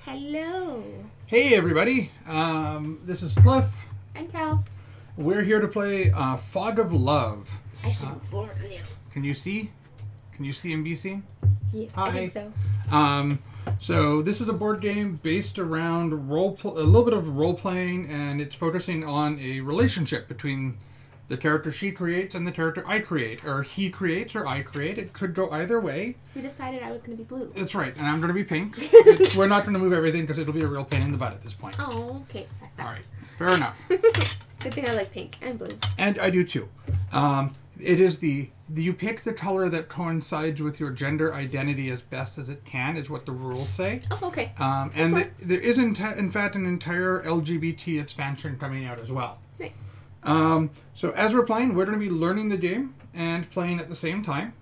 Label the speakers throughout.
Speaker 1: Hello.
Speaker 2: Hey everybody, this is Cliff.
Speaker 1: I'm Cal.
Speaker 2: We're here to play Fog of Love.
Speaker 1: I should move forward a little.
Speaker 2: Can you see? Can you see and be seen?
Speaker 1: Yeah,
Speaker 2: Hi.
Speaker 1: I think so.
Speaker 2: So this is a board game based around a little bit of role playing, and it's focusing on a relationship between the character she creates and the character I create, or he creates or I create. It could go either way.
Speaker 1: We decided I was going to be blue.
Speaker 2: That's right, and I'm going to be pink. We're not going to move everything because it'll be a real pain in the butt at this point.
Speaker 1: Oh, okay. That's fine.
Speaker 2: All right, fair enough.
Speaker 1: Good thing I like pink and blue.
Speaker 2: And I do too. It is you pick the color that coincides with your gender identity as best as it can, is what the rules say.
Speaker 1: Oh, okay.
Speaker 2: And there is in fact an entire LGBT expansion coming out as well.
Speaker 1: Nice.
Speaker 2: So as we're playing, we're going to be learning the game and playing at the same time.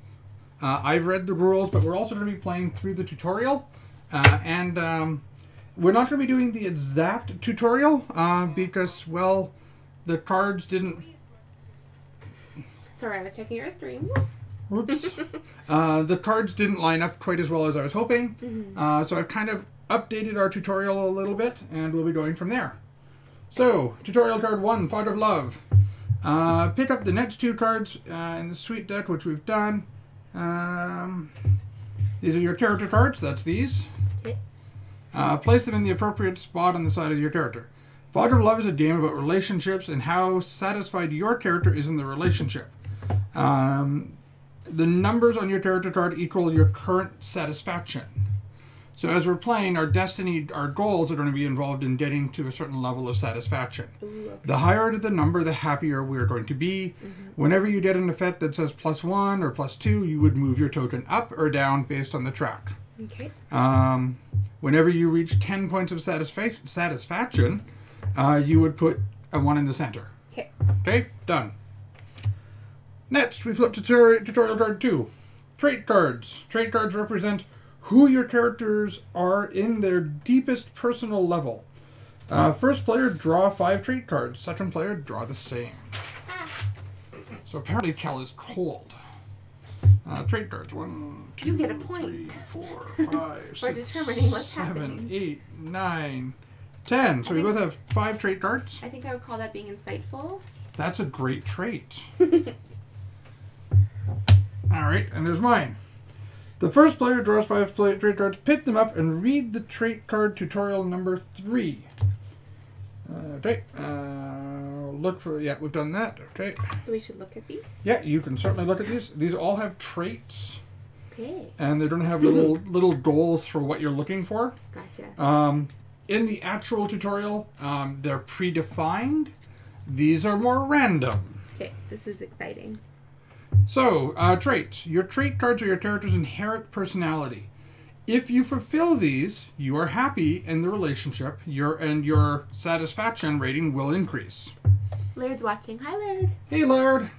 Speaker 2: I've read the rules, but we're also going to be playing through the tutorial. And we're not going to be doing the exact tutorial because, well, the cards didn't...
Speaker 1: Sorry, I was checking your stream.
Speaker 2: Whoops. The cards didn't line up quite as well as I was hoping.
Speaker 1: Mm-hmm.
Speaker 2: So I've kind of updated our tutorial a little bit, and we'll be going from there. So, tutorial card 1, Fog of Love. Pick up the next 2 cards in the suite deck, which we've done. These are your character cards. That's these.
Speaker 1: Okay.
Speaker 2: Place them in the appropriate spot on the side of your character. Fog of Love is a game about relationships and how satisfied your character is in the relationship. The numbers on your character card equal your current satisfaction. So as we're playing, our destiny, our goals are going to be involved in getting to a certain level of satisfaction.
Speaker 1: Ooh, okay.
Speaker 2: The higher the number, the happier we're going to be. Whenever you get an effect that says +1 or +2, you would move your token up or down based on the track.
Speaker 1: Okay.
Speaker 2: Whenever you reach 10 points of satisfaction, you would put a 1 in the center.
Speaker 1: Okay.
Speaker 2: Okay, done. Next, we flip to tutorial card 2. Trait cards. Trait cards represent who your characters are in their deepest personal level. First player, draw 5 trait cards. Second player, draw the same. So apparently Cal is cold. Trait cards. 1, 2,
Speaker 1: You get a point.
Speaker 2: 3, 4, 5,
Speaker 1: For
Speaker 2: 6,
Speaker 1: determining what's
Speaker 2: 7,
Speaker 1: happening.
Speaker 2: 8, 9, 10. So we both have 5 trait cards.
Speaker 1: I think I would call that being insightful.
Speaker 2: That's a great trait. Alright, and there's mine. The first player draws 5 trait cards, pick them up, and read the trait card tutorial number 3. Okay, look for, yeah, we've done that, okay.
Speaker 1: So we should look at these.
Speaker 2: Yeah, you can certainly look at these. These all have traits,
Speaker 1: Okay.
Speaker 2: and they're going to have little goals for what you're looking for.
Speaker 1: Gotcha.
Speaker 2: In the actual tutorial, they're predefined. These are more random.
Speaker 1: Okay, this is exciting.
Speaker 2: So, traits. Your trait cards are your character's inherent personality. If you fulfill these, you are happy in the relationship, your satisfaction rating will increase.
Speaker 1: Laird's watching. Hi, Laird.
Speaker 2: Hey, Laird.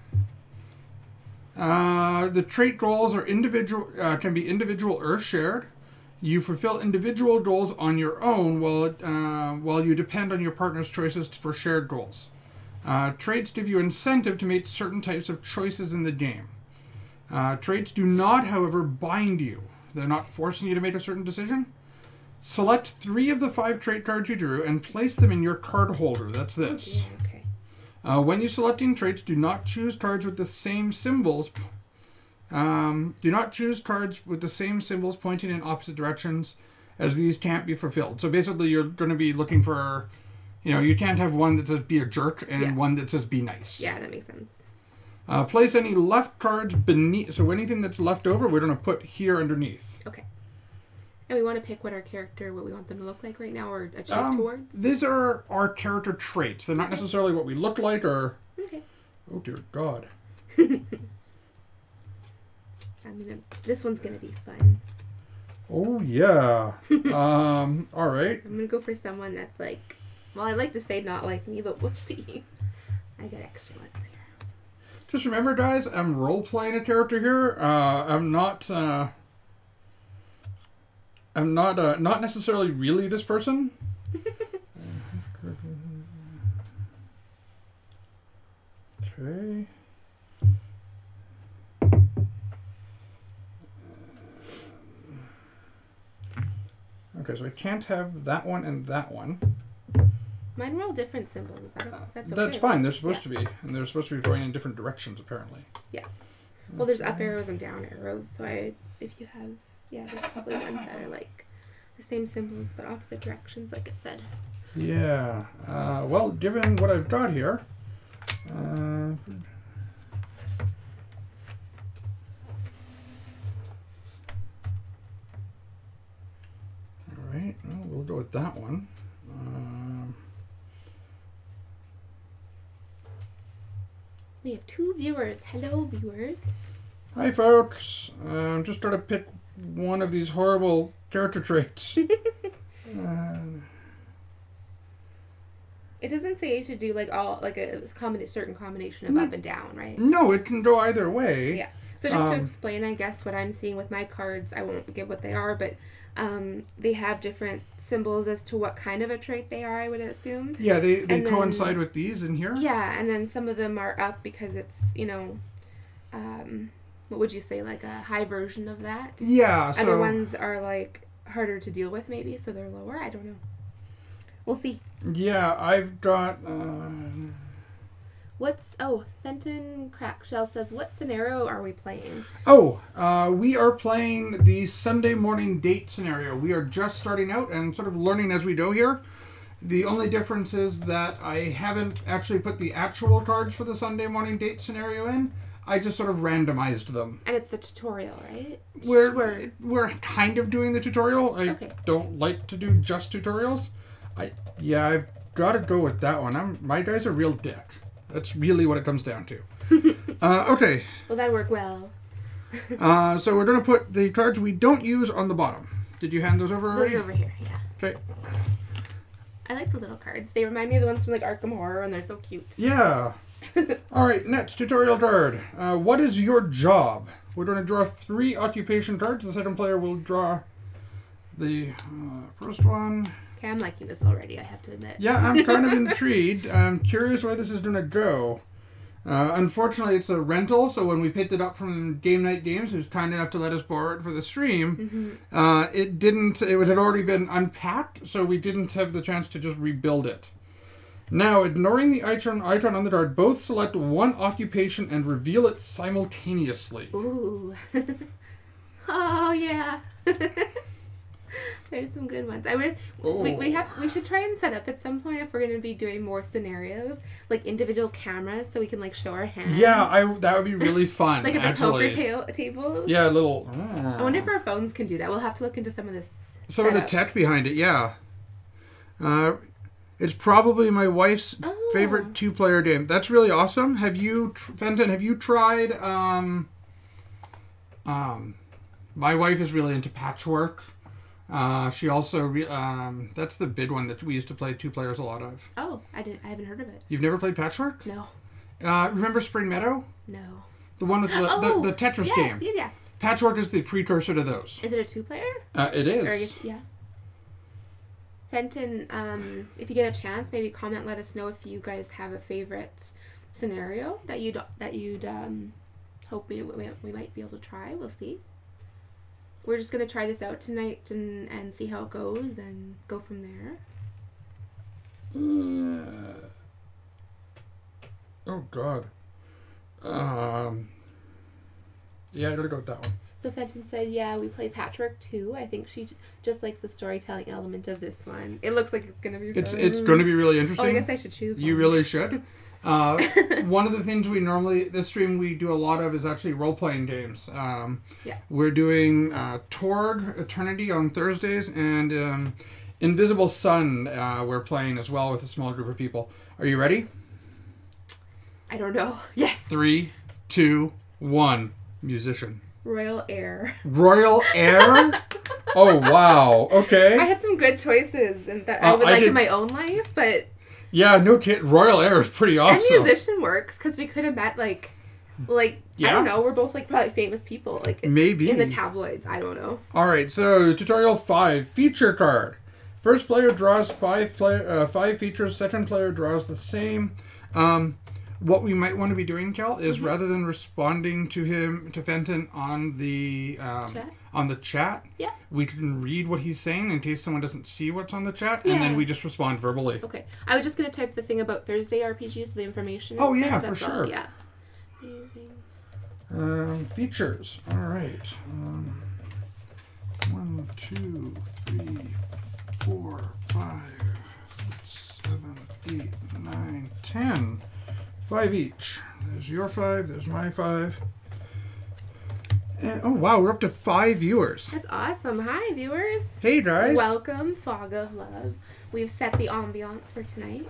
Speaker 2: The trait goals are can be individual or shared. You fulfill individual goals on your own while you depend on your partner's choices for shared goals. Traits give you incentive to make certain types of choices in the game. Traits do not, however, bind you. They're not forcing you to make a certain decision. Select 3 of the 5 trait cards you drew and place them in your card holder. That's this.
Speaker 1: Oh, okay.
Speaker 2: When you're selecting traits, do not choose cards with the same symbols. Do not choose cards with the same symbols pointing in opposite directions, as these can't be fulfilled. So basically, you're going to be looking for... you can't have one that says be a jerk and one that says be nice.
Speaker 1: Yeah, that makes sense.
Speaker 2: Place any left cards beneath. So anything that's left over, we're going to put here underneath.
Speaker 1: Okay. And we want to pick what we want them to look like right now or achieve towards?
Speaker 2: These are our character traits. They're not necessarily what we look like or...
Speaker 1: Okay.
Speaker 2: Oh, dear God.
Speaker 1: This one's going to be fun.
Speaker 2: Oh, yeah. All right.
Speaker 1: I'm going to go for someone that's like... Well, I'd like to say not like me, but whoopsie. I got extra ones here.
Speaker 2: Just remember, guys, I'm role-playing a character here. I'm not not necessarily really this person. Okay. Okay, so I can't have that one and that one.
Speaker 1: Mine were all different symbols. That's okay.
Speaker 2: That's fine. They're supposed to be, and they're supposed to be going in different directions, apparently.
Speaker 1: Yeah. Well, there's up arrows and down arrows, so if you have, there's probably ones that are like the same symbols but opposite directions, like it said.
Speaker 2: Yeah. Well, given what I've got here, all right. Well, we'll go with that one.
Speaker 1: We have 2 viewers. Hello, viewers.
Speaker 2: Hi, folks. I'm just trying to pick one of these horrible character traits.
Speaker 1: It doesn't say you have to do like a certain combination of up and down, right?
Speaker 2: No, it can go either way.
Speaker 1: Yeah. So just to explain, I guess, what I'm seeing with my cards, I won't give what they are, but they have different symbols as to what kind of a trait they are, I would assume.
Speaker 2: Yeah, they coincide with these in here.
Speaker 1: Yeah, and then some of them are up because it's, what would you say, like a high version of that?
Speaker 2: Yeah. So
Speaker 1: other ones are like harder to deal with maybe, so they're lower. I don't know. We'll see.
Speaker 2: Yeah, I've got...
Speaker 1: Fenton Crackshell says, what scenario are we playing?
Speaker 2: We are playing the Sunday morning date scenario. We are just starting out and sort of learning as we go here. The only difference is that I haven't actually put the actual cards for the Sunday morning date scenario in. I just sort of randomized them.
Speaker 1: And it's the tutorial, right?
Speaker 2: We're kind of doing the tutorial. I don't like to do just tutorials. I've got to go with that one. My guy's a real dick. That's really what it comes down to. Okay.
Speaker 1: Well, that worked well.
Speaker 2: So we're going to put the cards we don't use on the bottom. Did you hand those over already?
Speaker 1: Those are over here, yeah.
Speaker 2: Okay.
Speaker 1: I like the little cards. They remind me of the ones from like Arkham Horror, and they're so cute.
Speaker 2: Yeah. All right, next tutorial card. What is your job? We're going to draw 3 occupation cards. The second player will draw the first one.
Speaker 1: Okay, I'm liking this already, I have to admit.
Speaker 2: Yeah, I'm kind of intrigued. I'm curious where this is going to go. Unfortunately, it's a rental, so when we picked it up from Game Night Games, who was kind enough to let us borrow it for the stream, it had already been unpacked, so we didn't have the chance to just rebuild it. Now, ignoring the icon on the card, both select one occupation and reveal it simultaneously.
Speaker 1: Ooh. Oh, yeah. There's some good ones. We should try and set up at some point if we're going to be doing more scenarios, like individual cameras, so we can like show our hands.
Speaker 2: Yeah, that would be really fun.
Speaker 1: Like at the poker tables.
Speaker 2: Yeah, a little.
Speaker 1: I wonder if our phones can do that. We'll have to look into some of this.
Speaker 2: Some of the tech behind it, yeah. It's probably my wife's favorite 2-player game. That's really awesome. Fenton? Have you tried? My wife is really into Patchwork. She also that's the big one that we used to play 2 players a lot of.
Speaker 1: Oh, I haven't heard of it.
Speaker 2: You've never played Patchwork?
Speaker 1: No.
Speaker 2: Remember Spring Meadow?
Speaker 1: No.
Speaker 2: The one with the Tetris game.
Speaker 1: Yeah.
Speaker 2: Patchwork is the precursor to those.
Speaker 1: Is it a 2-player?
Speaker 2: It is.
Speaker 1: Or I guess, yeah. Fenton, if you get a chance, maybe comment. Let us know if you guys have a favorite scenario that you'd hope we might be able to try. We'll see. We're just going to try this out tonight and see how it goes and go from there.
Speaker 2: Oh, God. Yeah, I gotta go with that one.
Speaker 1: So Fenton said, yeah, we play Patchwork too. I think she just likes the storytelling element of this one. It looks like it's going to be fun.
Speaker 2: It's going to be really interesting.
Speaker 1: Oh, I guess I should choose one.
Speaker 2: You really should. One of the things this stream we do a lot of is actually role-playing games. We're doing Torg Eternity on Thursdays, and Invisible Sun we're playing as well with a small group of people. Are you ready?
Speaker 1: I don't know. Yes.
Speaker 2: 3, 2, 1. Musician.
Speaker 1: Royal Air.
Speaker 2: Royal Air? Oh, wow. Okay.
Speaker 1: I had some good choices and that I would like in my own life, but...
Speaker 2: Yeah, no kid. Royal Air is pretty awesome.
Speaker 1: And musician works, because we could have met, I don't know, we're both, probably famous people.
Speaker 2: Maybe.
Speaker 1: In the tabloids. I don't know.
Speaker 2: All right, so tutorial 5, feature card. First player draws 5 features. Second player draws the same. What we might want to be doing, Kel, is rather than responding to Fenton on the chat,
Speaker 1: Yeah.
Speaker 2: we can read what he's saying in case someone doesn't see what's on the chat, and then we just respond verbally.
Speaker 1: Okay. I was just going to type the thing about Thursday RPGs, so the information.
Speaker 2: Oh,
Speaker 1: and
Speaker 2: yeah,
Speaker 1: stuff,
Speaker 2: for sure.
Speaker 1: Yeah.
Speaker 2: Features. All right. 1, 2, 3, 4, 5, 6, 7, 8, 9, 10. 5 each. There's your 5. There's my 5. And, oh, wow. We're up to 5 viewers.
Speaker 1: That's awesome. Hi, viewers.
Speaker 2: Hey, guys.
Speaker 1: Welcome, Fog of Love. We've set the ambiance for tonight.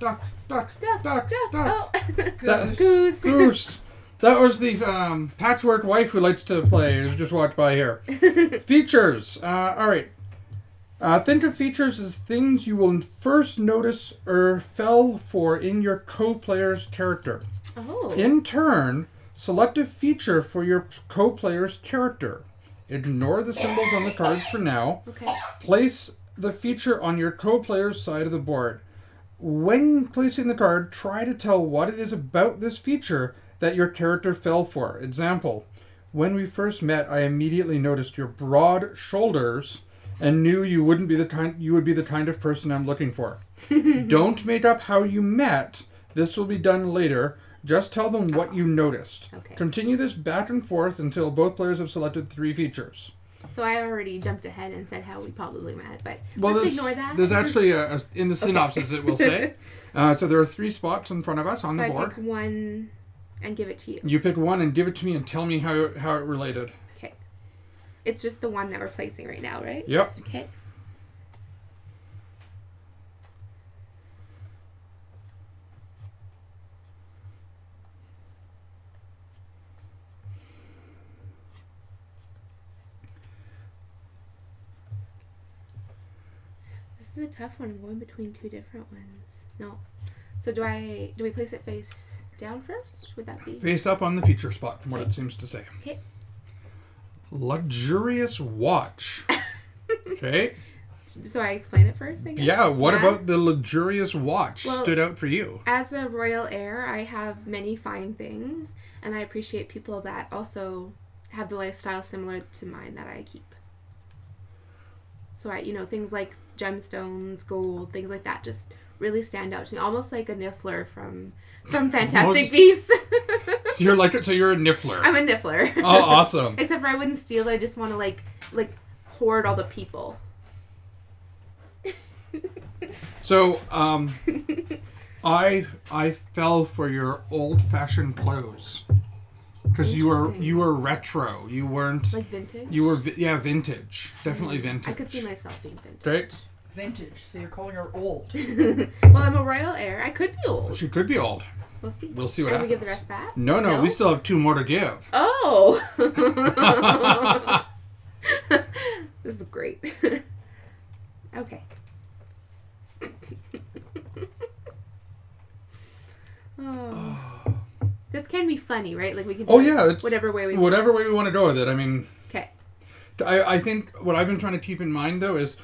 Speaker 2: Duck, duck,
Speaker 1: Duck,
Speaker 2: duck,
Speaker 1: duck.
Speaker 2: duck.
Speaker 1: Oh. Goose.
Speaker 2: Goose. That was the patchwork wife who likes to play, who's just walked by here. Features. All right. Think of features as things you will first notice or fell for in your co-player's character.
Speaker 1: Oh.
Speaker 2: In turn, select a feature for your co-player's character. Ignore the symbols on the cards for now.
Speaker 1: Okay.
Speaker 2: Place the feature on your co-player's side of the board. When placing the card, try to tell what it is about this feature that your character fell for. Example, when we first met, I immediately noticed your broad shoulders and knew you would be the kind of person I'm looking for. Don't make up how you met. This will be done later. Just tell them what you noticed.
Speaker 1: Okay.
Speaker 2: Continue this back and forth until both players have selected 3 features.
Speaker 1: So I already jumped ahead and said how we probably met, but
Speaker 2: Well,
Speaker 1: let's ignore that.
Speaker 2: There's actually in the synopsis it will say. So there are 3 spots in front of us on the board.
Speaker 1: I pick one and give it to you.
Speaker 2: You pick one and give it to me and tell me how it related.
Speaker 1: Okay. It's just the one that we're placing right now, right?
Speaker 2: Yep.
Speaker 1: Okay. This is a tough one. I'm going between 2 different ones. No. So do we place it face down first? Would that be?
Speaker 2: Face up on the feature spot, from what it seems to say.
Speaker 1: Okay.
Speaker 2: Luxurious watch. Okay.
Speaker 1: So I explain it first, I guess?
Speaker 2: Yeah, what about the luxurious watch stood out for you?
Speaker 1: As a royal heir, I have many fine things, and I appreciate people that also have the lifestyle similar to mine that I keep. So things like gemstones, gold, things like that just really stand out to me. Almost like a Niffler from Fantastic Beasts.
Speaker 2: You're like it, so you're a Niffler.
Speaker 1: I'm a Niffler.
Speaker 2: Oh, awesome.
Speaker 1: Except for I wouldn't steal it. I just want to like hoard all the people.
Speaker 2: So, I fell for your old-fashioned clothes because you were retro. You weren't
Speaker 1: like vintage.
Speaker 2: You were vintage. Definitely vintage.
Speaker 1: I could see myself being vintage.
Speaker 2: Great.
Speaker 3: Vintage. So you're calling her old.
Speaker 1: Well, I'm a royal heir. I could be old.
Speaker 2: She could be old.
Speaker 1: We'll see.
Speaker 2: We'll see what
Speaker 1: and
Speaker 2: happens.
Speaker 1: we give the rest back?
Speaker 2: No, we still have 2 more to give.
Speaker 1: Oh! This is great. Okay. Oh. This can be funny, right? Like we can do whatever way we want
Speaker 2: to go with it. I mean,
Speaker 1: okay.
Speaker 2: I think what I've been trying to keep in mind though is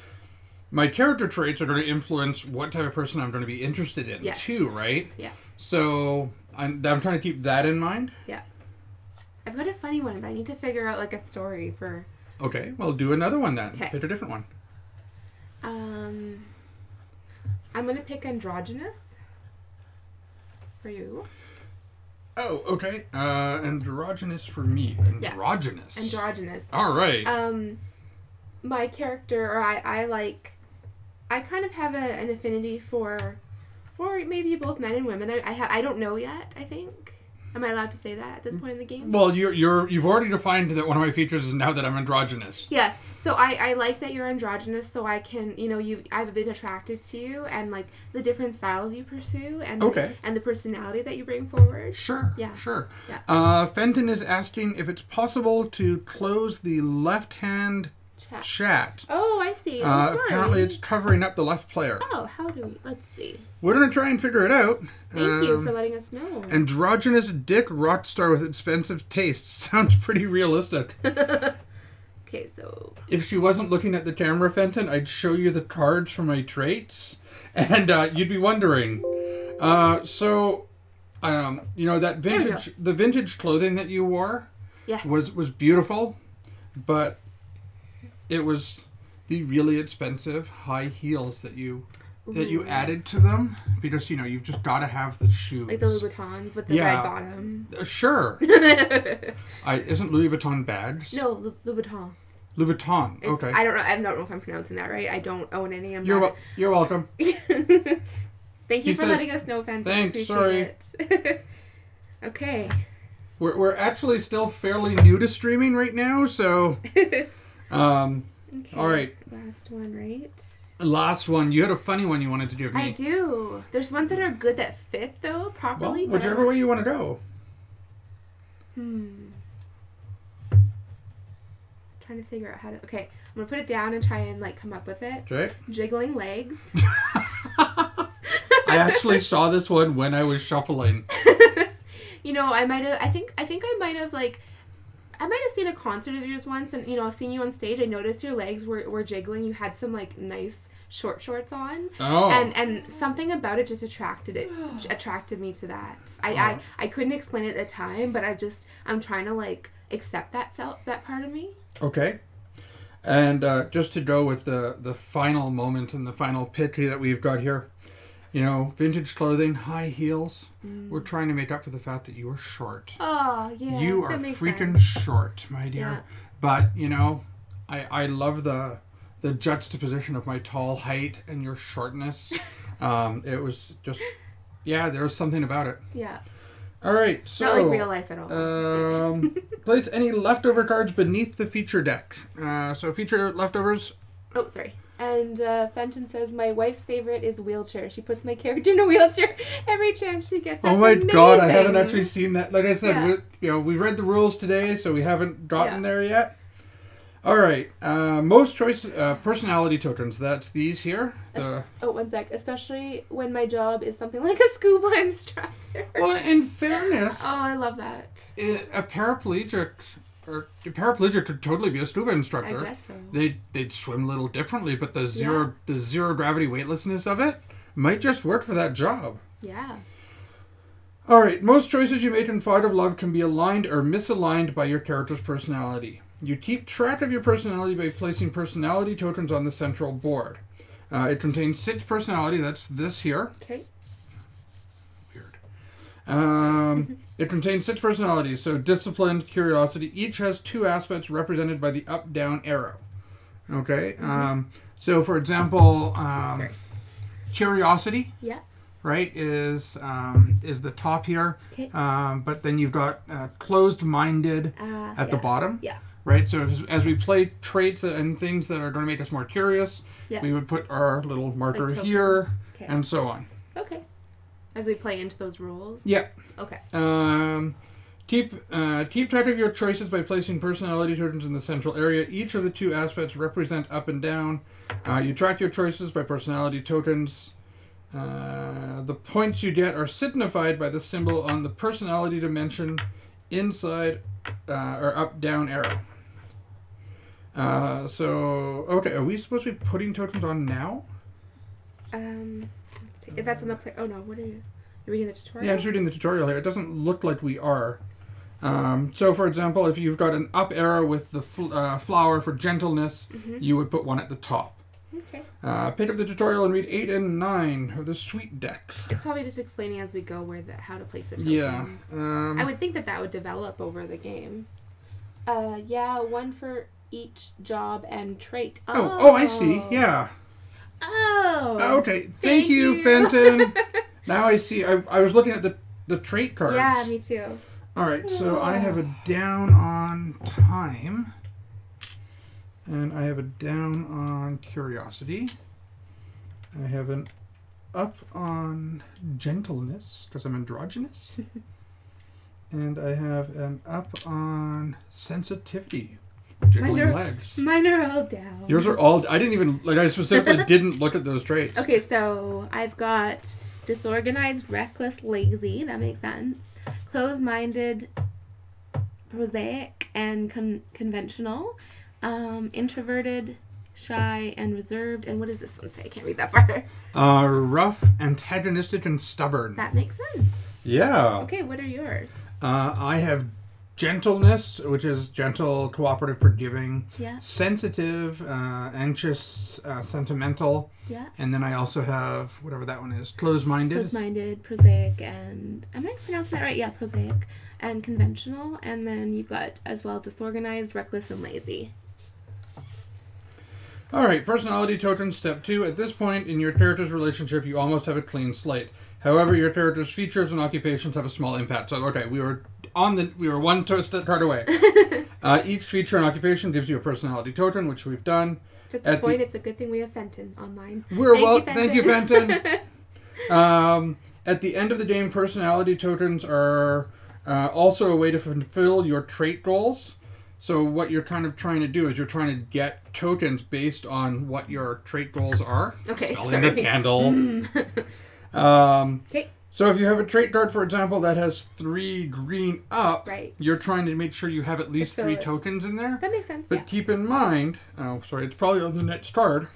Speaker 2: my character traits are going to influence what type of person I'm going to be interested in too, right?
Speaker 1: Yeah.
Speaker 2: So I'm trying to keep that in mind.
Speaker 1: Yeah. I've got a funny one, but I need to figure out like a story for.
Speaker 2: Okay, well, do another one then.
Speaker 1: Okay.
Speaker 2: Pick a different one.
Speaker 1: I'm gonna pick androgynous for you.
Speaker 2: Oh, okay. Androgynous for me. Androgynous.
Speaker 1: Yeah. Androgynous.
Speaker 2: All right.
Speaker 1: My character, or I kind of have an affinity for maybe both men and women. I don't know yet. I think. Am I allowed to say that at this point in the game?
Speaker 2: Well, you've already defined that one of my features is now that I'm androgynous.
Speaker 1: Yes. So I like that you're androgynous, so I can, I've been attracted to you and like the different styles you pursue and and the personality that you bring forward.
Speaker 2: Sure.
Speaker 1: Yeah.
Speaker 2: Sure.
Speaker 1: Yeah.
Speaker 2: Fenton is asking if it's possible to close the left-hand chat.
Speaker 1: Oh, I see. Sorry.
Speaker 2: Apparently it's covering up the left player.
Speaker 1: Oh, how do we? Let's see.
Speaker 2: We're going to try and figure it out.
Speaker 1: Thank you for letting us know.
Speaker 2: Androgynous dick rock star with expensive tastes. Sounds pretty realistic.
Speaker 1: Okay, so...
Speaker 2: If she wasn't looking at the camera, Fenton, I'd show you the cards for my traits. And you'd be wondering. So, You know, that
Speaker 1: There we go.
Speaker 2: the vintage clothing that you wore
Speaker 1: Yes.
Speaker 2: was beautiful, but it was the really expensive high heels that you
Speaker 1: Ooh.
Speaker 2: added to them, because you know you've just got to have the shoes.
Speaker 1: Like the Louboutins with the
Speaker 2: Yeah.
Speaker 1: red bottom.
Speaker 2: Sure.
Speaker 1: No,
Speaker 2: Isn't Louis Vuitton bags?
Speaker 1: Louboutin.
Speaker 2: Louboutin.
Speaker 1: It's,
Speaker 2: Okay.
Speaker 1: I don't know if I'm pronouncing that right. I don't own any of
Speaker 2: You're
Speaker 1: that.
Speaker 2: you're welcome.
Speaker 1: Thank
Speaker 2: He
Speaker 1: you for
Speaker 2: says,
Speaker 1: letting us know, fans.
Speaker 2: "Thanks,
Speaker 1: Appreciate it. Okay.
Speaker 2: We're actually still fairly new to streaming right now, so
Speaker 1: Okay.
Speaker 2: all right.
Speaker 1: Last one, right?
Speaker 2: Last one. You had a funny one you wanted to give me.
Speaker 1: I do. There's ones that are good that fit though
Speaker 2: Well,
Speaker 1: properly. but
Speaker 2: whichever way you want to go.
Speaker 1: Trying to figure out how to. Okay, I'm gonna put it down and try and like come up with it.
Speaker 2: Okay.
Speaker 1: Jiggling legs.
Speaker 2: I actually saw this one when I was shuffling.
Speaker 1: You know, I might have. I think I might have like. I might have seen a concert of yours once, and you know, seeing you on stage, I noticed your legs were jiggling. You had some like nice short shorts on,
Speaker 2: Oh.
Speaker 1: and something about it just attracted me to that. I couldn't explain it at the time, but I'm trying to like accept that part of me.
Speaker 2: Okay. And just to go with the final moment and the final pitch that we've got here, you know, vintage clothing, high heels. We're trying to make up for the fact that you are short.
Speaker 1: Oh yeah,
Speaker 2: You
Speaker 1: that
Speaker 2: are
Speaker 1: makes
Speaker 2: freaking
Speaker 1: sense.
Speaker 2: short, my dear.
Speaker 1: Yeah.
Speaker 2: But, you know, I love the juxtaposition of my tall height and your shortness. It was just, yeah, there was something about it.
Speaker 1: Yeah,
Speaker 2: All right, so
Speaker 1: not like real life at all.
Speaker 2: place any leftover cards beneath the feature deck. So feature leftovers.
Speaker 1: Oh, sorry. And Fenton says, my wife's favorite is wheelchair. She puts my character in a wheelchair every chance she gets.
Speaker 2: Oh
Speaker 1: That's
Speaker 2: my god, I
Speaker 1: amazing.
Speaker 2: haven't actually seen that. Like I said,
Speaker 1: Yeah.
Speaker 2: we've read the rules today, so we haven't gotten
Speaker 1: Yeah.
Speaker 2: there yet. All right, most choice personality tokens. That's these here. The
Speaker 1: Oh, one sec. Especially when my job is something like a scuba instructor.
Speaker 2: well, in fairness,
Speaker 1: Oh, I love that.
Speaker 2: a paraplegic could totally be a scuba instructor.
Speaker 1: I guess so.
Speaker 2: They'd swim a little differently, but the zero gravity weightlessness of it might just work for that job.
Speaker 1: Yeah.
Speaker 2: All right, most choices you make in Fog of Love can be aligned or misaligned by your character's personality. You keep track of your personality by placing personality tokens on the central board. It contains 6 personality. That's this here.
Speaker 1: Okay.
Speaker 2: Weird. It contains 6 personalities. So disciplined, curiosity. Each has 2 aspects represented by the up-down arrow. Okay. So for example,
Speaker 1: Sorry.
Speaker 2: curiosity.
Speaker 1: Yeah.
Speaker 2: Right, is the top here.
Speaker 1: Okay.
Speaker 2: But then you've got closed-minded at the bottom.
Speaker 1: Yeah.
Speaker 2: Right, so as we play traits and things that are going to make us more curious,
Speaker 1: Yeah.
Speaker 2: we would put our little marker
Speaker 1: Like token.
Speaker 2: here,
Speaker 1: Okay.
Speaker 2: and so on.
Speaker 1: Okay. As we play into those rules.
Speaker 2: Yeah.
Speaker 1: Okay.
Speaker 2: Keep track of your choices by placing personality tokens in the central area. Each of the 2 aspects represent up and down. You track your choices by personality tokens. The points you get are signified by the symbol on the personality dimension inside or up-down arrow. Okay, are we supposed to be putting tokens on now?
Speaker 1: If that's on the play. Oh no, what are you? You're reading the tutorial?
Speaker 2: Yeah, I'm just reading the tutorial here. It doesn't look like we are. So, for example, if you've got an up arrow with the flower for gentleness, you would put one at the top.
Speaker 1: Okay.
Speaker 2: Pick up the tutorial and read 8 and 9 of the Sweet Deck.
Speaker 1: It's probably just explaining as we go how to place the tokens.
Speaker 2: Yeah.
Speaker 1: I would think that would develop over the game. Yeah, one for each job and trait.
Speaker 2: Oh, I see. Yeah.
Speaker 1: Oh.
Speaker 2: Okay. Thank you, Fenton. Now I see. I was looking at the trait cards.
Speaker 1: Yeah, me too.
Speaker 2: All right. So I have a down on time. And I have a down on curiosity. I have an up on gentleness, because I'm androgynous. And I have an up on sensitivity. Jiggling legs.
Speaker 1: Mine are all down.
Speaker 2: Yours are all... I didn't even... I specifically didn't look at those traits.
Speaker 1: Okay, so I've got disorganized, reckless, lazy. That makes sense. Closed-minded, prosaic, and conventional. Introverted, shy, and reserved. And what does this one say? I can't read that far.
Speaker 2: Rough, antagonistic, and stubborn.
Speaker 1: That makes sense.
Speaker 2: Yeah.
Speaker 1: Okay, what are yours?
Speaker 2: I have gentleness, which is gentle, cooperative, forgiving.
Speaker 1: Yeah.
Speaker 2: Sensitive, anxious, sentimental.
Speaker 1: Yeah.
Speaker 2: And then I also have, whatever that one is, closed-minded.
Speaker 1: Close-minded, prosaic, and am I pronouncing that right? Yeah, prosaic and conventional. And then you've got as well disorganized, reckless, and lazy.
Speaker 2: All right, personality token step 2. At this point in your character's relationship, you almost have a clean slate. However, your character's features and occupations have a small impact. So, okay, we were one card away. Each feature and occupation gives you a personality token, which we've done.
Speaker 1: Just a point, it's a good thing we have Fenton online.
Speaker 2: Thank you, Fenton. At the end of the game, personality tokens are also a way to fulfill your trait goals. So what you're kind of trying to do is you're trying to get tokens based on what your trait goals are.
Speaker 1: Okay,
Speaker 2: Smelling the candle.
Speaker 1: Okay.
Speaker 2: So if you have a trait card, for example, that has 3 green up,
Speaker 1: Right.
Speaker 2: you're trying to make sure you have at least 3 tokens in there.
Speaker 1: That makes sense.
Speaker 2: But keep in mind, it's probably on the next card.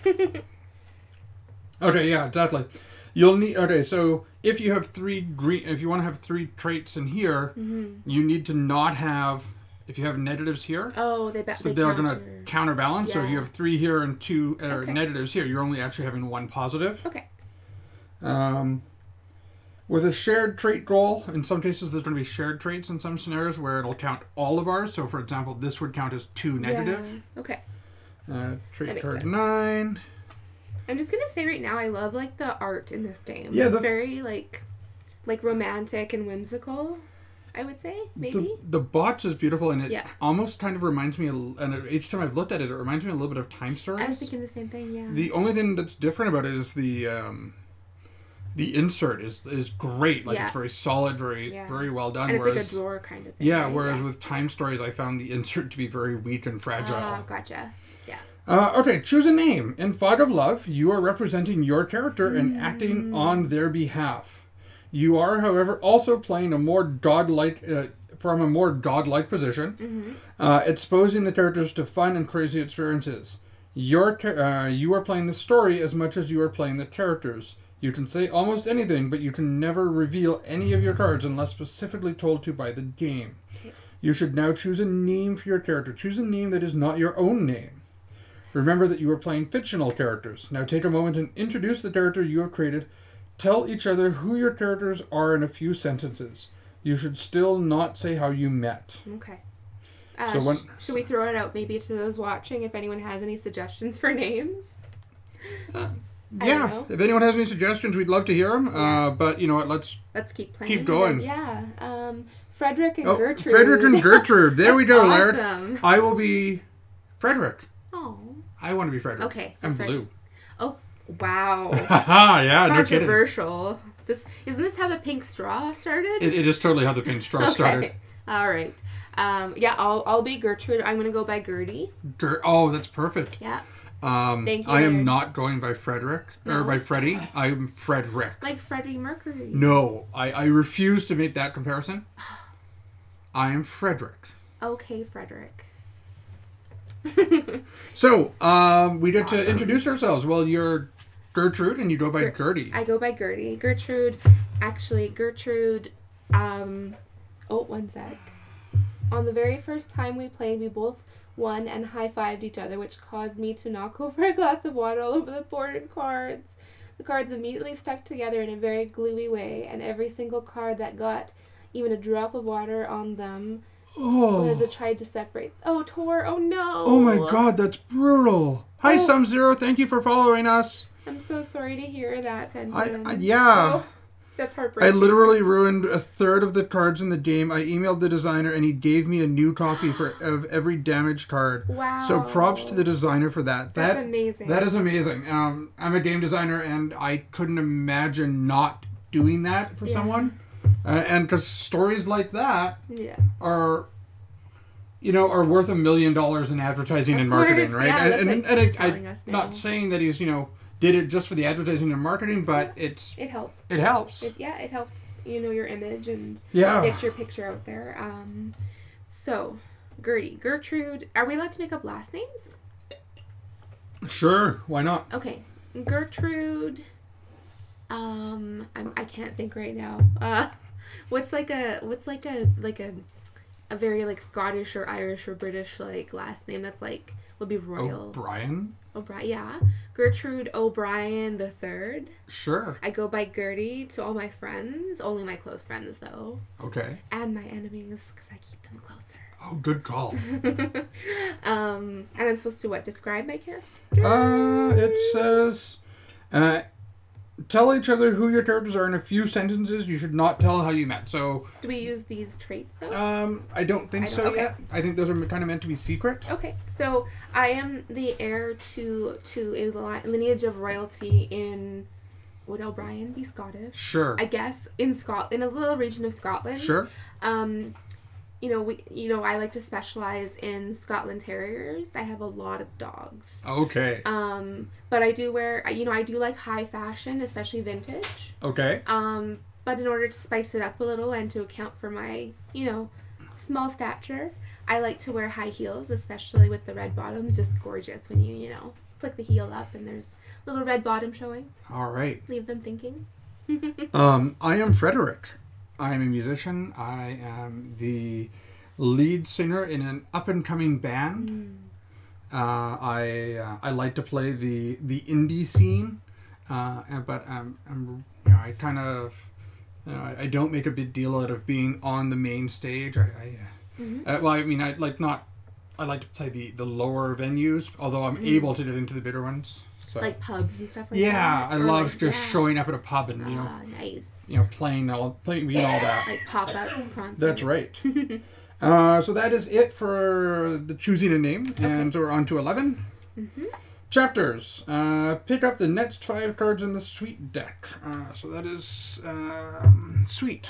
Speaker 2: Okay, yeah, exactly. You'll need, so if you have 3 green, if you want to have 3 traits in here, you need to not have, if you have negatives here,
Speaker 1: so
Speaker 2: they're going to counterbalance.
Speaker 1: Yeah.
Speaker 2: So if you have 3 here and 2
Speaker 1: Okay.
Speaker 2: negatives here, you're only actually having 1 positive.
Speaker 1: Okay.
Speaker 2: With a shared trait goal, in some cases there's going to be shared traits in some scenarios where it'll count all of ours. So for example, this would count as 2 negative.
Speaker 1: Yeah. Okay.
Speaker 2: Trait card
Speaker 1: sense.
Speaker 2: 9.
Speaker 1: I'm just gonna say right now, I love like the art in this game.
Speaker 2: Yeah,
Speaker 1: it's very like romantic and whimsical. I would say maybe.
Speaker 2: The box is beautiful, and it
Speaker 1: Yeah.
Speaker 2: almost kind of reminds me, and each time I've looked at it, it reminds me a little bit of Time Stories.
Speaker 1: I was thinking the same thing. Yeah.
Speaker 2: The only thing that's different about it is the insert is great. Like
Speaker 1: Yeah.
Speaker 2: it's very solid, very well done.
Speaker 1: And it's
Speaker 2: whereas,
Speaker 1: like a drawer kind of thing.
Speaker 2: yeah,
Speaker 1: right?
Speaker 2: whereas with Time Stories, I found the insert to be very weak and fragile.
Speaker 1: Oh, gotcha. Yeah.
Speaker 2: Okay, choose a name. In Fog of Love, you are representing your character and acting on their behalf. You are, however, also playing a more godlike, from a more godlike position, exposing the characters to fun and crazy experiences. You are playing the story as much as you are playing the characters. You can say almost anything, but you can never reveal any of your cards unless specifically told to by the game. You should now choose a name for your character. Choose a name that is not your own name. Remember that you are playing fictional characters. Now take a moment and introduce the character you have created. Tell each other who your characters are in a few sentences. You should still not say how you met.
Speaker 1: Okay.
Speaker 2: So
Speaker 1: should we throw it out maybe to those watching if anyone has any suggestions for names? I don't
Speaker 2: Yeah,
Speaker 1: know.
Speaker 2: if anyone has any suggestions, we'd love to hear them.
Speaker 1: Yeah.
Speaker 2: But you know what? Let's
Speaker 1: keep playing.
Speaker 2: keep going.
Speaker 1: Yeah. Frederick and Gertrude.
Speaker 2: Frederick and Gertrude. There we go, Laird.
Speaker 1: Awesome.
Speaker 2: I will be Frederick.
Speaker 1: Oh.
Speaker 2: I want to be Frederick.
Speaker 1: Okay.
Speaker 2: I'm
Speaker 1: Frederick.
Speaker 2: blue.
Speaker 1: Oh, wow.
Speaker 2: Haha, yeah, no kidding.
Speaker 1: Controversial. Isn't this how the pink straw started?
Speaker 2: It is totally how the pink straw started.
Speaker 1: All right. Yeah, I'll be Gertrude. I'm gonna go by Gertie.
Speaker 2: Oh, that's perfect.
Speaker 1: Yeah.
Speaker 2: Thank
Speaker 1: you,
Speaker 2: I am
Speaker 1: Laird.
Speaker 2: not going by Frederick or
Speaker 1: No.
Speaker 2: by Freddie. I'm Frederick.
Speaker 1: Like Freddie Mercury.
Speaker 2: No, I refuse to make that comparison. I am Frederick.
Speaker 1: Okay, Frederick.
Speaker 2: So, we get to introduce ourselves. Well, you're Gertrude and you go by Gertie.
Speaker 1: I go by Gertie. Gertrude. Oh, one sec. On the very first time we played, we both won and high-fived each other, which caused me to knock over a glass of water all over the board and cards. The cards immediately stuck together in a very gluey way, and every single card that got even a drop of water on them as I tried to separate. Oh, Tor, oh no!
Speaker 2: Oh my god, that's brutal. Hi,
Speaker 1: Oh.
Speaker 2: Sum-Zero, thank you for following us.
Speaker 1: I'm so sorry to hear that, Fenton.
Speaker 2: Yeah.
Speaker 1: Oh, that's
Speaker 2: I
Speaker 1: heartbreaking.
Speaker 2: literally ruined a third of the cards in the game. I emailed the designer and he gave me a new copy of every damaged card.
Speaker 1: Wow.
Speaker 2: So props to the designer for that.
Speaker 1: That's amazing.
Speaker 2: That is amazing. I'm a game designer and I couldn't imagine not doing that for someone. And because stories like that are worth $1 million in advertising and marketing,
Speaker 1: course,
Speaker 2: right?
Speaker 1: yeah,
Speaker 2: and
Speaker 1: that's
Speaker 2: and
Speaker 1: like telling us now.
Speaker 2: not saying that he's did it just for the advertising and marketing, but
Speaker 1: it helps.
Speaker 2: it helps.
Speaker 1: It helps your image and
Speaker 2: Yeah.
Speaker 1: get your picture out there. So Gertie, Gertrude, are we allowed to make up last names?
Speaker 2: Sure, why not?
Speaker 1: Okay, Gertrude. I can't think right now. What's like a very like Scottish or Irish or British like last name that's like would be royal?
Speaker 2: O'Brien?
Speaker 1: O'Brien, yeah. Gertrude O'Brien the Third.
Speaker 2: Sure.
Speaker 1: I go by Gertie to all my friends, only my close friends though,
Speaker 2: Okay.
Speaker 1: and my enemies because I keep them closer.
Speaker 2: Oh, good call.
Speaker 1: And I'm supposed to what? Describe my character?
Speaker 2: It says, tell each other who your characters are in a few sentences. You should not tell how you met. So,
Speaker 1: Do we use these traits though?
Speaker 2: I don't think so
Speaker 1: okay.
Speaker 2: yet. I think those are kind of meant to be secret.
Speaker 1: Okay, so I am the heir to a lineage of royalty in. Would O'Brien be Scottish?
Speaker 2: Sure.
Speaker 1: I guess in in a little region of Scotland.
Speaker 2: Sure.
Speaker 1: I like to specialize in Scotland Terriers. I have a lot of dogs.
Speaker 2: Okay.
Speaker 1: But I do wear, I do like high fashion, especially vintage.
Speaker 2: Okay.
Speaker 1: But in order to spice it up a little and to account for my, small stature, I like to wear high heels, especially with the red bottoms. Just gorgeous when you flick the heel up and there's little red bottom showing.
Speaker 2: All right.
Speaker 1: Leave them thinking.
Speaker 2: I am Frederick. I am a musician. I am the lead singer in an up-and-coming band. I like to play the indie scene, but I kind of I don't make a big deal out of being on the main stage. I like to play the lower venues, although I'm able to get into the bigger ones. So.
Speaker 1: Like pubs and stuff like that.
Speaker 2: Yeah, I love showing up at a pub and
Speaker 1: nice.
Speaker 2: Playing all that.
Speaker 1: Like pop-up concerts.
Speaker 2: That's right. So that is it for the choosing a name, and so we're on to 11.
Speaker 1: Mm-hmm.
Speaker 2: Chapters. Pick up the next 5 cards in the suite deck. So that is suite.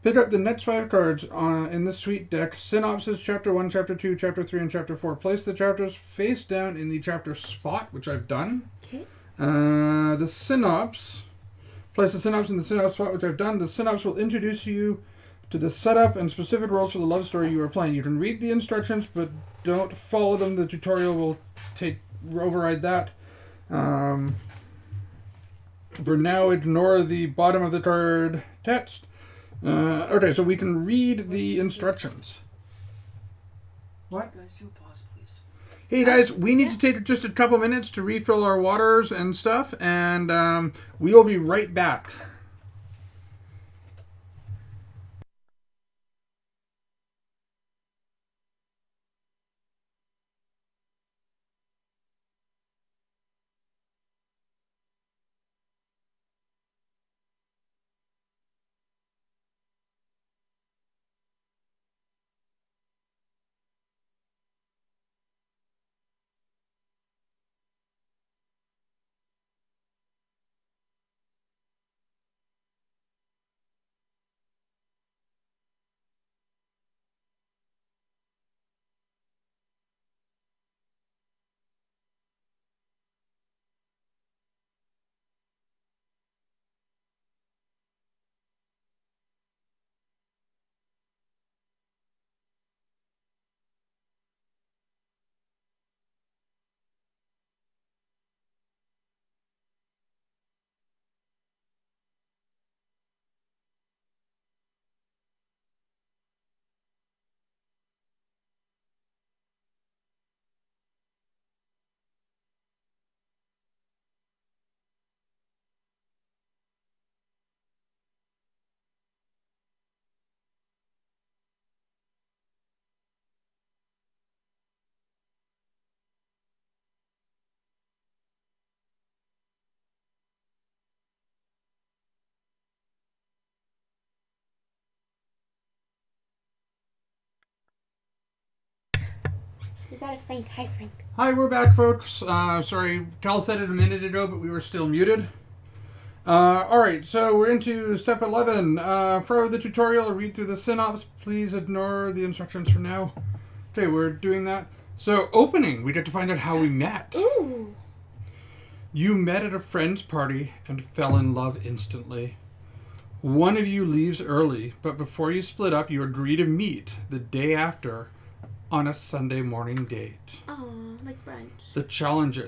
Speaker 2: Pick up the next 5 cards in the suite deck. Synopsis, Chapter 1, Chapter 2, Chapter 3, and Chapter 4. Place the chapters face down in the chapter spot, which I've done.
Speaker 1: Okay.
Speaker 2: The synopsis. Place the synopsis in the synopsis spot, which I've done. The synopsis will introduce you to the setup and specific roles for the love story you are playing. You can read the instructions, but don't follow them. The tutorial will override that. For now, ignore the bottom of the card text. Okay, so we can read the instructions. What?
Speaker 3: Guys, do a pause, please.
Speaker 2: Hey guys, we need to take just a couple minutes to refill our waters and stuff, and we'll be right back.
Speaker 1: We got a Frank. Hi, Frank.
Speaker 2: Hi, we're back, folks. Sorry, Cal said it a minute ago, but we were still muted. Alright, so we're into step 11. For the tutorial, read through the synopsis. Please ignore the instructions for now. Okay, we're doing that. So, opening, we get to find out how we met.
Speaker 1: Ooh.
Speaker 2: You met at a friend's party and fell in love instantly. One of you leaves early, but before you split up, you agree to meet the day after on a Sunday morning date.
Speaker 1: Aw, like brunch.
Speaker 2: The challenge.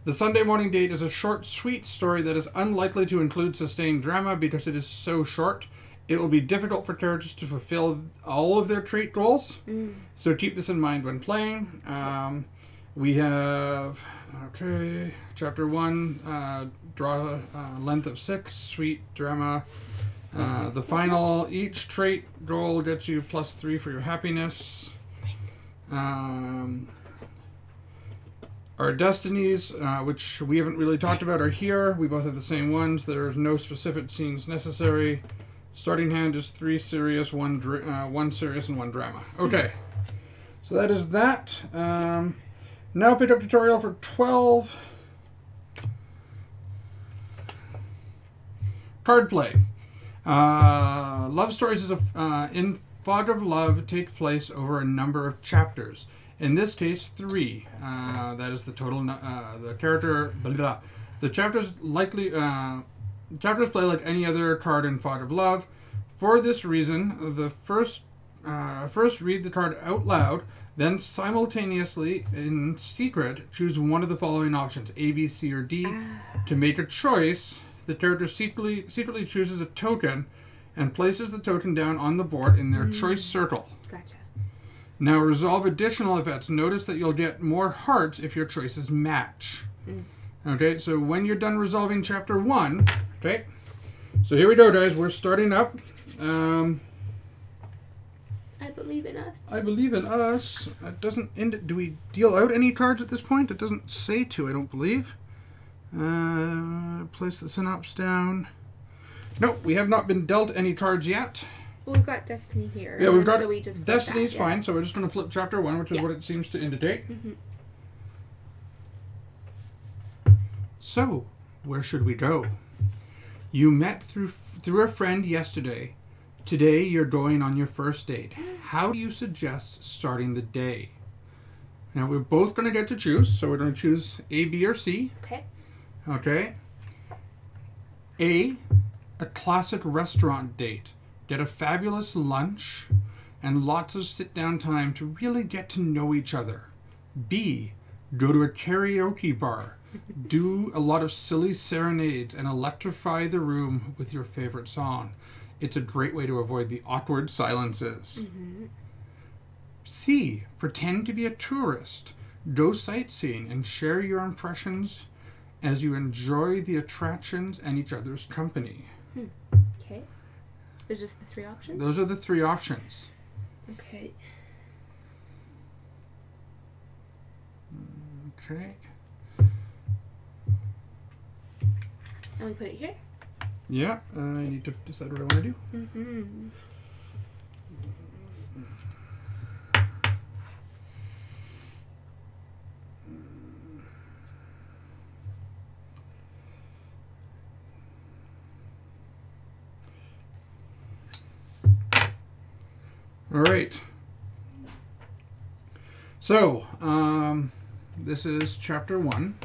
Speaker 2: The Sunday morning date is a short, sweet story that is unlikely to include sustained drama because it is so short. It will be difficult for characters to fulfill all of their trait goals, so keep this in mind when playing. We have, chapter 1, draw length of 6, sweet drama. The final, each trait goal gets you +3 for your happiness. Our destinies, which we haven't really talked about, are here. We both have the same ones. There's no specific scenes necessary. Starting hand is 3 serious, 1 serious, and 1 drama. Okay, so that is that. Now pick up tutorial for 12. Card play. Love stories in Fog of Love take place over a number of chapters. In this case, 3. That is the total. The character. Blah, blah. The chapters chapters play like any other card in Fog of Love. For this reason, the first read the card out loud, then simultaneously in secret choose one of the following options: A, B, C, or D. To make a choice, the character secretly chooses a token and places the token down on the board in their choice circle.
Speaker 1: Gotcha.
Speaker 2: Now resolve additional effects. Notice that you'll get more hearts if your choices match. Okay, so when you're done resolving chapter 1, okay, so here we go, guys. We're starting up.
Speaker 1: I believe in us.
Speaker 2: I believe in us. It doesn't end. Do we deal out any cards at this point? It doesn't say to, I don't believe. Place the synopsis down. No, we have not been dealt any cards yet.
Speaker 1: Well, we've got Destiny here.
Speaker 2: Yeah, we've got
Speaker 1: so we just
Speaker 2: Destiny's fine, so we're just going to flip chapter 1, which is what it seems to indicate. So, where should we go? You met through a friend yesterday. Today, you're going on your first date. How do you suggest starting the day? Now, we're both going to get to choose, so we're going to choose A, B, or C.
Speaker 1: Okay.
Speaker 2: Okay. A classic restaurant date. Get a fabulous lunch and lots of sit-down time to really get to know each other. B, go to a karaoke bar. Do a lot of silly serenades and electrify the room with your favorite song. It's a great way to avoid the awkward silences. C, pretend to be a tourist. Go sightseeing and share your impressions as you enjoy the attractions and each other's company.
Speaker 1: Okay. There's just the 3 options?
Speaker 2: Those are the 3 options.
Speaker 1: Okay.
Speaker 2: Okay.
Speaker 1: And we put it here?
Speaker 2: Yeah, I need to decide what I want to do. All right. So, this is chapter 1.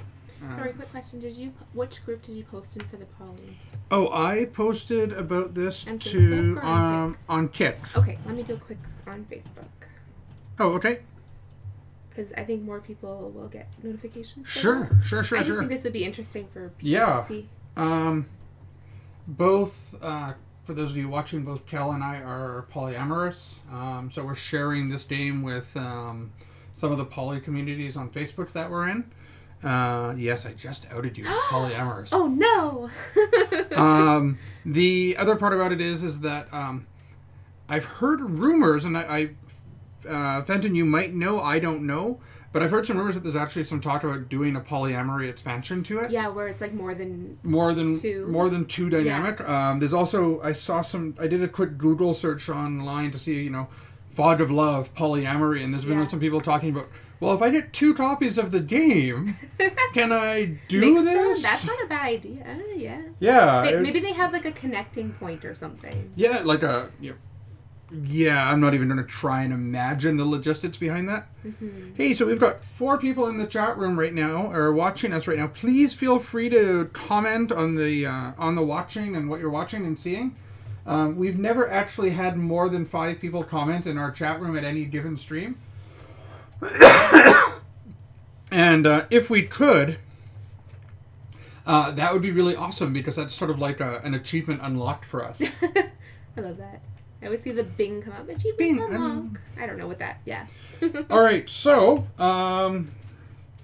Speaker 1: Sorry, quick question. Which group did you post in for the poly?
Speaker 2: Oh, I posted about this
Speaker 1: On
Speaker 2: to
Speaker 1: Facebook or
Speaker 2: on Kik.
Speaker 1: Okay, let me do a quick on Facebook.
Speaker 2: Oh, okay.
Speaker 1: Because I think more people will get notifications.
Speaker 2: Sure.
Speaker 1: I just think this would be interesting for people to see.
Speaker 2: Both, for those of you watching, both Kel and I are polyamorous. So we're sharing this game with some of the poly communities on Facebook that we're in. Yes, I just outed you as polyamorous.
Speaker 1: Oh no!
Speaker 2: The other part about it is that I've heard rumors, and Fenton, you might know, I don't know, but I've heard some rumors that there's actually some talk about doing a polyamory expansion to it.
Speaker 1: Yeah, where it's like more than
Speaker 2: 2 dynamic.
Speaker 1: Yeah.
Speaker 2: There's also, I did a quick Google search online to see, Fog of Love, polyamory, and there's been some people talking about, well, if I get 2 copies of the game, can I do this?
Speaker 1: That's not a bad idea. Yeah.
Speaker 2: Yeah.
Speaker 1: Maybe they have like a connecting point or something.
Speaker 2: Yeah, like a. Yeah, I'm not even going to try and imagine the logistics behind that. Hey, so we've got 4 people in the chat room right now, or watching us right now. Please feel free to comment on the watching and what you're watching and seeing. We've never actually had more than 5 people comment in our chat room at any given stream. And if we could, that would be really awesome because that's sort of like an achievement unlocked for us.
Speaker 1: I love that. I always see the Bing come up. Achievement
Speaker 2: Bing,
Speaker 1: unlock. I don't know what that. Yeah.
Speaker 2: All right, so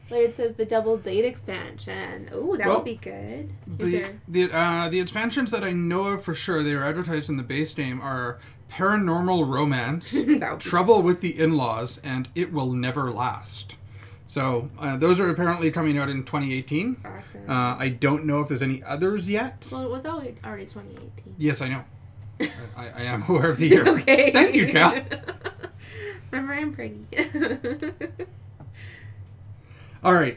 Speaker 1: Like it says the double date expansion. Oh, that
Speaker 2: Well,
Speaker 1: would be good. Is
Speaker 2: the expansions that I know of for sure, they are advertised in the base name, are Paranormal Romance,
Speaker 1: that would be
Speaker 2: Trouble with the In-Laws, and It Will Never Last. So those are apparently coming out in 2018.
Speaker 1: awesome.
Speaker 2: I don't know if there's any others yet.
Speaker 1: Well, it was already 2018.
Speaker 2: Yes, I know. I am aware of the year.
Speaker 1: Okay.
Speaker 2: Thank you, Cal.
Speaker 1: Remember, I'm pretty.
Speaker 2: All right.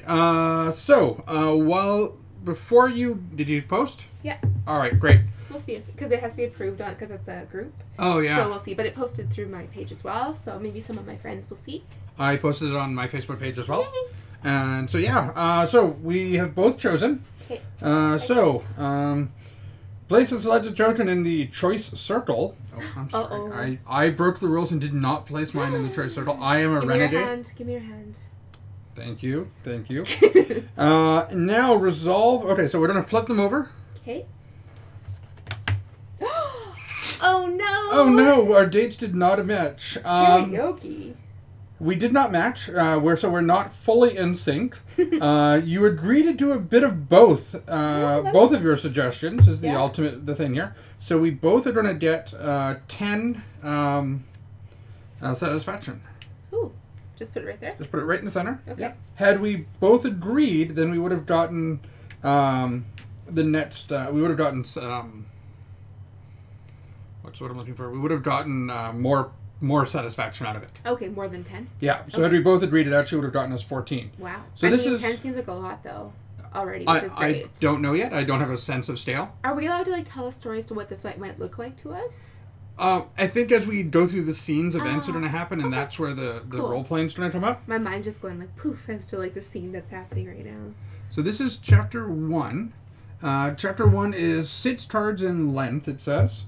Speaker 2: Before you did you post?
Speaker 1: Yeah.
Speaker 2: All right. Great.
Speaker 1: We'll see because it has to be approved on because it's a group.
Speaker 2: Oh yeah.
Speaker 1: So we'll see. But it posted through my page as well. So maybe some of my friends will see.
Speaker 2: I posted it on my Facebook page as well.
Speaker 1: Yay.
Speaker 2: And so yeah. So we have both chosen.
Speaker 1: Okay.
Speaker 2: Place is selected chosen in the choice circle. Oh, I'm sorry.
Speaker 1: Uh-oh.
Speaker 2: I broke the rules and did not place mine in the choice circle. I am a
Speaker 1: Give me your
Speaker 2: renegade.
Speaker 1: hand. Give me your hand.
Speaker 2: Thank you. Now resolve. Okay, so we're gonna flip them over.
Speaker 1: Okay. Oh no!
Speaker 2: Oh no, our dates did not match.
Speaker 1: Karaoke.
Speaker 2: We did not match. We're not fully in sync. You agree to do a bit of both. Both of your suggestions is the thing here. So we both are going to get 10 satisfaction.
Speaker 1: Ooh, just put it right there.
Speaker 2: Just put it right in the center.
Speaker 1: Okay.
Speaker 2: Yep. Had we both agreed, then we would have gotten the next. We would have gotten. What's what I'm looking for? We would have gotten more satisfaction out of it.
Speaker 1: Okay, more than 10.
Speaker 2: Yeah. So had we both agreed, it actually would have gotten us 14.
Speaker 1: Wow.
Speaker 2: So
Speaker 1: I
Speaker 2: this
Speaker 1: mean,
Speaker 2: is
Speaker 1: 10 seems like a lot though. Already, which is
Speaker 2: I
Speaker 1: great.
Speaker 2: don't know yet. I don't have a sense of scale.
Speaker 1: Are we allowed to like tell us stories to what this might look like to us?
Speaker 2: I think as we go through the scenes, events are
Speaker 1: Oh,
Speaker 2: going to happen, and
Speaker 1: okay.
Speaker 2: that's where the
Speaker 1: Cool.
Speaker 2: role playing is going to come up.
Speaker 1: My mind's just going like poof as to like the scene that's happening right now.
Speaker 2: So this is chapter 1. Chapter 1 is 6 cards in length, it says.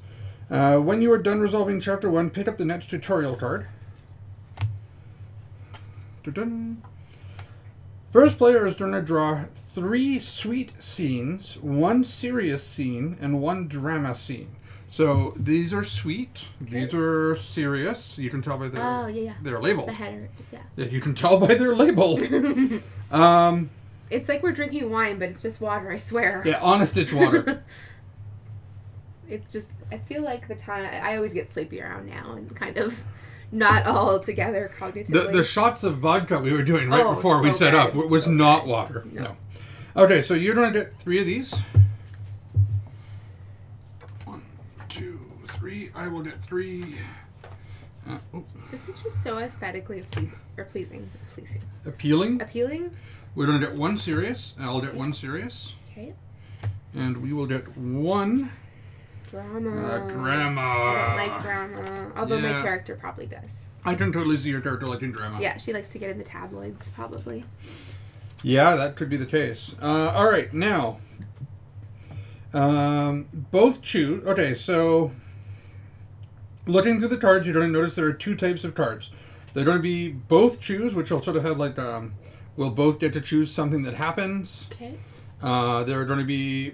Speaker 2: When you are done resolving chapter 1, pick up the next tutorial card. Dun-dun. First player is going to draw 3 sweet scenes, 1 serious scene, and 1 drama scene. So these are sweet, these are serious. You can tell by their label.
Speaker 1: The header, yeah.
Speaker 2: Yeah, you can tell by their label.
Speaker 1: It's like we're drinking wine, but it's just water, I swear.
Speaker 2: Yeah, honest it's water.
Speaker 1: It's just, I feel like the time, I always get sleepy around now and kind of not all together cognitively.
Speaker 2: The shots of vodka we were doing right before we
Speaker 1: so
Speaker 2: set up
Speaker 1: good.
Speaker 2: was not water. No. Okay, so you're going to get 3 of these. 1, 2, 3. I will get 3.
Speaker 1: This is just so aesthetically pleasing.
Speaker 2: Appealing. We're going to get 1 serious, and I'll get 1 serious.
Speaker 1: Okay.
Speaker 2: And we will get 1
Speaker 1: Drama.
Speaker 2: drama.
Speaker 1: I don't like drama. Although my
Speaker 2: Yeah.
Speaker 1: character probably does.
Speaker 2: I can totally see your character liking drama.
Speaker 1: Yeah, she likes to get in the tabloids, probably.
Speaker 2: Yeah, that could be the case. All right, now. Both choose. Okay, so looking through the cards, you're going to notice there are 2 types of cards. They're going to be both choose, which will sort of have like, we'll both get to choose something that happens.
Speaker 1: Okay.
Speaker 2: There are going to be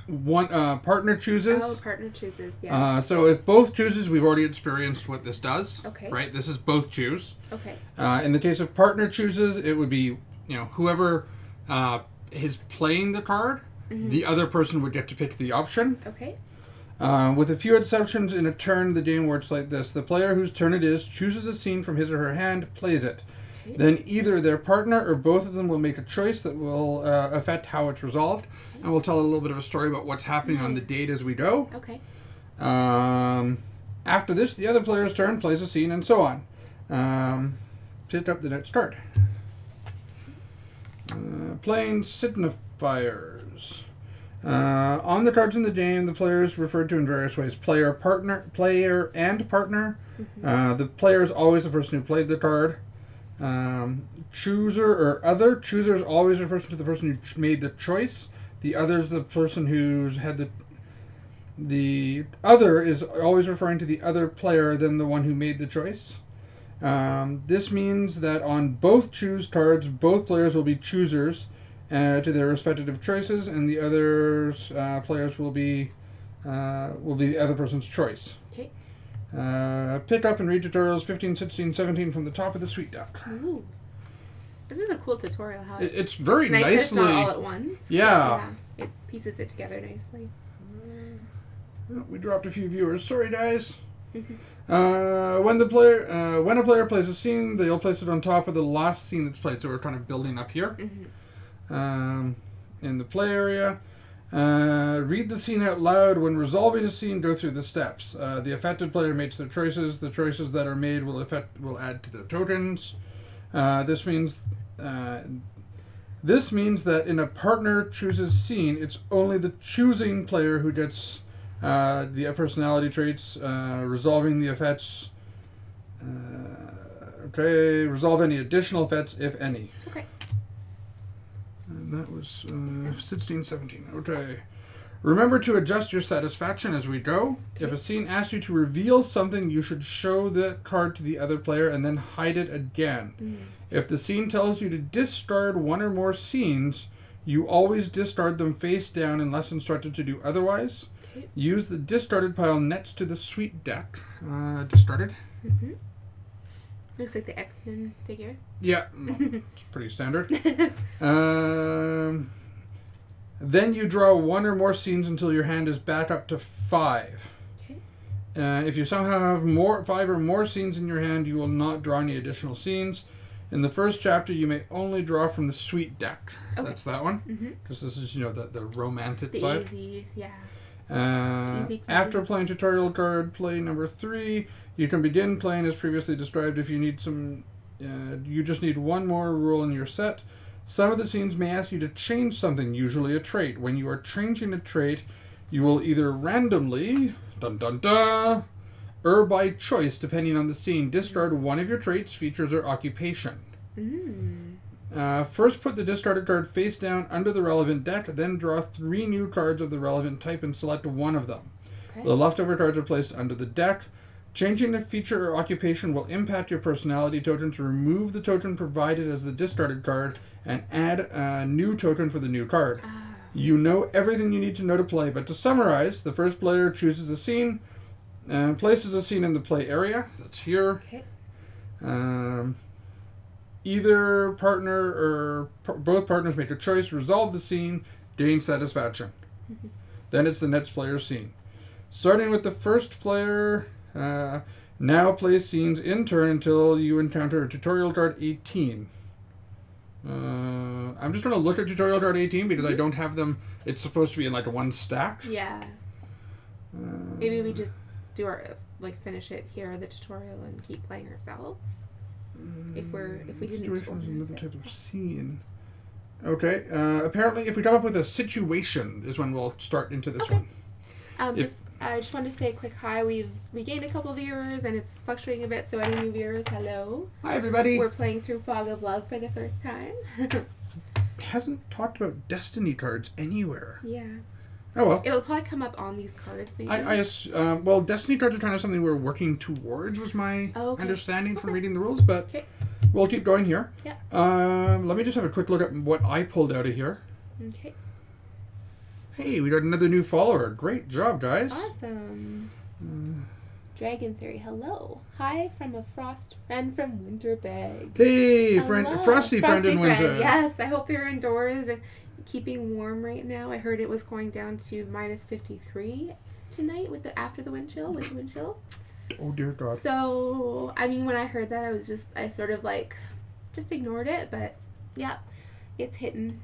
Speaker 2: one partner chooses.
Speaker 1: Oh, partner chooses, yeah.
Speaker 2: So if both chooses, we've already experienced what this does.
Speaker 1: Okay.
Speaker 2: Right? This is both choose.
Speaker 1: Okay.
Speaker 2: In the case of partner chooses, it would be, whoever is playing the card, the other person would get to pick the option.
Speaker 1: Okay.
Speaker 2: With a few exceptions, in a turn, the game works like this. The player whose turn it is chooses a scene from his or her hand, plays it.
Speaker 1: Okay.
Speaker 2: Then either their partner or both of them will make a choice that will affect how it's resolved. And we'll tell a little bit of a story about what's happening on the date as we go.
Speaker 1: Okay.
Speaker 2: After this, the other player's turn, plays a scene, and so on. Pick up the next card. Playing signifiers. On the cards in the game, the player is referred to in various ways. Player, and partner. The player is always the person who played the card. Chooser or other. Chooser is always refers to the person who made the choice. The other is the person who's had the other is always referring to the other player than the one who made the choice. This means that on both choose cards, both players will be choosers, to their respective choices, and the others players will be the other person's choice.
Speaker 1: Okay.
Speaker 2: Pick up and read tutorials 15, 16, 17 from the top of the suite deck.
Speaker 1: Ooh. This is a cool tutorial. How
Speaker 2: It's very
Speaker 1: it's nice that it's
Speaker 2: nicely.
Speaker 1: not all at once.
Speaker 2: Yeah.
Speaker 1: It pieces it together nicely.
Speaker 2: Oh, we dropped a few viewers. Sorry, guys. When a player plays a scene, they'll place it on top of the last scene that's played. So we're kind of building up here. In the play area. Read the scene out loud. When resolving a scene, go through the steps. The affected player makes their choices. The choices that are made will add to their tokens. This means that in a partner chooses scene, it's only the choosing player who gets the personality traits, resolving the effects. Resolve any additional effects, if any.
Speaker 1: Okay.
Speaker 2: And that was 16, 17. Okay. Remember to adjust your satisfaction as we go.
Speaker 1: Okay.
Speaker 2: If a scene asks you to reveal something, you should show the card to the other player and then hide it again. If the scene tells you to discard one or more scenes, you always discard them face down unless instructed to do otherwise.
Speaker 1: Okay.
Speaker 2: Use the discarded pile next to the suite deck. Discarded?
Speaker 1: Looks like the X-Men figure.
Speaker 2: Yeah, it's pretty standard. Then you draw one or more scenes until your hand is back up to 5.
Speaker 1: Okay.
Speaker 2: If you somehow have 5 or more scenes in your hand, you will not draw any additional scenes. In the first chapter, you may only draw from the suite deck.
Speaker 1: Okay.
Speaker 2: That's that one. Because this is, the romantic
Speaker 1: The
Speaker 2: side.
Speaker 1: easy, yeah. Easy
Speaker 2: After playing tutorial card play number 3, you can begin playing as previously described. If you need you just need one more rule in your set. Some of the scenes may ask you to change something, usually a trait. When you are changing a trait, you will either randomly, or by choice, depending on the scene, discard one of your traits, features, or occupation. First, put the discarded card face down under the relevant deck, then draw 3 new cards of the relevant type and select one of them.
Speaker 1: Okay.
Speaker 2: The leftover cards are placed under the deck. Changing a feature or occupation will impact your personality token. To remove the token provided as the discarded card and add a new token for the new card. You know everything you need to know to play, but to summarize, the first player chooses a scene and places a scene in the play area. That's here.
Speaker 1: Okay.
Speaker 2: Either partner or both partners make a choice, resolve the scene, gain satisfaction. Then it's the next player's scene. Starting with the first player, now play scenes in turn until you encounter tutorial card 18. I'm just going to look at tutorial card 18 because I don't have them. It's supposed to be in like a one stack.
Speaker 1: Yeah. Maybe we just do finish it here, the tutorial, and keep playing ourselves. If we didn't
Speaker 2: Situation is another type of scene. Okay. Apparently, if we come up with a situation, is when we'll start into this one.
Speaker 1: I just wanted to say a quick hi. We gained a couple viewers, and it's fluctuating a bit. So any new viewers, hello.
Speaker 2: Hi, everybody.
Speaker 1: We're playing through Fog of Love for the first time.
Speaker 2: Hasn't talked about Destiny cards anywhere.
Speaker 1: Yeah.
Speaker 2: Oh well.
Speaker 1: It'll probably come up on these cards, maybe.
Speaker 2: Well, Destiny cards are kind of something we're working towards, was my understanding from reading the rules, but we'll keep going here.
Speaker 1: Yeah.
Speaker 2: Let me just have a quick look at what I pulled out of here.
Speaker 1: Okay.
Speaker 2: Hey, we got another new follower. Great job, guys.
Speaker 1: Awesome. Dragon Theory, hello. Hi from a frost friend from Winterbag.
Speaker 2: Hey,
Speaker 1: Hello.
Speaker 2: Frosty friend in winter.
Speaker 1: Yes, I hope you're indoors and keeping warm right now. I heard it was going down to minus 53 tonight after the wind chill, with the wind chill.
Speaker 2: Oh dear God.
Speaker 1: So, I mean, when I heard that, I sort of just ignored it, but yeah, it's hitting.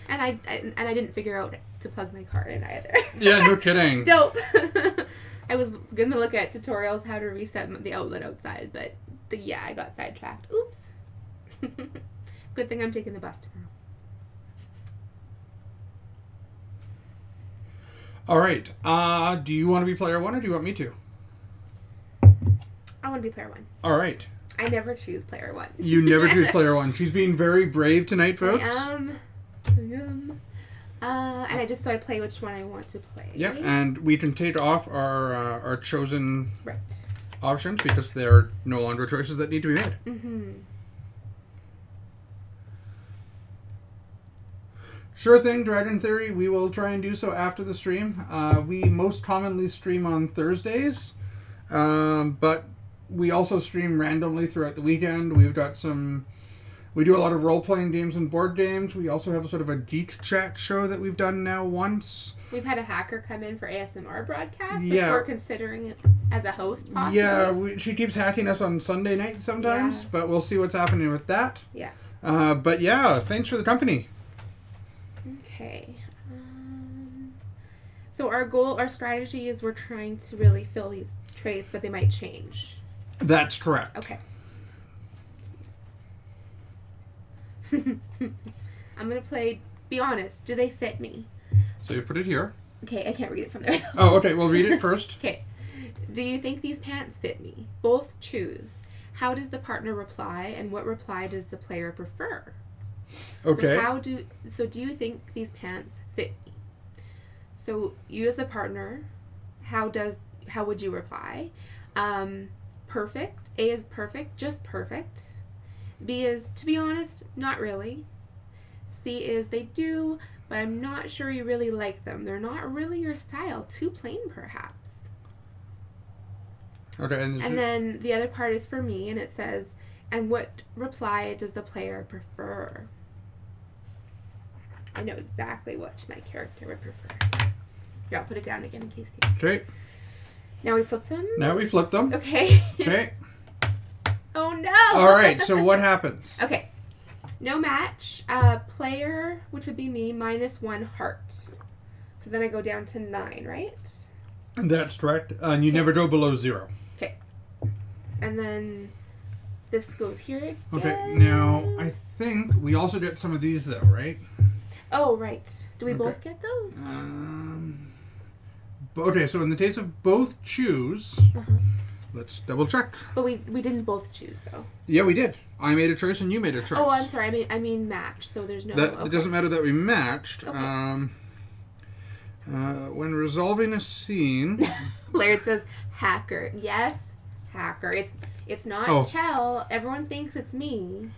Speaker 1: and I didn't figure out to plug my car in either.
Speaker 2: Yeah, no kidding.
Speaker 1: Dope. I was gonna look at tutorials how to reset the outlet outside, but I got sidetracked. Oops. Good thing I'm taking the bus tomorrow.
Speaker 2: All right. Do you want to be player 1 or do you want me to?
Speaker 1: I want to be player 1.
Speaker 2: All right.
Speaker 1: I never choose player 1.
Speaker 2: You never choose player 1. She's being very brave tonight, folks.
Speaker 1: I am. And I play which one I want to play.
Speaker 2: Yeah, and we can take off our chosen
Speaker 1: right
Speaker 2: options because they're no longer choices that need to be made. Sure thing, Dragon Theory. We will try and do so after the stream. We most commonly stream on Thursdays, but we also stream randomly throughout the weekend. We've got some... We do a lot of role-playing games and board games. We also have sort of a geek chat show that we've done now once.
Speaker 1: We've had a hacker come in for ASMR broadcasts, which
Speaker 2: Yeah.
Speaker 1: we're considering it as a host, possibly.
Speaker 2: Yeah, she keeps hacking us on Sunday night sometimes,
Speaker 1: Yeah.
Speaker 2: but we'll see what's happening with that.
Speaker 1: Yeah.
Speaker 2: But yeah, thanks for the company.
Speaker 1: Okay. So our strategy is we're trying to really fill these traits, but they might change.
Speaker 2: That's correct.
Speaker 1: Okay. I'm going to play, be honest, do they fit me?
Speaker 2: So you put it here.
Speaker 1: Okay, I can't read it from there.
Speaker 2: Oh, okay, we'll read it first.
Speaker 1: Okay. Do you think these pants fit me? Both choose. How does the partner reply, and what reply does the player prefer?
Speaker 2: Okay.
Speaker 1: So do you think these pants fit me? So you as the partner, how would you reply? Perfect. A is perfect, just perfect. B is, to be honest, not really. C is, they do, but I'm not sure you really like them. They're not really your style. Too plain, perhaps.
Speaker 2: Okay,
Speaker 1: And then the other part is for me, and it says, and what reply does the player prefer? I know exactly what my character would prefer. Here, I'll put it down again in case you...
Speaker 2: Okay.
Speaker 1: Now we flip them?
Speaker 2: Now we flip them.
Speaker 1: Okay.
Speaker 2: Okay.
Speaker 1: Oh, no!
Speaker 2: All right, so what happens?
Speaker 1: Okay. No match. Player, which would be me, -1 heart. So then I go down to 9, right?
Speaker 2: That's correct. And you never go below 0.
Speaker 1: Okay. And then this goes here again.
Speaker 2: Okay, now I think we also get some of these though, right?
Speaker 1: Oh, right. Do we
Speaker 2: Okay.
Speaker 1: both get those?
Speaker 2: Okay, so in the case of both choose, let's double check.
Speaker 1: But we didn't both choose, though.
Speaker 2: Yeah, we did. I made a choice and you made a choice.
Speaker 1: Oh, I'm sorry. I mean match. So there's no.
Speaker 2: That
Speaker 1: okay.
Speaker 2: It doesn't matter that we matched.
Speaker 1: Okay.
Speaker 2: When resolving a scene,
Speaker 1: Laird says hacker. Yes, hacker. It's not
Speaker 2: Oh.
Speaker 1: Kel. Everyone thinks it's me.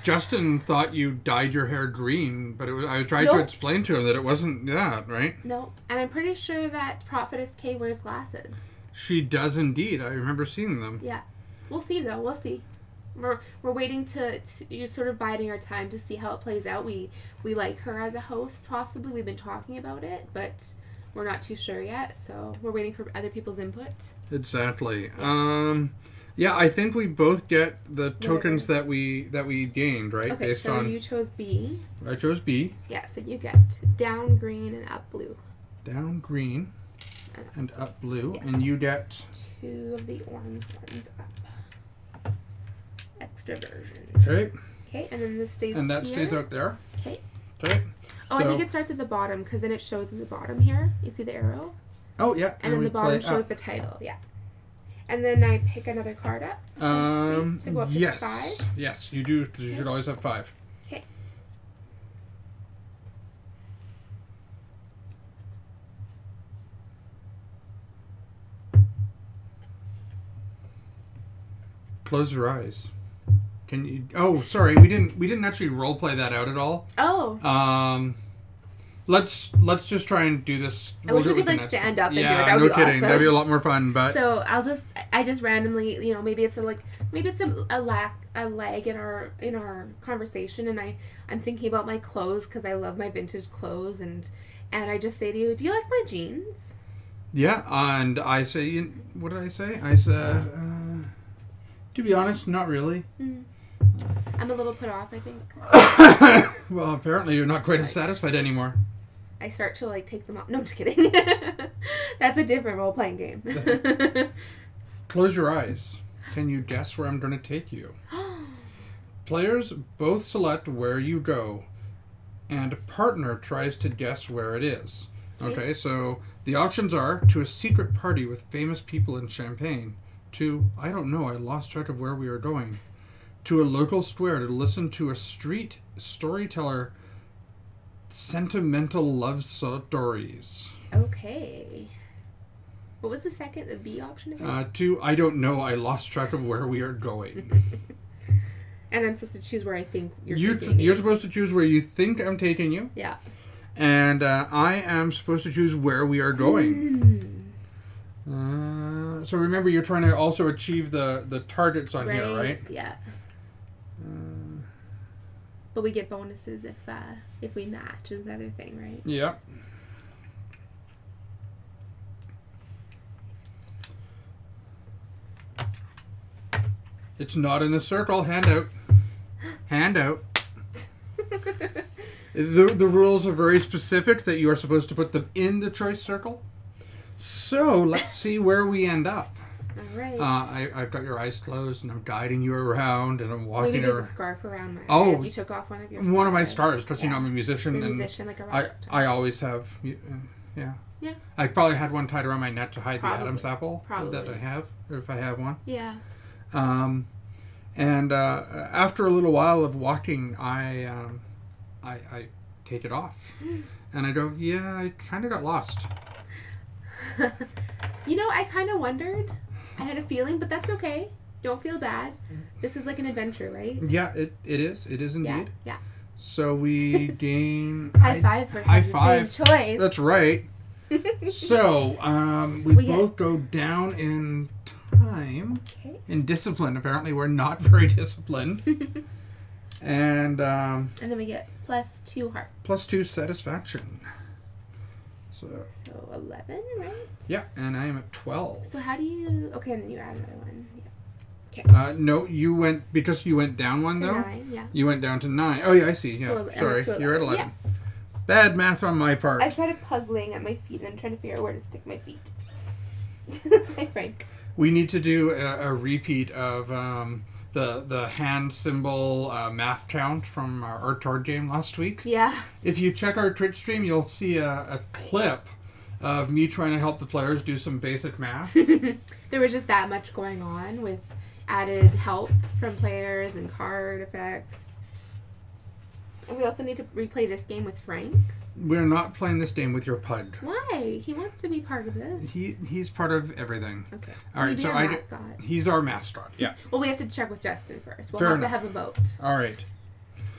Speaker 2: Justin thought you dyed your hair green, but I tried to
Speaker 1: Nope.
Speaker 2: explain to him that it wasn't that, right?
Speaker 1: No, and I'm pretty sure that Prophetess K wears glasses.
Speaker 2: She does indeed. I remember seeing them.
Speaker 1: Yeah, we'll see though. We'll see. We're waiting to you're sort of biding our time to see how it plays out. We like her as a host, possibly. We've been talking about it, but we're not too sure yet. So we're waiting for other people's input.
Speaker 2: Exactly. Yeah, I think we both get the tokens that we gained, right?
Speaker 1: Okay,
Speaker 2: Based
Speaker 1: so
Speaker 2: on
Speaker 1: you chose B.
Speaker 2: I chose B.
Speaker 1: Yeah, so you get down green and up blue.
Speaker 2: Down green and up blue,
Speaker 1: Yeah.
Speaker 2: and you get
Speaker 1: 2 of the orange ones up. Extroversion.
Speaker 2: okay,
Speaker 1: Okay, and then this stays
Speaker 2: and that
Speaker 1: here.
Speaker 2: stays out there.
Speaker 1: Okay.
Speaker 2: Okay.
Speaker 1: Oh, I
Speaker 2: So-
Speaker 1: think it starts at the bottom because then it shows in the bottom here. You see the arrow?
Speaker 2: Oh yeah.
Speaker 1: And then
Speaker 2: we
Speaker 1: the bottom
Speaker 2: play
Speaker 1: shows
Speaker 2: up.
Speaker 1: the title. Yeah. And then I pick another card up. To go up to
Speaker 2: Yes.
Speaker 1: 5.
Speaker 2: Yes, you do. 'Cause you should always have 5.
Speaker 1: Okay.
Speaker 2: Close your eyes. Can you? Oh, sorry. We didn't actually role play that out at all.
Speaker 1: Oh.
Speaker 2: Let's just try and do this.
Speaker 1: I wish
Speaker 2: do
Speaker 1: we
Speaker 2: it
Speaker 1: could
Speaker 2: with the
Speaker 1: like
Speaker 2: next
Speaker 1: stand
Speaker 2: one.
Speaker 1: up and do it.
Speaker 2: Yeah,
Speaker 1: That would
Speaker 2: no
Speaker 1: be
Speaker 2: kidding.
Speaker 1: awesome.
Speaker 2: That'd be a lot more fun. But
Speaker 1: So I just randomly, maybe it's a lag in our conversation, and I'm thinking about my clothes because I love my vintage clothes, and I just say to you, do you like my jeans?
Speaker 2: yeah, and I say, what did I say? I said, to be honest, not really.
Speaker 1: I'm a little put off, I think.
Speaker 2: Well, apparently you're not quite as satisfied anymore.
Speaker 1: I start to like take them off. No, I'm just kidding. That's a different role playing game.
Speaker 2: Close your eyes. Can you guess where I'm going to take you? Players both select where you go, and partner tries to guess where it is. Okay, so the options are to a secret party with famous people in Champagne, to, I don't know, I lost track of where we are going, to a local square to listen to a street storyteller sentimental love stories.
Speaker 1: Okay. What was the second, the B option again?
Speaker 2: To, I don't know, I lost track of where we are going.
Speaker 1: And I'm supposed to choose where I think you're taking me.
Speaker 2: You're supposed to choose where you think I'm taking you.
Speaker 1: Yeah.
Speaker 2: And I am supposed to choose where we are going. So remember, you're trying to also achieve the targets on here, right?
Speaker 1: Yeah. But we get bonuses if we match is the other thing, right?
Speaker 2: Yeah. It's not in the circle. Hand out. Hand out. The rules are very specific that you are supposed to put them in the choice circle. So let's see where we end up.
Speaker 1: All right.
Speaker 2: I've got your eyes closed and I'm guiding you around and I'm walking
Speaker 1: Maybe there's
Speaker 2: around.
Speaker 1: a scarf around my
Speaker 2: Oh,
Speaker 1: head. You took off one of your
Speaker 2: One of my stars, because you know I'm a
Speaker 1: You're
Speaker 2: musician.
Speaker 1: a
Speaker 2: And
Speaker 1: musician, like a rock star.
Speaker 2: I always have. Yeah.
Speaker 1: Yeah.
Speaker 2: I probably had one tied around my neck to hide
Speaker 1: Probably.
Speaker 2: the Adam's apple that
Speaker 1: Probably.
Speaker 2: I have, or if I have one.
Speaker 1: Yeah.
Speaker 2: And after a little while of walking, I take it off, and I go, yeah, I kind of got lost.
Speaker 1: You know, I kind of wondered. I had a feeling, but that's okay. Don't feel bad. This is like an adventure, right?
Speaker 2: Yeah, it is. It is indeed.
Speaker 1: Yeah.
Speaker 2: So we gain
Speaker 1: High five for
Speaker 2: high
Speaker 1: having
Speaker 2: five.
Speaker 1: the same choice.
Speaker 2: That's right. So we
Speaker 1: We
Speaker 2: both go down in time.
Speaker 1: Okay.
Speaker 2: In discipline, apparently we're not very disciplined. And
Speaker 1: And then we get +2 heart.
Speaker 2: +2 satisfaction. So
Speaker 1: 11, right?
Speaker 2: yeah, and I am at 12.
Speaker 1: So how do you... Okay, and then you add another one. Yeah.
Speaker 2: No, you went because you went down one
Speaker 1: To
Speaker 2: though.
Speaker 1: 9, yeah.
Speaker 2: You went down to 9. Oh yeah, I see. Yeah,
Speaker 1: So I'm
Speaker 2: sorry,
Speaker 1: up to
Speaker 2: you're at
Speaker 1: 11.
Speaker 2: 11. Bad math on my part.
Speaker 1: I tried a pug laying at my feet, and I'm trying to figure out where to stick my feet. Hi, Frank.
Speaker 2: We need to do a repeat of the hand symbol math count from our Tord game last week.
Speaker 1: Yeah.
Speaker 2: If you check our Twitch stream, you'll see a clip of me trying to help the players do some basic math.
Speaker 1: There was just that much going on with added help from players and card effects. And we also need to replay this game with Frank.
Speaker 2: We're not playing this game with your pud.
Speaker 1: Why? He wants to be part of this.
Speaker 2: He's part of everything.
Speaker 1: Okay.
Speaker 2: All right,
Speaker 1: Maybe
Speaker 2: so
Speaker 1: our mascot.
Speaker 2: he's our mascot. Yeah.
Speaker 1: Well, we have to check with Justin first. We'll
Speaker 2: Fair
Speaker 1: have
Speaker 2: enough.
Speaker 1: to have a vote.
Speaker 2: All right.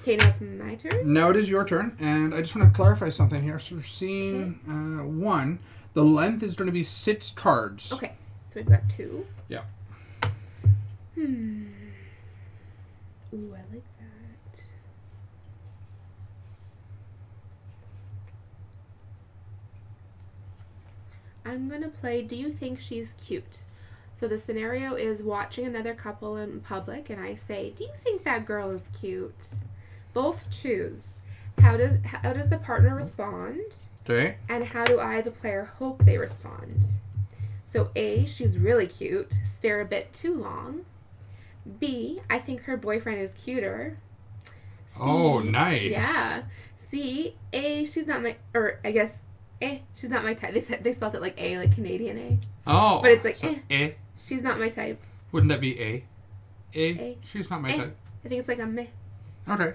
Speaker 1: Okay, now it's my turn.
Speaker 2: Now it is your turn, and I just want to clarify something here. So we're seeing one. The length is going to be 6 cards.
Speaker 1: Okay, so we've got 2.
Speaker 2: Yeah.
Speaker 1: Ooh, I like that. I'm gonna play Do You Think She's Cute? So the scenario is watching another couple in public, and I say, do you think that girl is cute? Both choose. How does the partner respond?
Speaker 2: Okay.
Speaker 1: And how do I, the player, hope they respond? So A, she's really cute. Stare a bit too long. B, I think her boyfriend is cuter. C,
Speaker 2: Oh, nice.
Speaker 1: Yeah. C, A, she's not my, or I guess, she's not my type. They spelled it like A, like Canadian A.
Speaker 2: Oh.
Speaker 1: But it's like,
Speaker 2: so A.
Speaker 1: She's not my type.
Speaker 2: Wouldn't that be A?
Speaker 1: A.
Speaker 2: She's not my
Speaker 1: A.
Speaker 2: type.
Speaker 1: I think it's like a meh.
Speaker 2: Okay.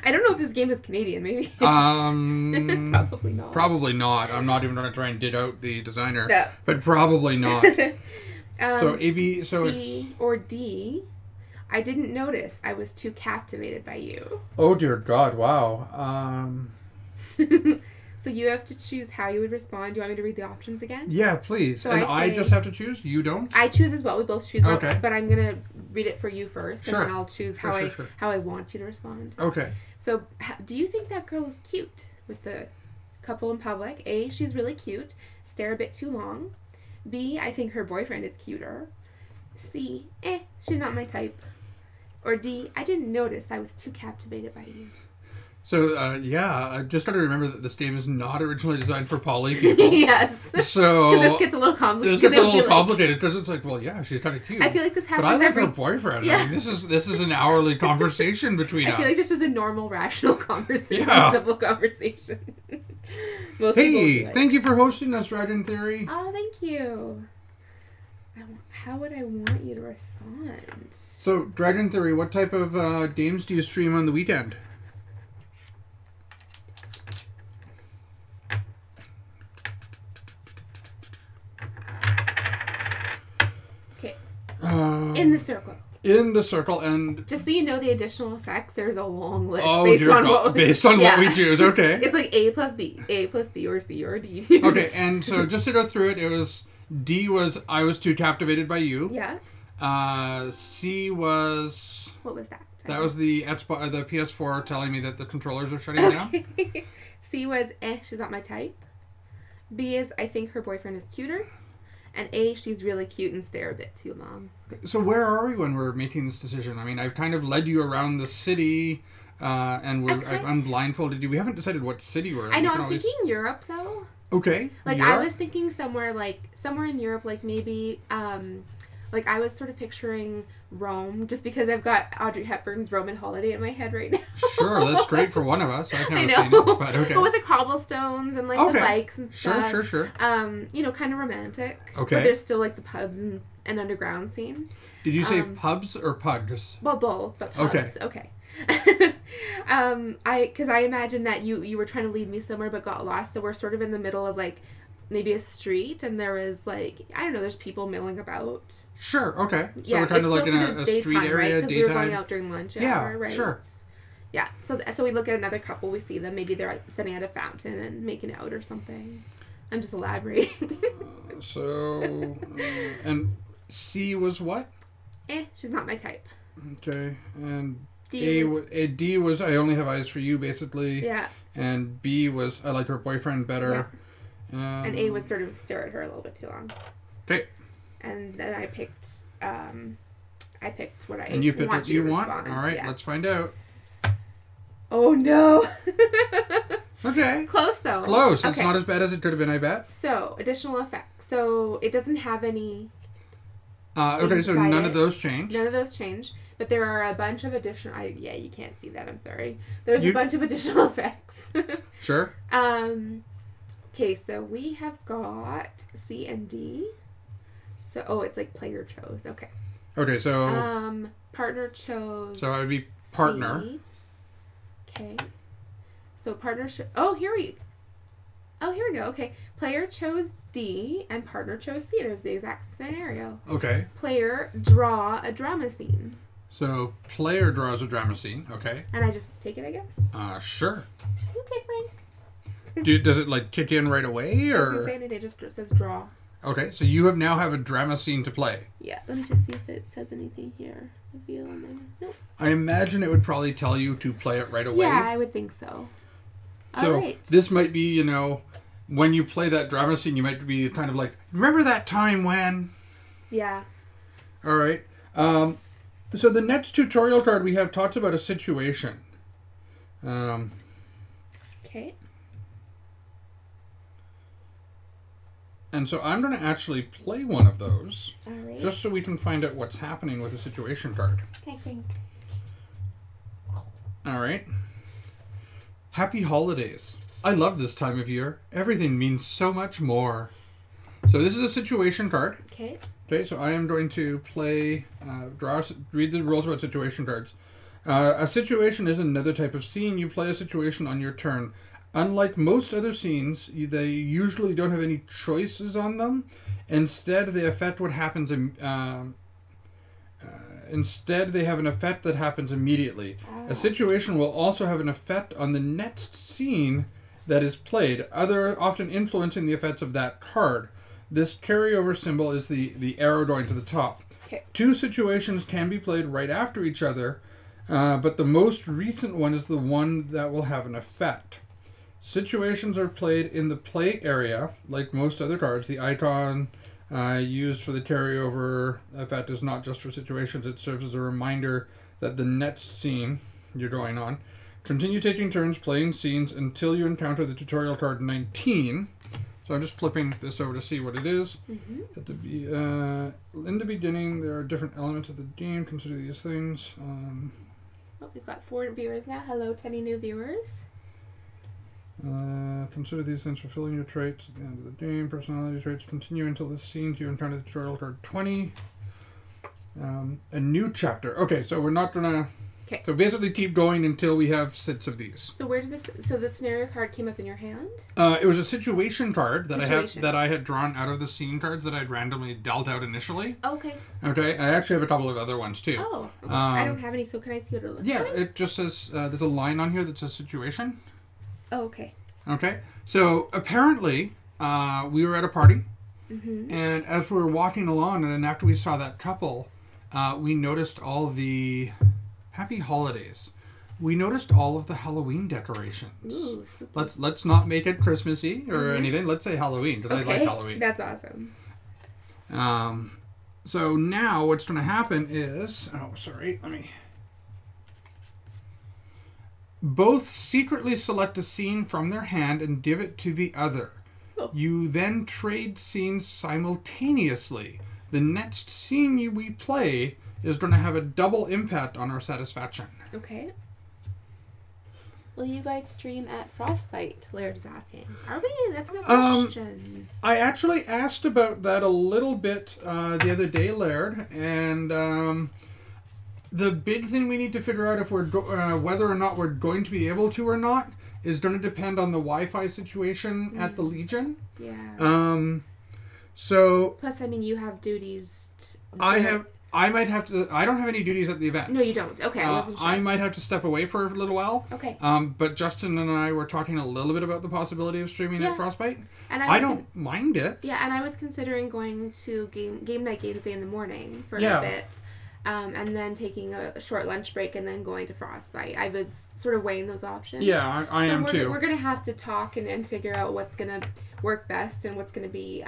Speaker 1: I don't know if this game is Canadian, maybe. Probably not.
Speaker 2: Probably not. I'm not even going to try and dig out the designer.
Speaker 1: No.
Speaker 2: But probably not. So A, B, so
Speaker 1: C or D. I didn't notice. I was too captivated by you.
Speaker 2: Oh dear God! Wow.
Speaker 1: So you have to choose how you would respond. Do you want me to read the options again?
Speaker 2: Yeah, please.
Speaker 1: So
Speaker 2: and
Speaker 1: I
Speaker 2: I
Speaker 1: say-
Speaker 2: just have to choose. You don't.
Speaker 1: I choose as well. We both choose.
Speaker 2: Okay.
Speaker 1: But I'm gonna read it for you first,
Speaker 2: Sure.
Speaker 1: and then I'll choose how
Speaker 2: Sure.
Speaker 1: how I want you to respond.
Speaker 2: Okay.
Speaker 1: So, do you think that girl is cute? With the couple in public. A, she's really cute. Stare a bit too long. B, I think her boyfriend is cuter. C, she's not my type. Or D, I didn't notice. I was too captivated by you.
Speaker 2: So yeah, I just got to remember that this game is not originally designed for poly people.
Speaker 1: Yes.
Speaker 2: So
Speaker 1: Because this gets a little complicated.
Speaker 2: this gets a
Speaker 1: 'cause I
Speaker 2: little
Speaker 1: feel like-
Speaker 2: complicated because it's like, well, yeah, she's kind of cute.
Speaker 1: I feel like this
Speaker 2: but
Speaker 1: happens
Speaker 2: I like
Speaker 1: every.
Speaker 2: her boyfriend.
Speaker 1: Yeah.
Speaker 2: I mean, this is an hourly conversation between
Speaker 1: I
Speaker 2: us.
Speaker 1: feel like this is a normal, rational conversation.
Speaker 2: Yeah.
Speaker 1: Simple conversation. Most people
Speaker 2: Hey,
Speaker 1: do it.
Speaker 2: thank you for hosting us, Dragon Theory.
Speaker 1: Oh, thank you. How would I want you to respond?
Speaker 2: So, Dragon Theory, what type of games do you stream on the weekend?
Speaker 1: Okay. In the circle.
Speaker 2: in the circle, and
Speaker 1: Just so you know, the additional effects, there's a long list
Speaker 2: oh
Speaker 1: based
Speaker 2: dear
Speaker 1: on
Speaker 2: God,
Speaker 1: what
Speaker 2: based on
Speaker 1: yeah.
Speaker 2: what we choose. Okay.
Speaker 1: It's like A plus B, or C or D.
Speaker 2: Okay, and so just to go through it, it was D was I was too captivated by you.
Speaker 1: Yeah.
Speaker 2: C was
Speaker 1: What was that?
Speaker 2: that was the Xbox, the PS4 telling me that the controllers are shutting down.
Speaker 1: Okay. C was she's not my type. B is I think her boyfriend is cuter. And A, she's really cute and stare a bit too long.
Speaker 2: So where are we when we're making this decision? I mean, I've kind of led you around the city, and I've unblindfolded you. We haven't decided what city we're in.
Speaker 1: I know,
Speaker 2: We can
Speaker 1: I'm
Speaker 2: always-
Speaker 1: thinking Europe though.
Speaker 2: Okay.
Speaker 1: Like
Speaker 2: Europe?
Speaker 1: I was thinking somewhere in Europe, like maybe like I was sort of picturing Rome, just because I've got Audrey Hepburn's Roman Holiday in my head right now.
Speaker 2: Sure, that's great for one of us. I've
Speaker 1: I
Speaker 2: never
Speaker 1: know,
Speaker 2: seen it, but okay.
Speaker 1: but with the cobblestones and like
Speaker 2: Okay.
Speaker 1: the bikes and stuff.
Speaker 2: Sure.
Speaker 1: You know, kind of romantic.
Speaker 2: Okay.
Speaker 1: But there's still like the pubs and an underground scene.
Speaker 2: Did you say pubs or pugs?
Speaker 1: Well, both, but pubs.
Speaker 2: Okay.
Speaker 1: Because I imagine that you were trying to lead me somewhere but got lost, so we're sort of in the middle of like maybe a street, and there was like I don't know, there's people milling about.
Speaker 2: Sure, okay. So
Speaker 1: Yeah,
Speaker 2: we're kind of
Speaker 1: it's
Speaker 2: like in
Speaker 1: still
Speaker 2: a
Speaker 1: daytime,
Speaker 2: street area,
Speaker 1: right? Because we were going
Speaker 2: daytime.
Speaker 1: out during lunch
Speaker 2: Yeah,
Speaker 1: hour, right?
Speaker 2: sure.
Speaker 1: Yeah, so we look at another couple, we see them, maybe they're like, sitting at a fountain and making out or something. I'm just elaborating.
Speaker 2: So, and C was what?
Speaker 1: She's not my type.
Speaker 2: Okay, and
Speaker 1: D
Speaker 2: D was I only have eyes for you, basically.
Speaker 1: Yeah.
Speaker 2: And B was I like her boyfriend better.
Speaker 1: And A was sort of stare at her a little bit too long.
Speaker 2: Okay.
Speaker 1: And then I picked what I
Speaker 2: And you picked
Speaker 1: want
Speaker 2: what you want?
Speaker 1: respond,
Speaker 2: All right,
Speaker 1: yeah.
Speaker 2: let's find out.
Speaker 1: Oh no.
Speaker 2: Okay.
Speaker 1: Close though.
Speaker 2: Close. It's
Speaker 1: Okay.
Speaker 2: not as bad as it could have been, I bet.
Speaker 1: So, additional effects. So, it doesn't have any.
Speaker 2: Okay, so
Speaker 1: Inside
Speaker 2: none
Speaker 1: it.
Speaker 2: of those change.
Speaker 1: None of those change. But there are a bunch of additional. Yeah, you can't see that. I'm sorry. There's a
Speaker 2: You-
Speaker 1: bunch of additional effects.
Speaker 2: Sure.
Speaker 1: Okay, so we have got C and D. So, it's like player chose. Okay.
Speaker 2: Okay, so
Speaker 1: Partner chose.
Speaker 2: so it would be partner.
Speaker 1: C. Okay. So partnership. Oh, here we go. Okay. Player chose D and partner chose C. There's the exact scenario.
Speaker 2: Okay.
Speaker 1: Player draw a drama scene.
Speaker 2: So player draws a drama scene. Okay.
Speaker 1: And I just take it, I guess.
Speaker 2: Sure.
Speaker 1: Okay, Frank.
Speaker 2: Does it like kick in right away
Speaker 1: It doesn't
Speaker 2: or?
Speaker 1: say anything. It just says draw.
Speaker 2: Okay, so you now have a drama scene to play.
Speaker 1: Yeah. Let me just see if it says anything here. Reveal and then nope.
Speaker 2: I imagine it would probably tell you to play it right away.
Speaker 1: Yeah, I would think so.
Speaker 2: So
Speaker 1: All right.
Speaker 2: this might be, when you play that drama scene, you might be kind of like, remember that time when?
Speaker 1: Yeah.
Speaker 2: All right. So the next tutorial card we have talks about a situation.
Speaker 1: Okay.
Speaker 2: And so I'm going to actually play one of those,
Speaker 1: All right.
Speaker 2: just so we can find out what's happening with the situation card.
Speaker 1: Okay, Frank.
Speaker 2: All right. Happy holidays. I love this time of year. Everything means so much more. So this is a situation card.
Speaker 1: Okay.
Speaker 2: Okay, so I am going to play, read the rules about situation cards. A situation is another type of scene. You play a situation on your turn. Unlike most other scenes, they usually don't have any choices on them. Instead, they affect what happens. Instead, they have an effect that happens immediately. A situation will also have an effect on the next scene that is played, often influencing the effects of that card. This carryover symbol is the arrow going to the top.
Speaker 1: Okay.
Speaker 2: Two situations can be played right after each other, but the most recent one is the one that will have an effect. Situations are played in the play area, like most other cards. The icon used for the carryover effect is not just for situations. It serves as a reminder that the next scene you're going on. Continue taking turns playing scenes until you encounter the tutorial card 19. So I'm just flipping this over to see what it is. In the beginning, there are different elements of the game. Consider these things.
Speaker 1: Oh, we've got 4 viewers now. Hello to any new viewers.
Speaker 2: Consider these things fulfilling your traits at the end of the game. Personality traits continue until the scene you encounter the tutorial card 20. A new chapter. Okay, so we're not gonna.
Speaker 1: Okay.
Speaker 2: So basically keep going until we have sets of these.
Speaker 1: So where did this? So the scenario card came up in your hand.
Speaker 2: It was a situation card that
Speaker 1: Situation.
Speaker 2: I had drawn out of the scene cards that I'd randomly dealt out initially.
Speaker 1: Okay.
Speaker 2: Okay, I actually have a couple of other ones too.
Speaker 1: Oh, okay. I don't have any. So can I see what it looks
Speaker 2: Yeah,
Speaker 1: like?
Speaker 2: it just says there's a line on here that says situation.
Speaker 1: Oh, okay.
Speaker 2: Okay, so apparently we were at a party,
Speaker 1: Mm-hmm.
Speaker 2: and as we were walking along, and after we saw that couple, we noticed all the happy holidays. We noticed all of the Halloween decorations.
Speaker 1: Ooh, spooky.
Speaker 2: Let's not make it Christmassy or anything. Let's say Halloween because I like Halloween.
Speaker 1: That's awesome.
Speaker 2: So now what's going to happen is, both secretly select a scene from their hand and give it to the other.
Speaker 1: Oh.
Speaker 2: You then trade scenes simultaneously. The next scene we play is going to have a double impact on our satisfaction.
Speaker 1: Okay. Will you guys stream at Frostbite? Laird is asking. Are we? That's a good question.
Speaker 2: I actually asked about that a little bit the other day, Laird, and the big thing we need to figure out if we're whether or not we're going to be able to or not is going to depend on the Wi-Fi situation at the Legion.
Speaker 1: Yeah.
Speaker 2: So
Speaker 1: Plus, I mean, you have duties.
Speaker 2: I might have to. I don't have any duties at the event.
Speaker 1: No, you don't. Okay, I wasn't sure.
Speaker 2: I might have to step away for a little while.
Speaker 1: Okay.
Speaker 2: But Justin and I were talking a little bit about the possibility of streaming at Frostbite.
Speaker 1: And
Speaker 2: I don't mind it.
Speaker 1: Yeah, and I was considering going to game night games day in the morning for a bit, and then taking a short lunch break and then going to Frostbite. I was sort of weighing those options.
Speaker 2: Yeah, I am too.
Speaker 1: We're going to have to talk and figure out what's going to work best and what's going to be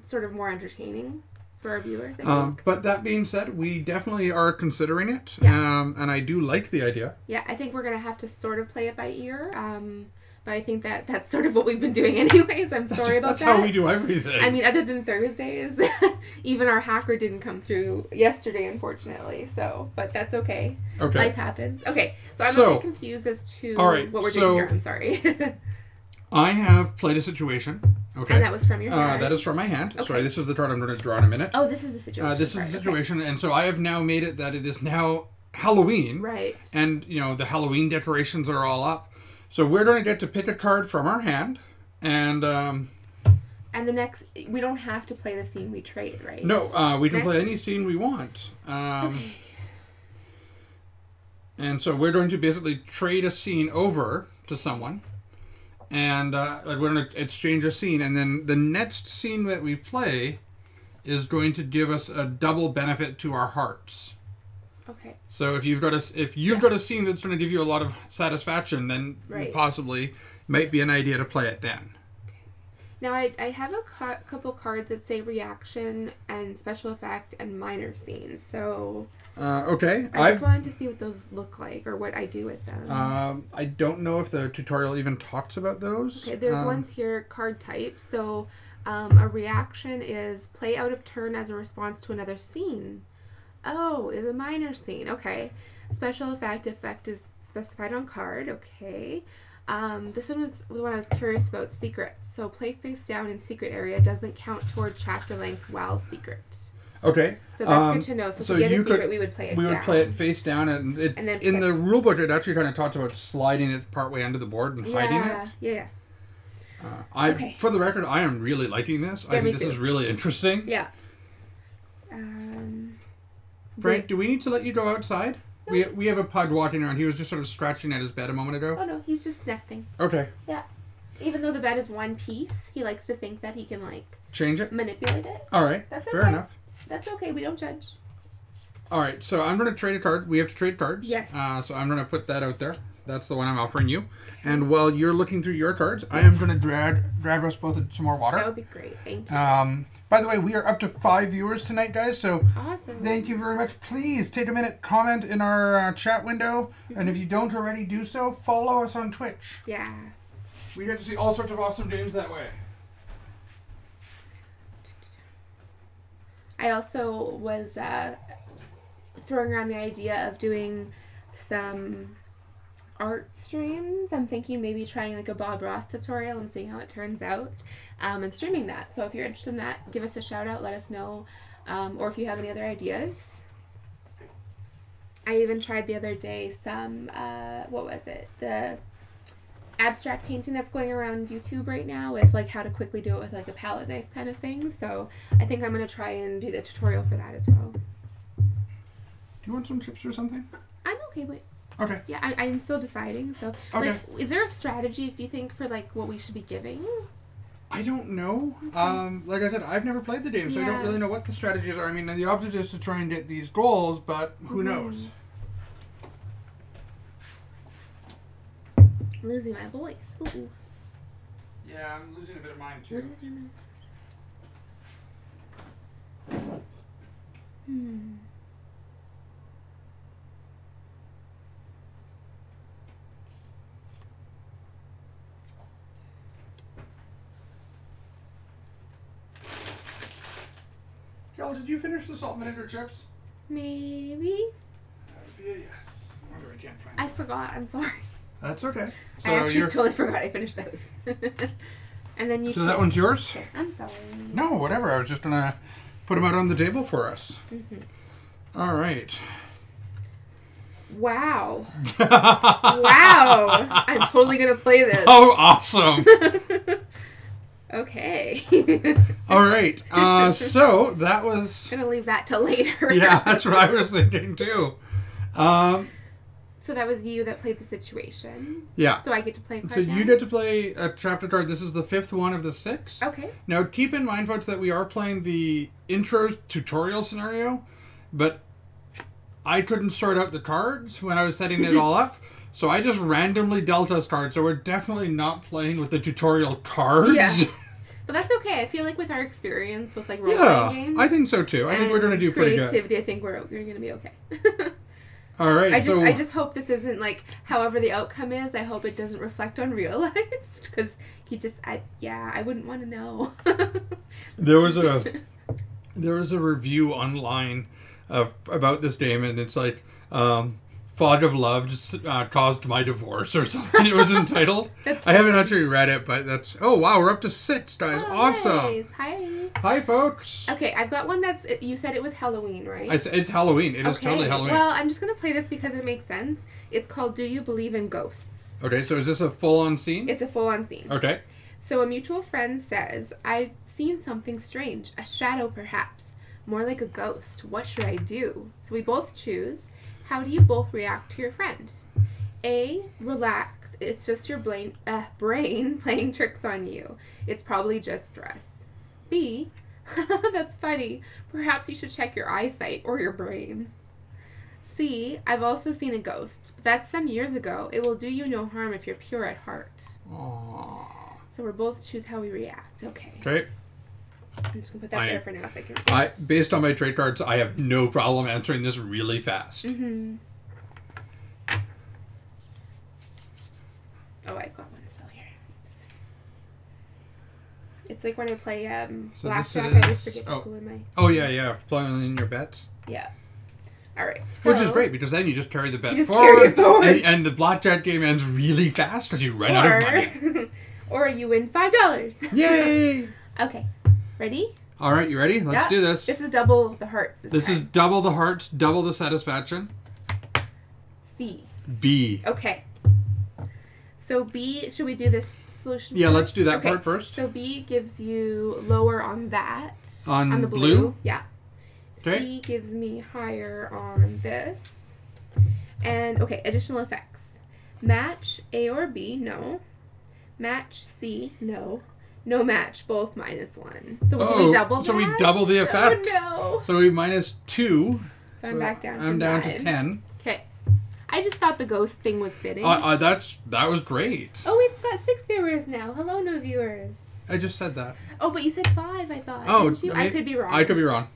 Speaker 1: sort of more entertaining for our viewers, I think.
Speaker 2: But that being said, we definitely are considering it,
Speaker 1: Yeah.
Speaker 2: and I do like the idea.
Speaker 1: Yeah, I think we're going to have to sort of play it by ear, but I think that's sort of what we've been doing anyways. I'm sorry about that.
Speaker 2: That's how we do everything.
Speaker 1: I mean, other than Thursdays, even our hacker didn't come through yesterday, unfortunately, but that's okay.
Speaker 2: Okay.
Speaker 1: Life happens. Okay, so I'm a bit confused as to what we're doing here. I'm sorry.
Speaker 2: I have played a situation. Okay.
Speaker 1: And that was from your hand?
Speaker 2: That is from my hand.
Speaker 1: Okay.
Speaker 2: Sorry, this is the card I'm going to draw in a minute.
Speaker 1: Oh, this is the situation.
Speaker 2: This is the situation, and so I have now made it that it is now Halloween.
Speaker 1: Right.
Speaker 2: And, the Halloween decorations are all up. So we're going to get to pick a card from our hand, and...
Speaker 1: and the next... We don't have to play the scene we trade, right?
Speaker 2: No, we can play any scene we want.
Speaker 1: Okay.
Speaker 2: And so we're going to basically trade a scene over to someone. And we're going to exchange a scene, and then the next scene that we play is going to give us a double benefit to our hearts.
Speaker 1: Okay.
Speaker 2: So if you've got a scene that's going to give you a lot of satisfaction, then possibly might be an idea to play it then.
Speaker 1: Now I have a couple cards that say reaction and special effect and minor scenes. So.
Speaker 2: Okay.
Speaker 1: I just wanted to see what those look like or what I do with them.
Speaker 2: I don't know if the tutorial even talks about those.
Speaker 1: Okay, there's ones here, card types. So a reaction is play out of turn as a response to another scene. Oh, is a minor scene. Okay. Special effect is specified on card. Okay. This one was the one I was curious about, secrets. So play face down in secret area doesn't count toward chapter length while secret.
Speaker 2: Okay.
Speaker 1: So that's good to know. So to get a secret, we would play it down.
Speaker 2: We would play it face down, and then in the rulebook, it actually kind of talks about sliding it partway under the board and hiding it.
Speaker 1: Yeah.
Speaker 2: For the record, I am really liking this. I think this is really interesting.
Speaker 1: Yeah.
Speaker 2: Frank, do we need to let you go outside? No. We have a pug walking around. He was just sort of scratching at his bed a moment ago.
Speaker 1: Oh, no. He's just nesting.
Speaker 2: Okay.
Speaker 1: Yeah. Even though the bed is one piece, he likes to think that he can,
Speaker 2: change it?
Speaker 1: Manipulate it.
Speaker 2: All right.
Speaker 1: That's
Speaker 2: Fair enough.
Speaker 1: That's okay. We don't judge.
Speaker 2: All right. So I'm going to trade a card. We have to trade cards.
Speaker 1: Yes.
Speaker 2: So I'm going to put that out there. That's the one I'm offering you. And while you're looking through your cards, I am going to drag us both some more water.
Speaker 1: That would be great. Thank you.
Speaker 2: By the way, we are up to 5 viewers tonight, guys. So
Speaker 1: awesome.
Speaker 2: Thank you very much. Please take a minute, comment in our chat window. And if you don't already do so, follow us on Twitch.
Speaker 1: Yeah.
Speaker 2: We get to see all sorts of awesome games that way.
Speaker 1: I also was throwing around the idea of doing some art streams. I'm thinking maybe trying a Bob Ross tutorial and seeing how it turns out, and streaming that. So if you're interested in that, give us a shout out, let us know, or if you have any other ideas. I even tried the other day some, what was it? The abstract painting that's going around YouTube right now with like how to quickly do it with like a palette knife kind of thing. So I think I'm going to try and do the tutorial for that as well.
Speaker 2: Do you want some chips or something?
Speaker 1: I'm okay with.
Speaker 2: Okay.
Speaker 1: Yeah, I'm still deciding. So,
Speaker 2: Okay.
Speaker 1: like, is there a strategy, do you think, for like what we should be giving?
Speaker 2: I don't know. Like I said, I've never played the game, so I don't
Speaker 1: Yeah.
Speaker 2: really know what the strategies are. I mean, the object is to try and get these goals, but who knows?
Speaker 1: Losing my voice. Ooh.
Speaker 2: Yeah, I'm losing a bit of mine
Speaker 1: What is your name?
Speaker 2: Kel, did you finish the salt and vinegar chips?
Speaker 1: Maybe.
Speaker 2: That would be a yes. I wonder, I can't find
Speaker 1: I
Speaker 2: it.
Speaker 1: forgot. I'm sorry.
Speaker 2: That's okay. So
Speaker 1: I actually
Speaker 2: you're.
Speaker 1: totally forgot I finished those. And then you.
Speaker 2: So that one's yours?
Speaker 1: Okay, I'm sorry.
Speaker 2: No, whatever. I was just gonna put them out on the table for us. All right.
Speaker 1: Wow. Wow. I'm totally gonna play this.
Speaker 2: Oh, awesome!
Speaker 1: Okay.
Speaker 2: All right. So that was.
Speaker 1: Gonna leave that till later.
Speaker 2: Yeah, that's what I was thinking too.
Speaker 1: So that was you that played the situation.
Speaker 2: Yeah.
Speaker 1: So I get to play a card
Speaker 2: So
Speaker 1: now?
Speaker 2: you get to play a chapter card. This is the 5th one of the 6.
Speaker 1: Okay.
Speaker 2: Now keep in mind, folks, that we are playing the intro tutorial scenario, but I couldn't sort out the cards when I was setting it all up, so I just randomly dealt us cards. So we're definitely not playing with the tutorial cards.
Speaker 1: Yeah. But that's okay. I feel like with our experience with like role-playing games,
Speaker 2: I think so too. I think we're going to do pretty good.
Speaker 1: creativity, I think we're going to be okay.
Speaker 2: All right.
Speaker 1: I just hope this isn't like however the outcome is. I hope it doesn't reflect on real life because I wouldn't want to know.
Speaker 2: There was a review online about this game, and it's like "Fog of Love caused my divorce" or something. It was entitled. I haven't actually read it, but that's wow. We're up to 6, guys.
Speaker 1: Oh,
Speaker 2: Awesome.
Speaker 1: Nice. Hi.
Speaker 2: Hi, folks.
Speaker 1: Okay, I've got one that's. You said it was Halloween, right?
Speaker 2: It's Halloween. It is totally Halloween.
Speaker 1: Well, I'm just gonna play this because it makes sense. It's called "Do You Believe in Ghosts?"
Speaker 2: Okay, so is this a full-on scene?
Speaker 1: It's a full-on scene.
Speaker 2: Okay.
Speaker 1: So a mutual friend says, "I've seen something strange. A shadow, perhaps. More like a ghost. What should I do?" So we both choose. How do you both react to your friend? A. Relax. It's just your brain playing tricks on you. It's probably just stress. B. That's funny. Perhaps you should check your eyesight or your brain. C. I've also seen a ghost, but that's some years ago. It will do you no harm if you're pure at heart.
Speaker 2: Aww.
Speaker 1: So we're both choose how we react. Okay.
Speaker 2: Okay.
Speaker 1: I'm just gonna put that there for now so I can.
Speaker 2: Based on my trade cards, I have no problem answering this really fast.
Speaker 1: Mm-hmm. Oh, I've got one still here. Oops. It's like when I play
Speaker 2: So
Speaker 1: blackjack,
Speaker 2: this
Speaker 1: I
Speaker 2: is-
Speaker 1: just forget to pull in my.
Speaker 2: Oh yeah, playing in your bets.
Speaker 1: Yeah. All right. So,
Speaker 2: Which is great because then you just carry the bet
Speaker 1: just carry it
Speaker 2: forward,
Speaker 1: forward.
Speaker 2: and the blackjack game ends really fast because you run out of money.
Speaker 1: Or you win $5.
Speaker 2: Yay!
Speaker 1: Okay. Ready?
Speaker 2: All right, you ready? Let's
Speaker 1: Yeah.
Speaker 2: do this.
Speaker 1: This is double the hearts.
Speaker 2: This is
Speaker 1: time.
Speaker 2: double the hearts, double the satisfaction.
Speaker 1: C.
Speaker 2: B.
Speaker 1: Okay. So B, should we do this solution?
Speaker 2: Yeah,
Speaker 1: first?
Speaker 2: let's do that
Speaker 1: Okay.
Speaker 2: part first.
Speaker 1: So B gives you lower on that.
Speaker 2: On
Speaker 1: the
Speaker 2: blue?
Speaker 1: Yeah.
Speaker 2: Okay.
Speaker 1: C gives me higher on this. And, okay, additional effects. Match A or B, no. Match C, no. No match, both -1. So do we double that?
Speaker 2: So we double the effect.
Speaker 1: Oh, no.
Speaker 2: So we -2.
Speaker 1: So I'm back down to
Speaker 2: I'm down
Speaker 1: 9.
Speaker 2: to 10.
Speaker 1: Okay. I just thought the ghost thing was fitting.
Speaker 2: That was great.
Speaker 1: Oh, it's got 6 viewers now. Hello, new viewers.
Speaker 2: I just said that.
Speaker 1: Oh, but you said 5, I thought.
Speaker 2: Oh,
Speaker 1: didn't you? I could be wrong.
Speaker 2: I could be wrong.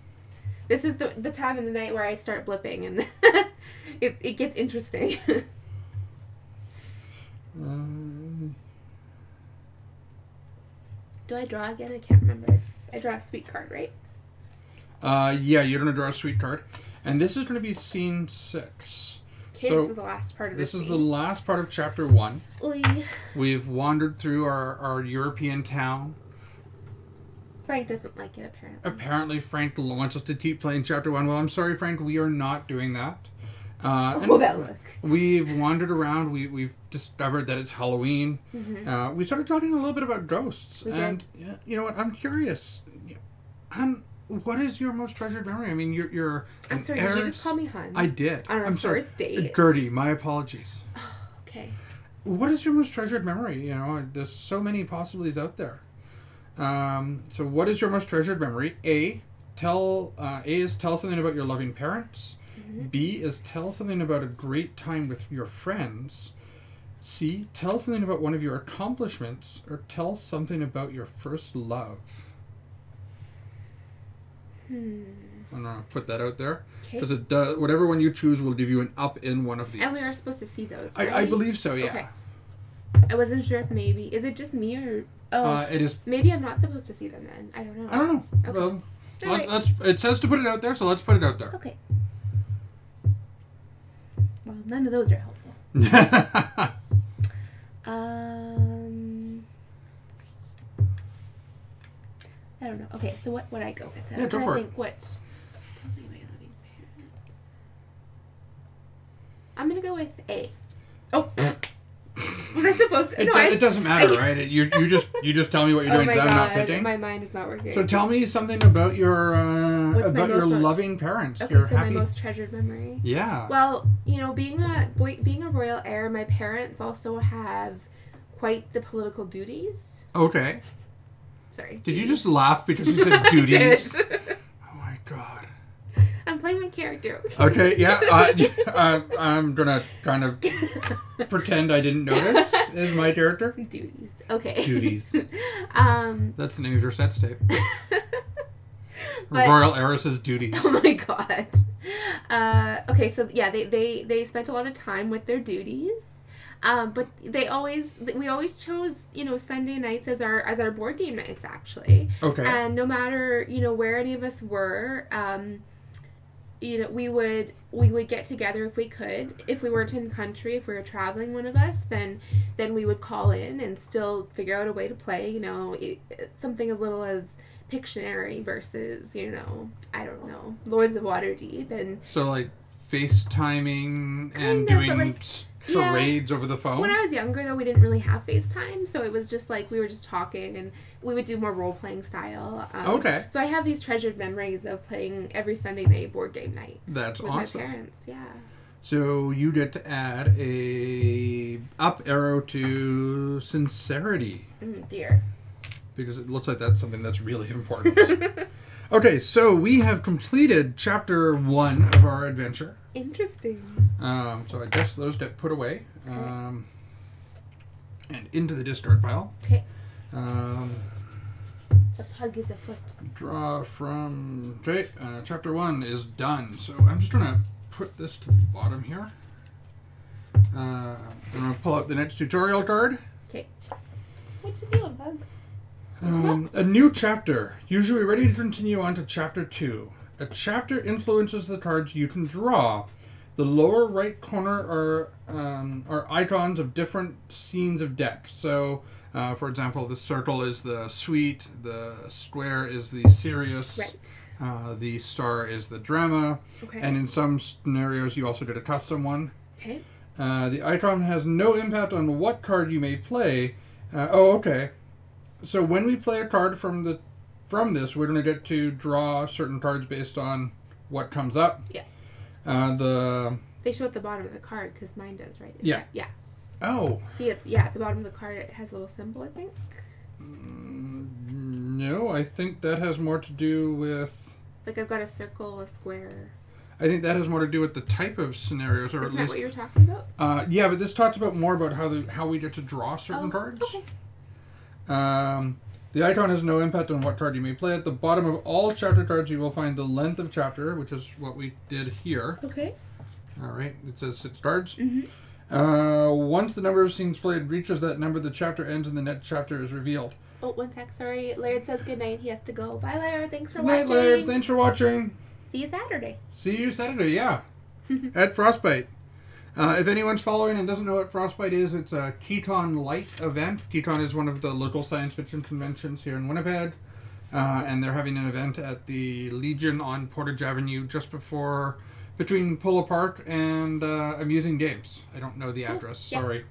Speaker 1: This is the time of the night where I start blipping, and it gets interesting. Do I draw again? I can't remember. I draw a sweet card, right?
Speaker 2: Yeah, you're going to draw a sweet card. And this is going to be scene 6.
Speaker 1: Okay,
Speaker 2: So,
Speaker 1: this is the last part of
Speaker 2: This
Speaker 1: this
Speaker 2: is the last part of chapter 1.
Speaker 1: Oy.
Speaker 2: We've wandered through our European town.
Speaker 1: Frank doesn't like it, apparently.
Speaker 2: Apparently, Frank wants us to keep playing chapter 1. Well, I'm sorry, Frank, we are not doing that.
Speaker 1: Oh, that look.
Speaker 2: We've wandered around. We've discovered that it's Halloween.
Speaker 1: Mm-hmm.
Speaker 2: We started talking a little bit about ghosts.
Speaker 1: We
Speaker 2: and you know what? I'm curious. What is your most treasured memory? I mean, you're
Speaker 1: I'm sorry, did you just call me hun?
Speaker 2: I did.
Speaker 1: On our
Speaker 2: I'm sorry.
Speaker 1: first date?
Speaker 2: Gertie, my apologies.
Speaker 1: Okay.
Speaker 2: What is your most treasured memory? You know, there's so many possibilities out there. So what is your most treasured memory? A is tell something about your loving parents.
Speaker 1: Mm-hmm.
Speaker 2: B is tell something about a great time with your friends. C, tell something about one of your accomplishments, or tell something about your first love. I'm gonna put that out there
Speaker 1: Okay.
Speaker 2: because it does. Whatever one you choose will give you an up in one of these.
Speaker 1: And we are supposed to see those, right?
Speaker 2: I believe so. Yeah.
Speaker 1: Okay. I wasn't sure if maybe is it just me or
Speaker 2: It is.
Speaker 1: maybe I'm not supposed to see them then. I don't know.
Speaker 2: I don't know.
Speaker 1: Okay.
Speaker 2: Well,
Speaker 1: Alright.
Speaker 2: let's. It says to put it out there, so let's put it out there.
Speaker 1: Okay. Well, none of those are helpful. I don't know. Okay, so what would I go with?
Speaker 2: Yeah, go for it.
Speaker 1: Think what. Tell me about your loving parents. I'm gonna go with A. Oh. Was I supposed to?
Speaker 2: It doesn't matter, right? You just tell me what you're doing
Speaker 1: Oh my
Speaker 2: because I'm not
Speaker 1: God,
Speaker 2: picking.
Speaker 1: my mind is not working.
Speaker 2: So tell me something about your
Speaker 1: What's my most
Speaker 2: loving parents.
Speaker 1: Okay,
Speaker 2: Your
Speaker 1: so
Speaker 2: happy.
Speaker 1: my most treasured memory.
Speaker 2: Yeah.
Speaker 1: Well, you know, being a royal heir, my parents also have quite the political duties.
Speaker 2: Okay.
Speaker 1: Sorry.
Speaker 2: Did you just laugh because you said duties?
Speaker 1: I did.
Speaker 2: Oh my god.
Speaker 1: I'm playing my character.
Speaker 2: Okay. Yeah. I'm gonna kind of pretend I didn't notice. Is my character?
Speaker 1: Duties. Okay.
Speaker 2: Duties. That's the name of your sex tape.
Speaker 1: But-
Speaker 2: Royal Heiress's Duties.
Speaker 1: Oh my god. Okay, so yeah, they spent a lot of time with their duties. But we always chose, you know, Sunday nights as our board game nights actually.
Speaker 2: Okay.
Speaker 1: And no matter, you know, where any of us were, you know, we would get together if we could. If we weren't in country, if we were traveling, one of us, then we would call in and still figure out a way to play. You know, something as little as Pictionary versus, you know, I don't know, Lords of Waterdeep, and
Speaker 2: So like FaceTiming and
Speaker 1: Kind of, but,
Speaker 2: doing
Speaker 1: like,
Speaker 2: charades over the phone.
Speaker 1: when I was younger, though, we didn't really have FaceTime, so it was just like we were just talking, and we would do more role-playing style.
Speaker 2: Okay.
Speaker 1: So I have these treasured memories of playing every Sunday night board game night.
Speaker 2: That's
Speaker 1: with
Speaker 2: awesome.
Speaker 1: my parents, yeah.
Speaker 2: So you get to add a up arrow to sincerity
Speaker 1: Dear.
Speaker 2: because it looks like that's something that's really important. Okay, so we have completed chapter 1 of our adventure.
Speaker 1: Interesting.
Speaker 2: So I guess those get put away and into the discard pile.
Speaker 1: Okay.
Speaker 2: The
Speaker 1: The pug is afoot.
Speaker 2: draw from... Okay, chapter 1 is done. So I'm just going to put this to the bottom here. I'm going to pull out the next tutorial card.
Speaker 1: Okay. What you doing, bug?
Speaker 2: A new chapter. Usually ready to continue on to chapter 2. A chapter influences the cards you can draw. The lower right corner are icons of different scenes of depth. So, for example, the circle is the sweet, the square is the serious,
Speaker 1: Right.
Speaker 2: the star is the drama,
Speaker 1: Okay.
Speaker 2: and in some scenarios you also did a custom one.
Speaker 1: Okay.
Speaker 2: The icon has no impact on what card you may play. Okay. So when we play a card from this, we're going to get to draw certain cards based on what comes up.
Speaker 1: Yeah.
Speaker 2: They
Speaker 1: show at the bottom of the card because mine does, right?
Speaker 2: Yeah.
Speaker 1: Yeah.
Speaker 2: Oh.
Speaker 1: See it? Yeah, at the bottom of the card it has a little symbol, I think.
Speaker 2: No, I think that has more to do with.
Speaker 1: Like I've got a circle, a square.
Speaker 2: I think that has more to do with the type of scenarios, or
Speaker 1: Isn't
Speaker 2: at
Speaker 1: that
Speaker 2: least.
Speaker 1: what you're talking about?
Speaker 2: Yeah, but this talks about more about how we get to draw certain cards.
Speaker 1: Okay.
Speaker 2: The icon has no impact on what card you may play. At the bottom of all chapter cards, you will find the length of chapter, which is what we did here.
Speaker 1: Okay.
Speaker 2: All right, it says 6 cards.
Speaker 1: Mm-hmm.
Speaker 2: Once the number of scenes played reaches that number, the chapter ends and the next chapter is revealed.
Speaker 1: Oh, one sec. Sorry. Laird says goodnight. He has to go. Bye, Laird. Thanks for
Speaker 2: Good night,
Speaker 1: watching.
Speaker 2: Laird. Thanks for watching.
Speaker 1: See you Saturday.
Speaker 2: See you Saturday, yeah. At Frostbite. If anyone's following and doesn't know what Frostbite is, it's a Keaton Light event. Keaton is one of the local science fiction conventions here in Winnipeg. And they're having an event at the Legion on Portage Avenue just before between Polo Park and Amusing Games. I don't know the address.
Speaker 1: yeah.
Speaker 2: Sorry.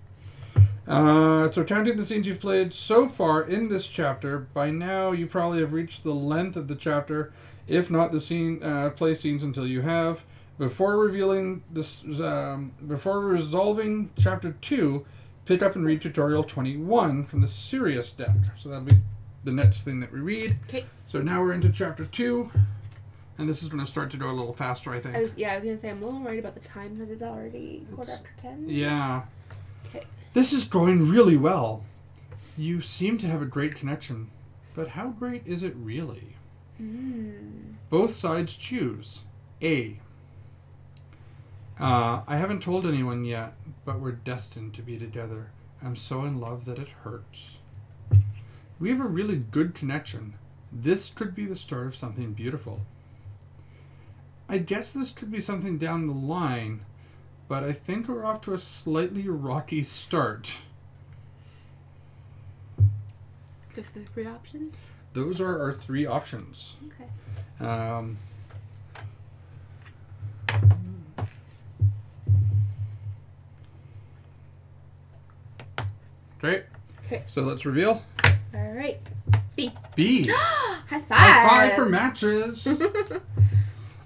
Speaker 2: So counting the scenes you've played so far in this chapter, by now you probably have reached the length of the chapter, if not the scene play scenes until you have. Before revealing this, before resolving chapter 2, pick up and read tutorial 21 from the Sirius deck. So that'll be the next thing that we read.
Speaker 1: Okay.
Speaker 2: So now we're into chapter 2, and this is going to start to go a little faster, I think.
Speaker 1: I was gonna say I'm a little worried about the time because it's already 10:15.
Speaker 2: Yeah.
Speaker 1: Okay.
Speaker 2: This is going really well. You seem to have a great connection, but how great is it really? Both sides choose. A. I haven't told anyone yet, but we're destined to be together. I'm so in love that it hurts. We have a really good connection. This could be the start of something beautiful. I guess this could be something down the line, but I think we're off to a slightly rocky start.
Speaker 1: Just the 3 options?
Speaker 2: Those are our 3 options.
Speaker 1: Okay.
Speaker 2: Great.
Speaker 1: Okay.
Speaker 2: So let's reveal.
Speaker 1: Alright. B.
Speaker 2: B.
Speaker 1: High five!
Speaker 2: High five for matches.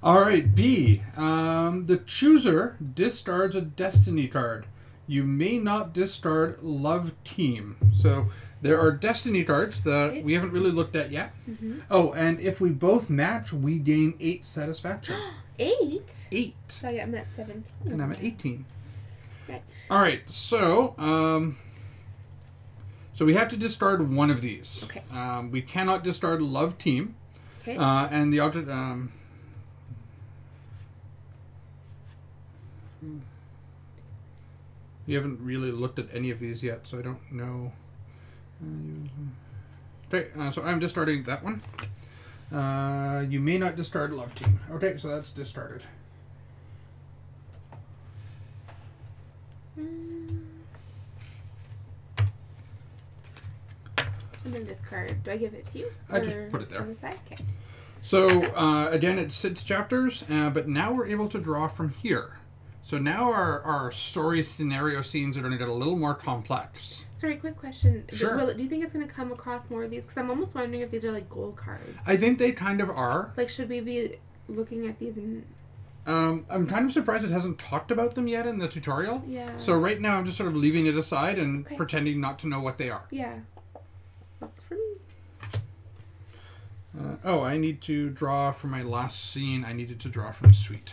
Speaker 2: All right, B. The chooser discards a destiny card. You may not discard Love Team. So there are destiny cards that we haven't really looked at yet. Oh, and if we both match, we gain 8 satisfaction.
Speaker 1: 8?
Speaker 2: 8.
Speaker 1: So yeah, I'm at 17.
Speaker 2: And I'm at 18.
Speaker 1: Right.
Speaker 2: All right, so so we have to discard one of these.
Speaker 1: Okay.
Speaker 2: We cannot discard Love Team.
Speaker 1: Okay.
Speaker 2: And the object. We haven't really looked at any of these yet, so I don't know. Okay, so I'm discarding that one. You may not discard Love Team. Okay, so that's discarded.
Speaker 1: And then this card, do I give it to you?
Speaker 2: I just
Speaker 1: Or
Speaker 2: put it there.
Speaker 1: On the side? Okay.
Speaker 2: So, again, it's 6 chapters, but now we're able to draw from here. So now our story scenario scenes are going to get a little more complex.
Speaker 1: Sorry, quick question.
Speaker 2: Sure.
Speaker 1: Do you think it's going to come across more of these? Because I'm almost wondering if these are like goal cards.
Speaker 2: I think they kind of are.
Speaker 1: Like, should we be looking at these and...
Speaker 2: I'm kind of surprised it hasn't talked about them yet in the tutorial.
Speaker 1: Yeah.
Speaker 2: So right now I'm just sort of leaving it aside and
Speaker 1: Okay.
Speaker 2: pretending not to know what they are.
Speaker 1: Yeah. Works for me.
Speaker 2: Oh, I need to draw for my last scene. I needed to draw from Suite.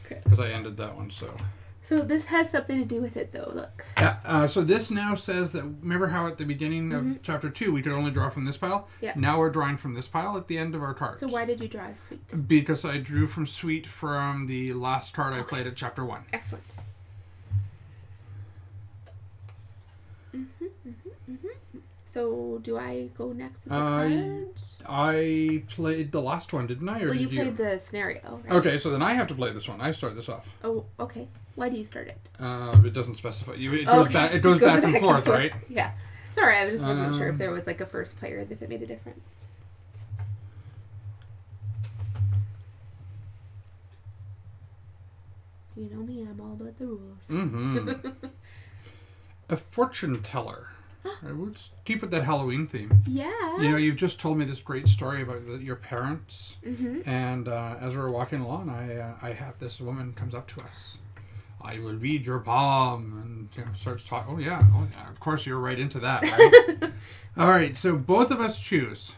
Speaker 1: Okay.
Speaker 2: Because I ended that one, so...
Speaker 1: So this has something to do with it, though. Look.
Speaker 2: Yeah, so this now says that... Remember how at the beginning of Chapter 2 we could only draw from this pile?
Speaker 1: Yeah.
Speaker 2: Now we're drawing from this pile at the end of our cards.
Speaker 1: So why did you draw a suite?
Speaker 2: Because I drew from Suite from the last card I played at Chapter 1.
Speaker 1: Excellent. So do I go next with the cards?
Speaker 2: I played the last one, didn't I? Or
Speaker 1: Well,
Speaker 2: did
Speaker 1: you played the scenario, right?
Speaker 2: Okay, so then I have to play this one. I start this off.
Speaker 1: Oh, okay. Why do you start it?
Speaker 2: It doesn't specify. It goes
Speaker 1: Okay.
Speaker 2: back. It
Speaker 1: Just
Speaker 2: goes back and forth, right?
Speaker 1: Yeah. Sorry, I just wasn't sure if there was like a first player, if it made a difference. You know me, I'm all about the rules.
Speaker 2: Mm-hmm. A fortune teller. We'll just keep with that Halloween theme.
Speaker 1: Yeah.
Speaker 2: You know, you've just told me this great story about your parents,
Speaker 1: Mm-hmm.
Speaker 2: and as we were walking along, I have this woman comes up to us. I will read your palm, and starts talking. Oh yeah, of course you're right into that, right? All right, so both of us choose.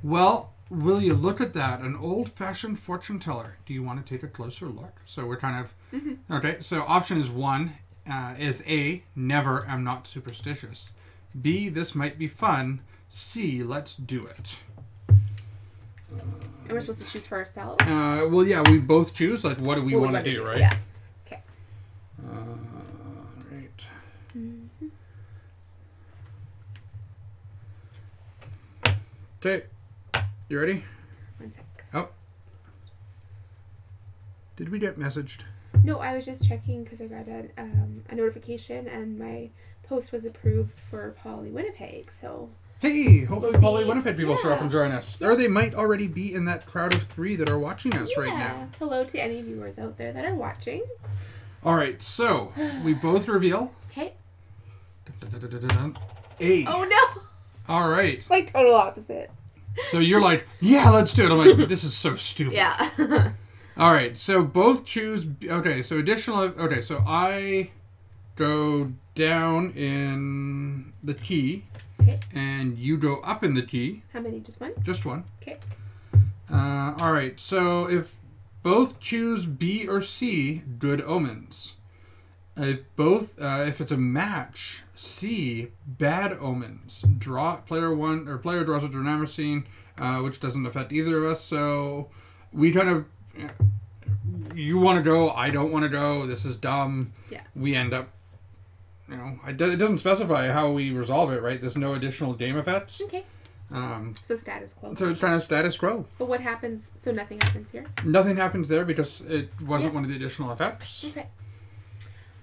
Speaker 2: Well, will you look at that? An old-fashioned fortune teller. Do you want to take a closer look? So we're kind of okay. So option is 1 is A. Never am not superstitious. B. This might be fun. C. Let's do it.
Speaker 1: And we're supposed to choose for ourselves?
Speaker 2: Well, yeah, we both choose. Like, what do we want to do, right?
Speaker 1: Yeah. Okay.
Speaker 2: Right. Okay. You ready?
Speaker 1: 1 sec.
Speaker 2: Oh. Did we get messaged?
Speaker 1: No, I was just checking because I got a notification and my post was approved for Poly Winnipeg. So
Speaker 2: Hey, hopefully
Speaker 1: We'll
Speaker 2: Polly
Speaker 1: see.
Speaker 2: Winnipeg people show up
Speaker 1: Yeah.
Speaker 2: and join us. Or they might already be in that crowd of 3 that are watching us right now.
Speaker 1: Hello to any viewers out there that are watching.
Speaker 2: All right, so we both reveal
Speaker 1: Okay.
Speaker 2: A.
Speaker 1: Oh no!
Speaker 2: All right.
Speaker 1: Like total opposite.
Speaker 2: So you're like, yeah, let's do it. I'm like, this is so stupid.
Speaker 1: Yeah.
Speaker 2: All right, so both choose. Okay, so additional. Okay, so I go down in the key,
Speaker 1: Okay.
Speaker 2: and you go up in the key.
Speaker 1: How many? Just one?
Speaker 2: Just one.
Speaker 1: Okay.
Speaker 2: All right, so if both choose B or C, good omens. If it's a match, C, bad omens. Player draws a Dynamicine, which doesn't affect either of us. So we kind of, you want to go, I don't want to go. This is dumb.
Speaker 1: Yeah.
Speaker 2: We end up, it doesn't specify how we resolve it, right? There's no additional game effects.
Speaker 1: Okay. So status quo.
Speaker 2: So it's kind of status quo.
Speaker 1: But what happens? So nothing happens here.
Speaker 2: Nothing happens there because it wasn't one of the additional effects.
Speaker 1: Okay.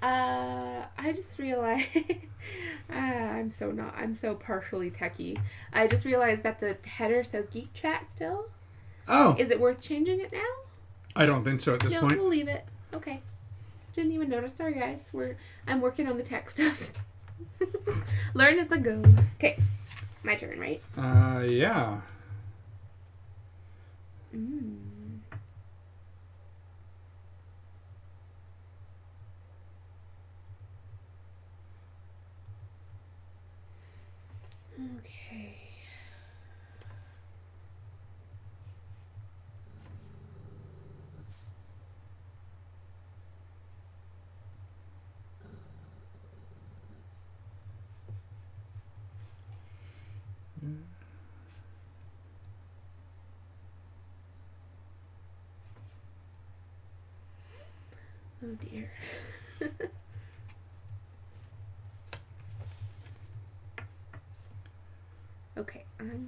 Speaker 1: I just realized I'm so partially techie. I just realized that the header says Geek Chat still.
Speaker 2: Oh,
Speaker 1: Is it worth changing it now?
Speaker 2: I don't think so at this
Speaker 1: No,
Speaker 2: point.
Speaker 1: we'll leave it. Okay. Didn't even notice. Sorry guys. I'm working on the tech stuff. Learn as I go. Okay. My turn, right?
Speaker 2: Yeah.
Speaker 1: Okay. Oh dear. Okay, I'm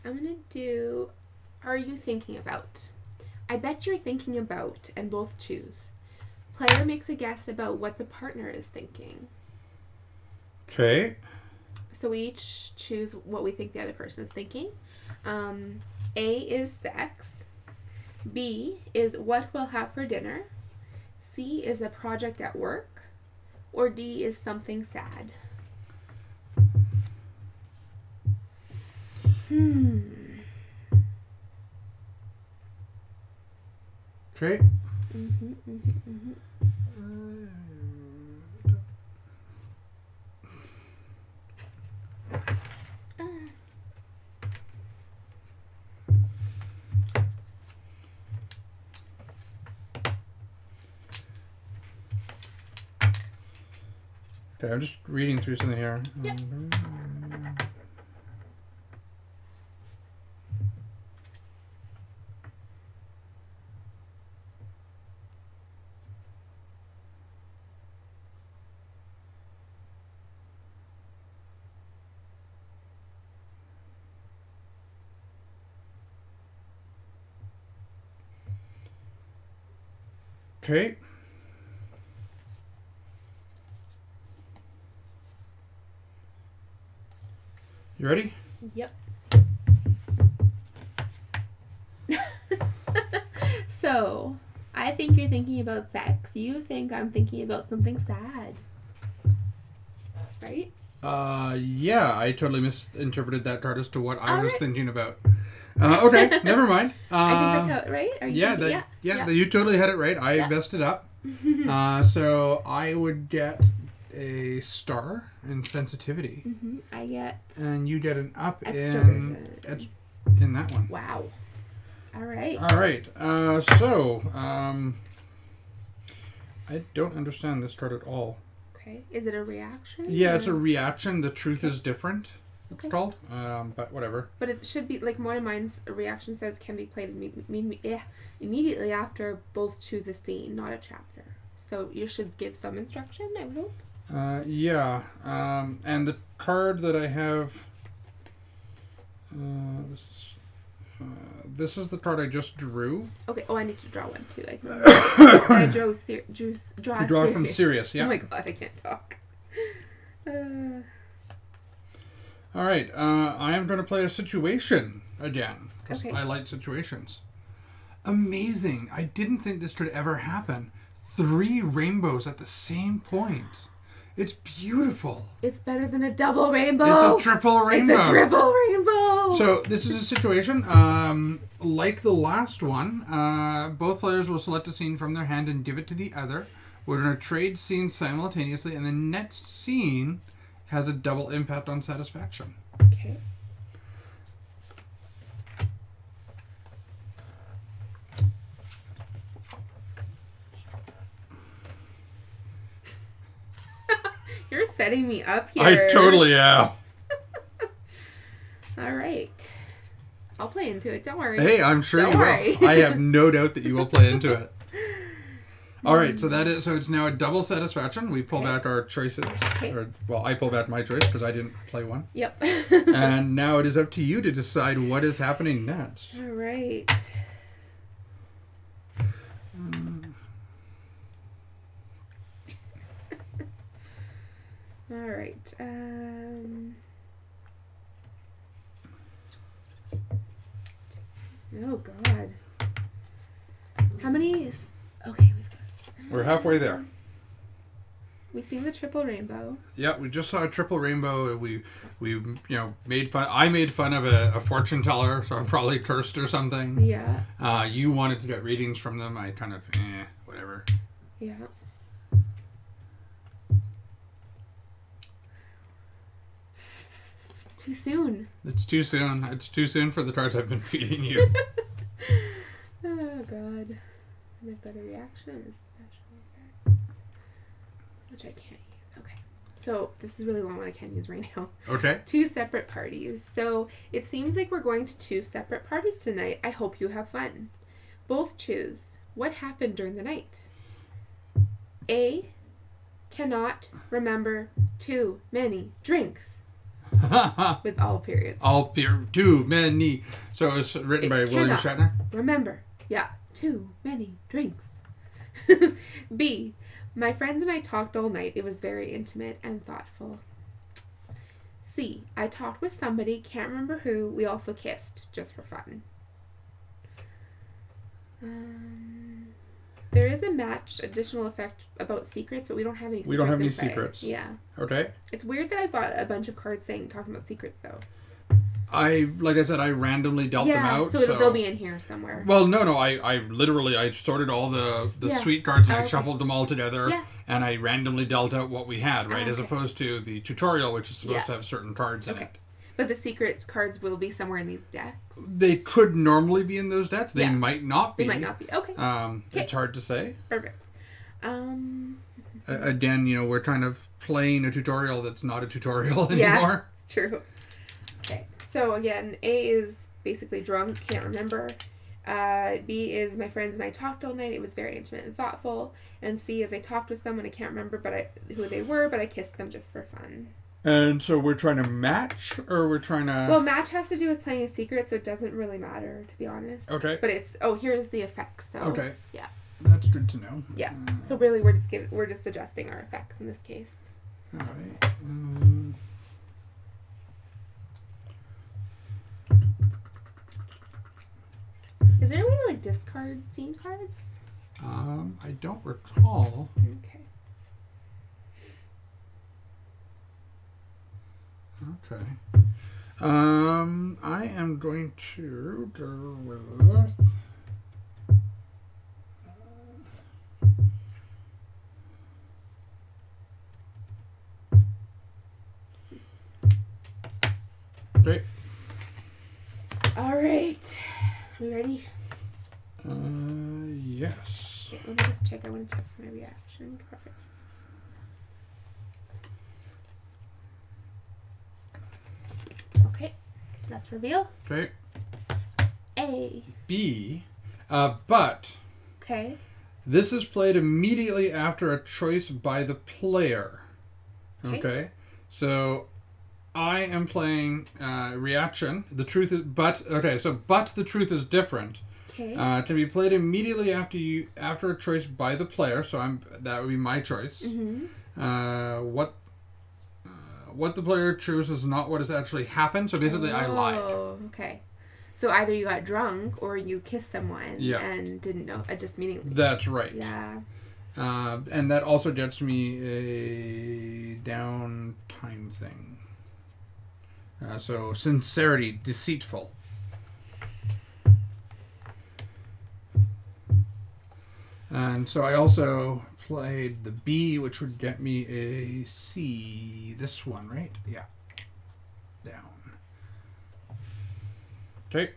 Speaker 1: gonna do Are You Thinking About? I bet you're thinking about, and both choose. Player makes a guess about what the partner is thinking.
Speaker 2: Okay.
Speaker 1: So we each choose what we think the other person is thinking. A is sex. B is what we'll have for dinner. C is a project at work. Or D is something sad.
Speaker 2: Okay. Okay, I'm just reading through something here.
Speaker 1: Yep.
Speaker 2: Okay. You ready?
Speaker 1: Yep. So, I think you're thinking about sex. You think I'm thinking about something sad. Right?
Speaker 2: Yeah, I totally misinterpreted that card as to what I was
Speaker 1: Alright.
Speaker 2: thinking about. Okay, never mind.
Speaker 1: I think that's how, right? Are you
Speaker 2: Yeah,
Speaker 1: thinking,
Speaker 2: you totally had it right. I
Speaker 1: Yeah.
Speaker 2: messed it up. So I would get a star in sensitivity,
Speaker 1: I get
Speaker 2: and you get an up
Speaker 1: Extroversion.
Speaker 2: in that one.
Speaker 1: wow. All right.
Speaker 2: All right. I don't understand this card at all.
Speaker 1: Okay. Is it a reaction?
Speaker 2: Yeah, it's a
Speaker 1: or-
Speaker 2: reaction. The truth is different. It's
Speaker 1: Okay.
Speaker 2: called. But whatever.
Speaker 1: But it should be like one of mine's reaction says can be played immediately after both choose a scene, not a chapter. So you should give some instruction, I would hope.
Speaker 2: Yeah. And the card that I have. This is the card I just drew.
Speaker 1: Okay. Oh, I need to draw one too. I can. I draw
Speaker 2: To draw from
Speaker 1: Sirius.
Speaker 2: Sirius. Yeah.
Speaker 1: Oh my god, I can't talk.
Speaker 2: All right. I am going to play a situation again. Because
Speaker 1: Okay.
Speaker 2: I like situations. Amazing. I didn't think this could ever happen. 3 rainbows at the same point. It's beautiful.
Speaker 1: It's better than a double rainbow.
Speaker 2: It's a triple rainbow.
Speaker 1: It's a triple rainbow.
Speaker 2: So this is a situation, like the last one, both players will select a scene from their hand and give it to the other. We're going to trade scenes simultaneously, and the next scene has a double impact on satisfaction.
Speaker 1: Okay. You're setting me up here.
Speaker 2: I totally am.
Speaker 1: All right. I'll play into it. Don't worry.
Speaker 2: Hey, I'm sure
Speaker 1: Don't
Speaker 2: you
Speaker 1: worry.
Speaker 2: will. I have no doubt that you will play into it. All right, so it's now a double satisfaction. We pull back our choices.
Speaker 1: Okay.
Speaker 2: Or, well, I pull back my choice because I didn't play one.
Speaker 1: Yep.
Speaker 2: And now it is up to you to decide what is happening next.
Speaker 1: All right. All right. Oh God. How many? Okay,
Speaker 2: We're halfway there.
Speaker 1: we've seen the triple rainbow.
Speaker 2: Yeah, we just saw a triple rainbow. We made fun. I made fun of a fortune teller, so I'm probably cursed or something.
Speaker 1: Yeah.
Speaker 2: You wanted to get readings from them. I kind of whatever.
Speaker 1: Yeah. It's too soon.
Speaker 2: It's too soon. It's too soon for the cards I've been feeding you.
Speaker 1: Oh God. And a better reaction is special effects, which I can't use. Okay. So this is really long one I can't use right now.
Speaker 2: Okay.
Speaker 1: 2 separate parties. So it seems like we're going to 2 separate parties tonight. I hope you have fun. Both choose. What happened during the night? A. Cannot remember too many drinks. With all periods.
Speaker 2: Too many. So it was written by William Shatner.
Speaker 1: Remember. Yeah. Too many drinks. B. My friends and I talked all night. It was very intimate and thoughtful. C. I talked with somebody, can't remember who. We also kissed, just for fun. There is a match additional effect about secrets, but we don't have any secrets.
Speaker 2: We don't have any
Speaker 1: in play.
Speaker 2: secrets.
Speaker 1: Yeah.
Speaker 2: Okay.
Speaker 1: It's weird that I bought a bunch of cards talking about secrets, though.
Speaker 2: Like I said, I randomly dealt them out.
Speaker 1: So they'll be in here somewhere.
Speaker 2: Well, no. I literally sorted all the
Speaker 1: Yeah.
Speaker 2: sweet cards and I
Speaker 1: Okay.
Speaker 2: shuffled them all together.
Speaker 1: Yeah.
Speaker 2: And I randomly dealt out what we had, right? As
Speaker 1: Okay.
Speaker 2: opposed to the tutorial, which is supposed
Speaker 1: Yeah.
Speaker 2: to have certain cards in
Speaker 1: Okay.
Speaker 2: it.
Speaker 1: But the secret cards will be somewhere in these decks.
Speaker 2: They could normally be in those decks. They
Speaker 1: Yeah.
Speaker 2: might not be.
Speaker 1: They might not be. Okay.
Speaker 2: It's hard to say.
Speaker 1: Perfect.
Speaker 2: Again, we're kind of playing a tutorial that's not a tutorial
Speaker 1: Yeah.
Speaker 2: anymore.
Speaker 1: It's true. Okay. So again, A is basically drunk, can't remember. B is my friends and I talked all night. It was very intimate and thoughtful. And C is I talked with someone, I can't remember who they were, but I kissed them just for fun.
Speaker 2: And so we're trying to match, or we're trying to...
Speaker 1: Well, match has to do with playing a secret, so it doesn't really matter, to be honest.
Speaker 2: Okay.
Speaker 1: But here's the effects. So
Speaker 2: Okay.
Speaker 1: Yeah.
Speaker 2: That's good to know.
Speaker 1: Yeah. So really, we're just adjusting our effects in this case.
Speaker 2: All right.
Speaker 1: Is there a way to discard scene cards?
Speaker 2: I don't recall.
Speaker 1: Okay.
Speaker 2: Okay. I am going to go with... Okay.
Speaker 1: All right. We ready?
Speaker 2: Yes.
Speaker 1: Okay, let me just check. I want to check my reaction card. Okay. Let's reveal.
Speaker 2: Okay.
Speaker 1: A.
Speaker 2: B. But
Speaker 1: Okay.
Speaker 2: this is played immediately after a choice by the player.
Speaker 1: Okay.
Speaker 2: Okay. So I am playing reaction. The truth is, but the truth is different.
Speaker 1: Okay.
Speaker 2: To be played immediately after a choice by the player. So that would be my choice.
Speaker 1: Mm-hmm.
Speaker 2: What what the player chooses is not what has actually happened. So basically, I lied.
Speaker 1: Oh, okay. So either you got drunk or you kissed someone
Speaker 2: Yeah.
Speaker 1: and didn't know. Just meaning.
Speaker 2: That's right.
Speaker 1: Yeah.
Speaker 2: And that also gets me a downtime thing. So sincerity, deceitful. And so I also played the B, which would get me a C. This one, right? Yeah. Down. Okay.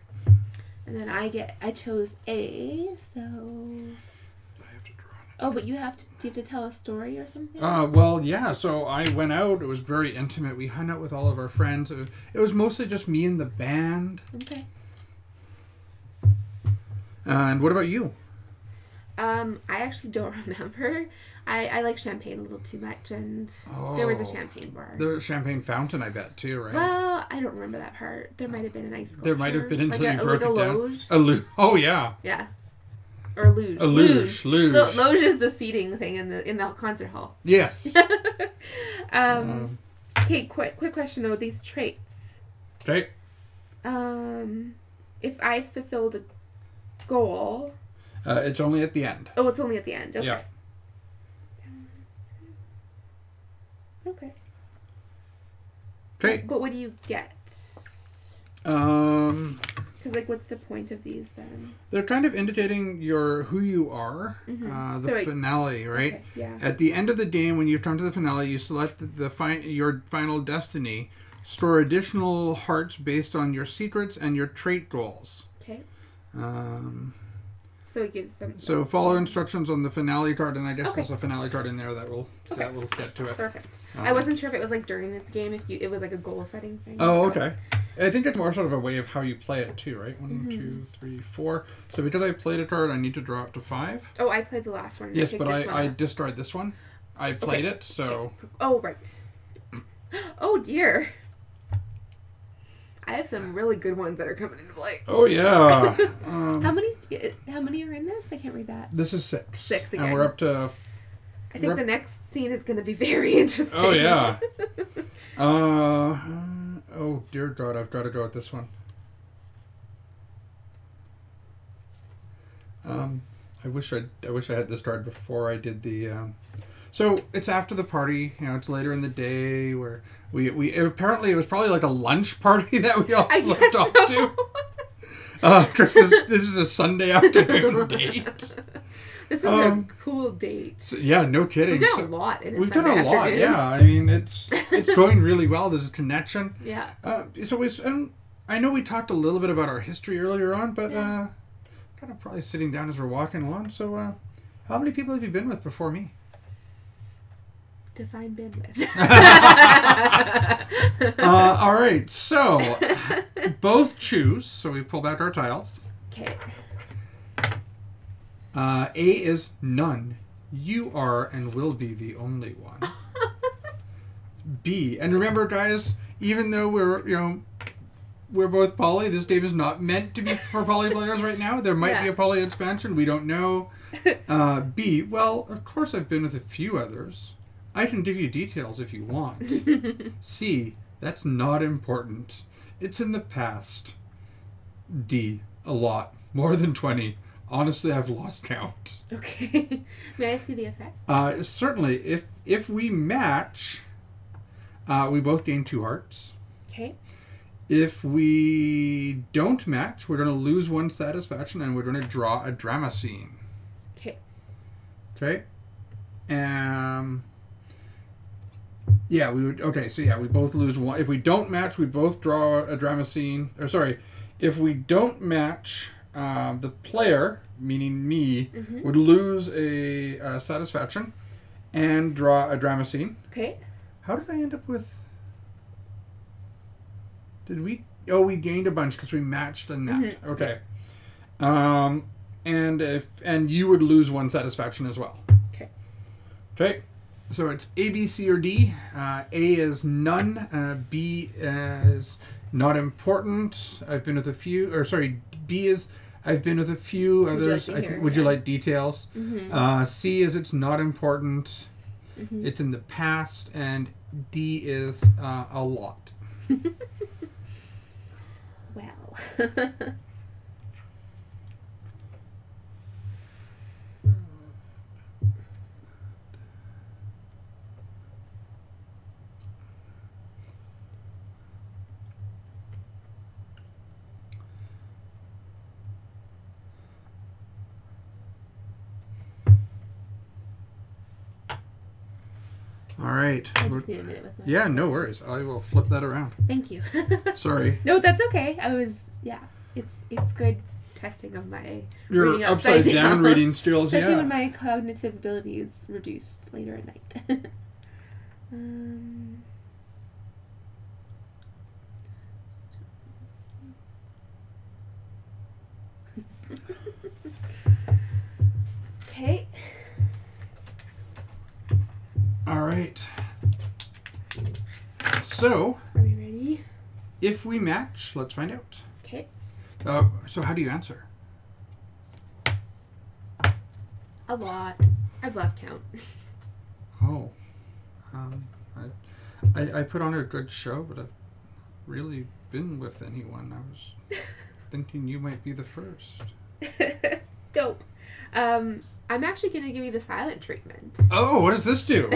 Speaker 1: And then I chose A, so.
Speaker 2: I have to draw it.
Speaker 1: Oh, but do you have to tell a story or something?
Speaker 2: Well, yeah. So I went out. It was very intimate. We hung out with all of our friends. It was mostly just me and the band.
Speaker 1: Okay.
Speaker 2: And what about you?
Speaker 1: I actually don't remember. I like champagne a little too much, and there was a champagne bar.
Speaker 2: There was a champagne fountain, I bet, too, right?
Speaker 1: Well, I don't remember that part. There might have been a nice sculpture.
Speaker 2: There might have been until you broke
Speaker 1: like
Speaker 2: it down.
Speaker 1: loge.
Speaker 2: A luge. Oh, yeah.
Speaker 1: Yeah. Or luge.
Speaker 2: A luge. Luge.
Speaker 1: Loge is the seating thing in the concert hall.
Speaker 2: Yes.
Speaker 1: Okay, quick question though. These traits.
Speaker 2: Okay.
Speaker 1: If I fulfilled a goal.
Speaker 2: It's only at the end.
Speaker 1: Oh, it's only at the end. Okay.
Speaker 2: Yeah.
Speaker 1: Okay.
Speaker 2: Okay.
Speaker 1: But what do you get? Because, like, what's the point of these then?
Speaker 2: They're kind of indicating who you are.
Speaker 1: Mm-hmm.
Speaker 2: The finale, right?
Speaker 1: Okay, yeah.
Speaker 2: At the end of the game, when you come to the finale, you select your final destiny. Store additional hearts based on your secrets and your trait goals.
Speaker 1: Okay.
Speaker 2: So
Speaker 1: it gives them.
Speaker 2: So follow instructions on the finale card, and I guess
Speaker 1: Okay.
Speaker 2: there's a finale card in there that will get to it.
Speaker 1: Perfect. I wasn't sure if it was like during this game, it was like a goal setting thing.
Speaker 2: Oh,
Speaker 1: so.
Speaker 2: okay. I think it's more sort of a way of how you play it too, right? 1, 2, 3, 4. So because I played a card, I need to draw up to 5.
Speaker 1: Oh, I played the last one.
Speaker 2: Yes,
Speaker 1: picked
Speaker 2: but
Speaker 1: this one
Speaker 2: I
Speaker 1: up.
Speaker 2: destroyed this one. I played
Speaker 1: Okay.
Speaker 2: it, so.
Speaker 1: Okay. Oh, right. Oh dear. I have some really good ones that are coming into play.
Speaker 2: Oh yeah.
Speaker 1: How many are in this? I can't read that.
Speaker 2: This is 6.
Speaker 1: 6 again.
Speaker 2: And we're up to.
Speaker 1: I think the next scene is going to be very interesting.
Speaker 2: Oh yeah. Oh dear God, I've got to go with this one. I wish I had this card before I did the. So it's after the party. It's later in the day where we apparently it was probably like a lunch party that we all
Speaker 1: I
Speaker 2: slipped
Speaker 1: guess
Speaker 2: off
Speaker 1: so.
Speaker 2: to. Because this is a Sunday afternoon date.
Speaker 1: This is a cool date.
Speaker 2: So, yeah, no kidding.
Speaker 1: We've done a lot in
Speaker 2: We've
Speaker 1: Sunday
Speaker 2: done a lot,
Speaker 1: afternoon.
Speaker 2: yeah. I mean, it's going really well. There's a connection.
Speaker 1: Yeah.
Speaker 2: And I know we talked a little bit about our history earlier on, but
Speaker 1: Yeah.
Speaker 2: kind of probably sitting down as we're walking along. So, how many people have you been with before me?
Speaker 1: Define bandwidth.
Speaker 2: All right. So, both choose. So we pull back our tiles.
Speaker 1: Okay.
Speaker 2: A is none. You are and will be the only one. B, and remember, guys, even though we're both poly, this game is not meant to be for poly players right now. There might be a poly expansion. We don't know. B, well, of course I've been with a few others. I can give you details if you want. C, that's not important. It's in the past. D, a lot. More than 20. Honestly, I've lost count.
Speaker 1: Okay. May I see the effect?
Speaker 2: Certainly. If we match, we both gain 2 hearts.
Speaker 1: Okay.
Speaker 2: If we don't match, we're going to lose 1 satisfaction, and we're going to draw a drama scene.
Speaker 1: Okay.
Speaker 2: Okay. Yeah, we would. Okay, so yeah, we both lose 1. If we don't match, we both draw a drama scene. Or sorry, if we don't match, the player, meaning me, would lose a satisfaction and draw a drama scene.
Speaker 1: Okay.
Speaker 2: How did I end up with? Did we? Oh, we gained a bunch because we matched in that. Okay. And you would lose 1 satisfaction as well.
Speaker 1: Okay.
Speaker 2: Okay. So it's A, B, C, or D. A is none. B is not important. I've been with a few. Or sorry, B is I've been with a few others.
Speaker 1: Would you like to hear?
Speaker 2: Would you like details? C is it's not important.
Speaker 1: Mm-hmm.
Speaker 2: It's in the past, and D is a lot.
Speaker 1: Well.
Speaker 2: All right.
Speaker 1: I just need a minute with my.
Speaker 2: Yeah, no worries. I will flip that around.
Speaker 1: Thank you.
Speaker 2: Sorry.
Speaker 1: No, that's okay. It's good testing of my
Speaker 2: Your
Speaker 1: reading
Speaker 2: upside down reading skills,
Speaker 1: especially
Speaker 2: yeah.
Speaker 1: when my cognitive ability is reduced later at night. Okay.
Speaker 2: All right. So,
Speaker 1: Are we ready?
Speaker 2: if we match, let's find out.
Speaker 1: Okay.
Speaker 2: So how do you answer?
Speaker 1: A lot. I've lost count.
Speaker 2: Oh. I put on a good show, but I've really been with anyone. I was thinking you might be the first.
Speaker 1: Dope. I'm actually going to give you the silent treatment.
Speaker 2: Oh, what does this do?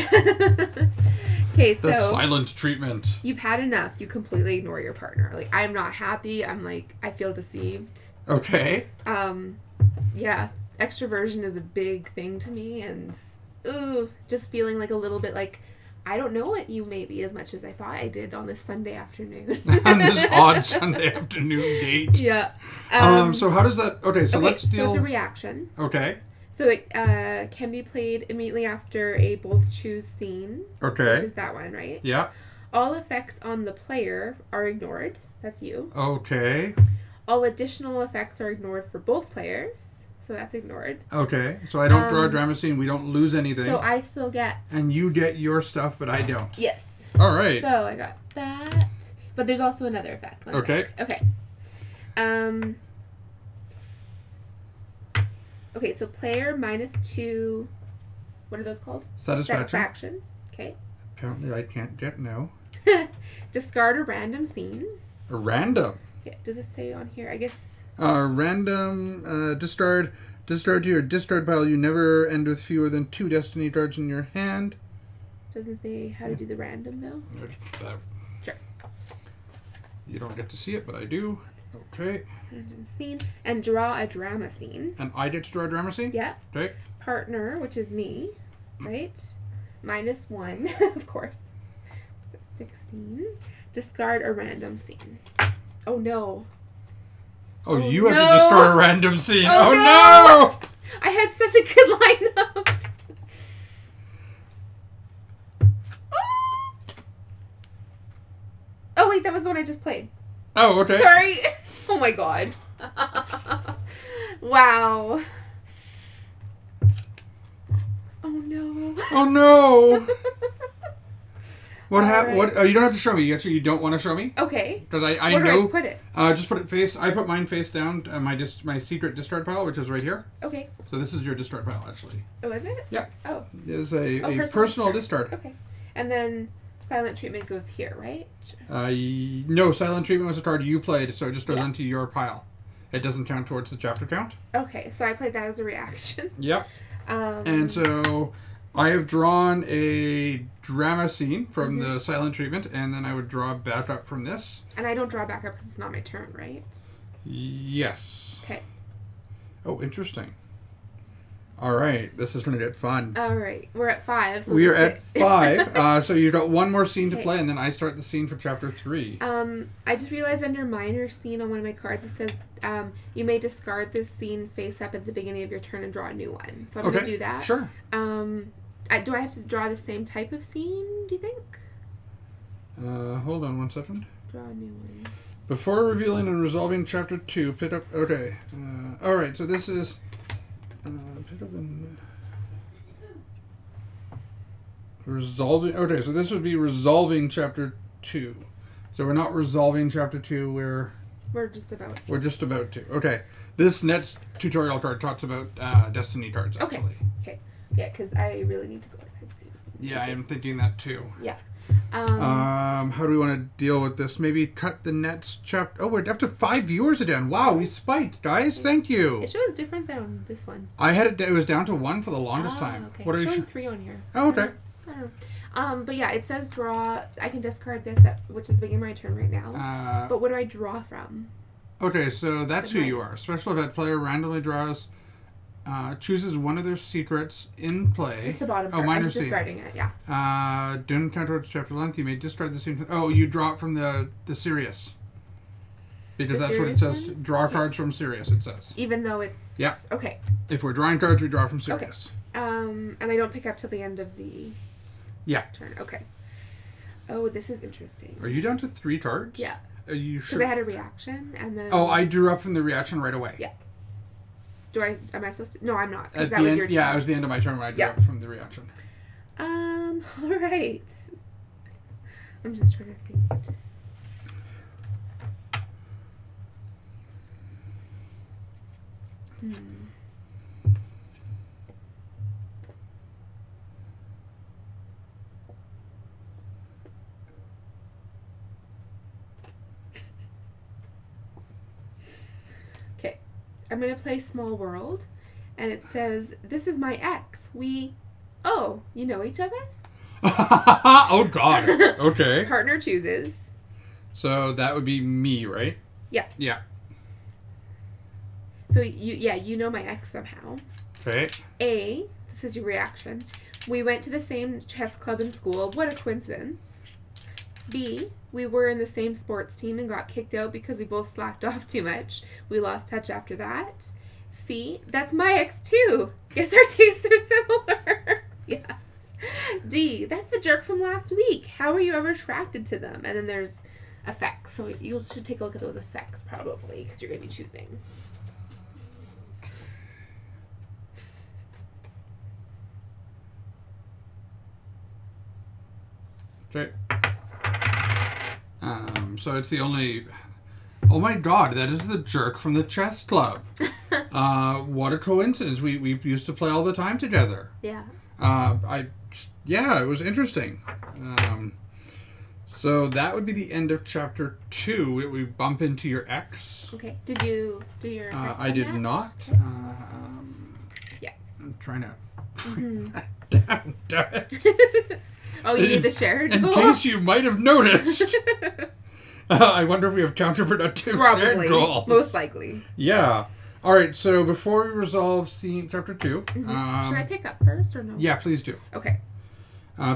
Speaker 1: Okay,
Speaker 2: The
Speaker 1: so
Speaker 2: silent treatment.
Speaker 1: you've had enough. You completely ignore your partner. Like, I'm not happy. I'm like, I feel deceived.
Speaker 2: Okay.
Speaker 1: Yeah, extroversion is a big thing to me, and just feeling like a little bit like I don't know what you maybe as much as I thought I did on this Sunday afternoon.
Speaker 2: On this odd Sunday afternoon date.
Speaker 1: Yeah.
Speaker 2: So how does that... Okay, so let's
Speaker 1: So
Speaker 2: deal...
Speaker 1: it's a reaction.
Speaker 2: Okay.
Speaker 1: So it can be played immediately after a both choose scene, which
Speaker 2: Okay.
Speaker 1: is that one, right?
Speaker 2: Yeah.
Speaker 1: All effects on the player are ignored. That's you.
Speaker 2: Okay.
Speaker 1: All additional effects are ignored for both players. So that's ignored.
Speaker 2: Okay. So I don't draw a drama scene. We don't lose anything.
Speaker 1: So I still get...
Speaker 2: And you get your stuff, but I don't.
Speaker 1: Yes.
Speaker 2: All right.
Speaker 1: So I got that. But there's also another effect. One
Speaker 2: Okay.
Speaker 1: sec. Okay. Okay, so player -2... What are those called?
Speaker 2: Satisfaction.
Speaker 1: Okay.
Speaker 2: Apparently I can't get no.
Speaker 1: Discard a random scene.
Speaker 2: A random.
Speaker 1: Yeah, does it say on here? I guess...
Speaker 2: Random discard to your discard pile. You never end with fewer than 2 destiny cards in your hand.
Speaker 1: Doesn't say how to do the random, though. Sure.
Speaker 2: You don't get to see it, but I do. Okay.
Speaker 1: Random scene. And draw a drama scene.
Speaker 2: And I get to draw a drama scene?
Speaker 1: Yeah.
Speaker 2: Okay.
Speaker 1: Partner, which is me, right? -1, of course. So 16. Discard a random scene. Oh, no.
Speaker 2: Oh,
Speaker 1: Oh,
Speaker 2: you have
Speaker 1: no.
Speaker 2: to discard a random scene.
Speaker 1: Oh,
Speaker 2: Oh,
Speaker 1: no.
Speaker 2: no!
Speaker 1: I had such a good lineup. Oh, wait, that was the one I just played.
Speaker 2: Oh, okay.
Speaker 1: Sorry. Oh my god. Wow. Oh no.
Speaker 2: Oh, no! What happened?
Speaker 1: Alright.
Speaker 2: What? You don't have to show me. Actually, you don't want to show me?
Speaker 1: Okay.
Speaker 2: Because I
Speaker 1: Where do
Speaker 2: know...
Speaker 1: I put it?
Speaker 2: Just put it face... I put mine face down. My secret discard pile, which is right here.
Speaker 1: Okay.
Speaker 2: So this is your discard pile, actually.
Speaker 1: Oh, is it?
Speaker 2: Yeah.
Speaker 1: Oh.
Speaker 2: There's a
Speaker 1: personal
Speaker 2: personal discard.
Speaker 1: Okay. And then silent treatment goes here, right?
Speaker 2: No, silent treatment was a card you played, so it just goes
Speaker 1: Yeah.
Speaker 2: into your pile. It doesn't count towards the chapter count.
Speaker 1: Okay, so I played that as a reaction.
Speaker 2: Yep. And so I have drawn a drama scene from the silent treatment, and then I would draw back up from this.
Speaker 1: And I don't draw back up because it's not my turn, right?
Speaker 2: Yes.
Speaker 1: Okay.
Speaker 2: Oh, interesting. All right, this is going to get fun.
Speaker 1: All right, we're at 5. So
Speaker 2: We are
Speaker 1: let's
Speaker 2: at
Speaker 1: say-
Speaker 2: 5, so you've got one more scene to
Speaker 1: Okay.
Speaker 2: play, and then I start the scene for chapter 3.
Speaker 1: I just realized under minor scene on one of my cards it says you may discard this scene face up at the beginning of your turn and draw a new one. So I'm
Speaker 2: Okay,
Speaker 1: gonna do that.
Speaker 2: sure.
Speaker 1: Do I have to draw the same type of scene? Do you think?
Speaker 2: Hold on one second.
Speaker 1: Draw a new one.
Speaker 2: Before revealing and resolving chapter 2, pick up... Okay. All right, so this is... pick up the... Resolving... Okay, so this would be resolving chapter 2. So we're not resolving chapter 2,
Speaker 1: We're just about.
Speaker 2: we're just about to. Okay. This next tutorial card talks about Destiny cards,
Speaker 1: Okay.
Speaker 2: actually.
Speaker 1: Okay. Yeah, because I really need to go to bed soon.
Speaker 2: Yeah, I am thinking that too.
Speaker 1: Yeah.
Speaker 2: How do we want to deal with this? Maybe cut the next chapter. Oh, we're up to 5 viewers again. Wow, we spiked, guys. Thank you.
Speaker 1: It shows different than this one.
Speaker 2: I had it. It was down to 1 for the longest time.
Speaker 1: Okay.
Speaker 2: What are
Speaker 1: It's
Speaker 2: you?
Speaker 1: showing 3 on here.
Speaker 2: Oh, okay.
Speaker 1: I don't know. But yeah, it says draw. I can discard this, which is the beginning of my turn right now. But what do I draw from?
Speaker 2: Okay, so that's who
Speaker 1: Right.
Speaker 2: you are. Special event player randomly draws, chooses one of their secrets in play.
Speaker 1: Just the bottom part.
Speaker 2: Oh, mine
Speaker 1: I'm
Speaker 2: are
Speaker 1: just
Speaker 2: C.
Speaker 1: discarding it. Yeah.
Speaker 2: Don't encounter its chapter length. You may discard the same. Oh, you draw it from the Sirius. Because
Speaker 1: The
Speaker 2: that's what it
Speaker 1: Sirius
Speaker 2: says.
Speaker 1: ones?
Speaker 2: Draw
Speaker 1: Okay.
Speaker 2: cards from Sirius, it says.
Speaker 1: Even though it's.
Speaker 2: Yeah.
Speaker 1: Okay.
Speaker 2: If we're drawing cards, we draw from Sirius.
Speaker 1: And I don't pick up till the end of the
Speaker 2: Yeah.
Speaker 1: turn. Okay. Oh, this is interesting.
Speaker 2: Are you down to 3 cards?
Speaker 1: Yeah.
Speaker 2: Are you
Speaker 1: Because
Speaker 2: sure?
Speaker 1: I had a reaction and then.
Speaker 2: Oh, I drew up from the reaction right away.
Speaker 1: Yeah. Am I supposed to? No, I'm not. 'Cause
Speaker 2: At
Speaker 1: that
Speaker 2: the
Speaker 1: was
Speaker 2: end,
Speaker 1: your turn.
Speaker 2: yeah, it was the end of my turn when I drew
Speaker 1: Yeah.
Speaker 2: up from the reaction.
Speaker 1: All right. I'm just trying to think. Okay, I'm gonna play Small World, and it says, "This is my ex. Oh, you know each other?"
Speaker 2: Oh, God. Okay.
Speaker 1: Partner chooses.
Speaker 2: So that would be me, right?
Speaker 1: Yeah.
Speaker 2: Yeah.
Speaker 1: So you know my ex somehow.
Speaker 2: Okay.
Speaker 1: A, this is your reaction. We went to the same chess club in school. What a coincidence. B, we were in the same sports team and got kicked out because we both slacked off too much. We lost touch after that. C, that's my ex too. Guess our tastes are similar. Yes. D, that's the jerk from last week. How were you ever attracted to them? And then there's effects. So you should take a look at those effects probably because you're going to be choosing.
Speaker 2: Okay. So it's the only. Oh my God! That is the jerk from the chess club. What a coincidence! We used to play all the time together.
Speaker 1: Yeah.
Speaker 2: Yeah, it was interesting. So that would be the end of chapter 2. We bump into your ex.
Speaker 1: Okay. Did you do your effect
Speaker 2: I
Speaker 1: on
Speaker 2: did
Speaker 1: that?
Speaker 2: not.
Speaker 1: Okay.
Speaker 2: Yeah. I'm trying to.
Speaker 1: Mhm.
Speaker 2: Damn it.
Speaker 1: Oh, you need the shared
Speaker 2: In
Speaker 1: goal?
Speaker 2: case you might have noticed. I wonder if we have counterproductive shared
Speaker 1: Probably.
Speaker 2: goals.
Speaker 1: Most likely.
Speaker 2: Yeah. All right. So before we resolve scene chapter 2,
Speaker 1: Should I pick up first or no?
Speaker 2: yeah, please do.
Speaker 1: Okay.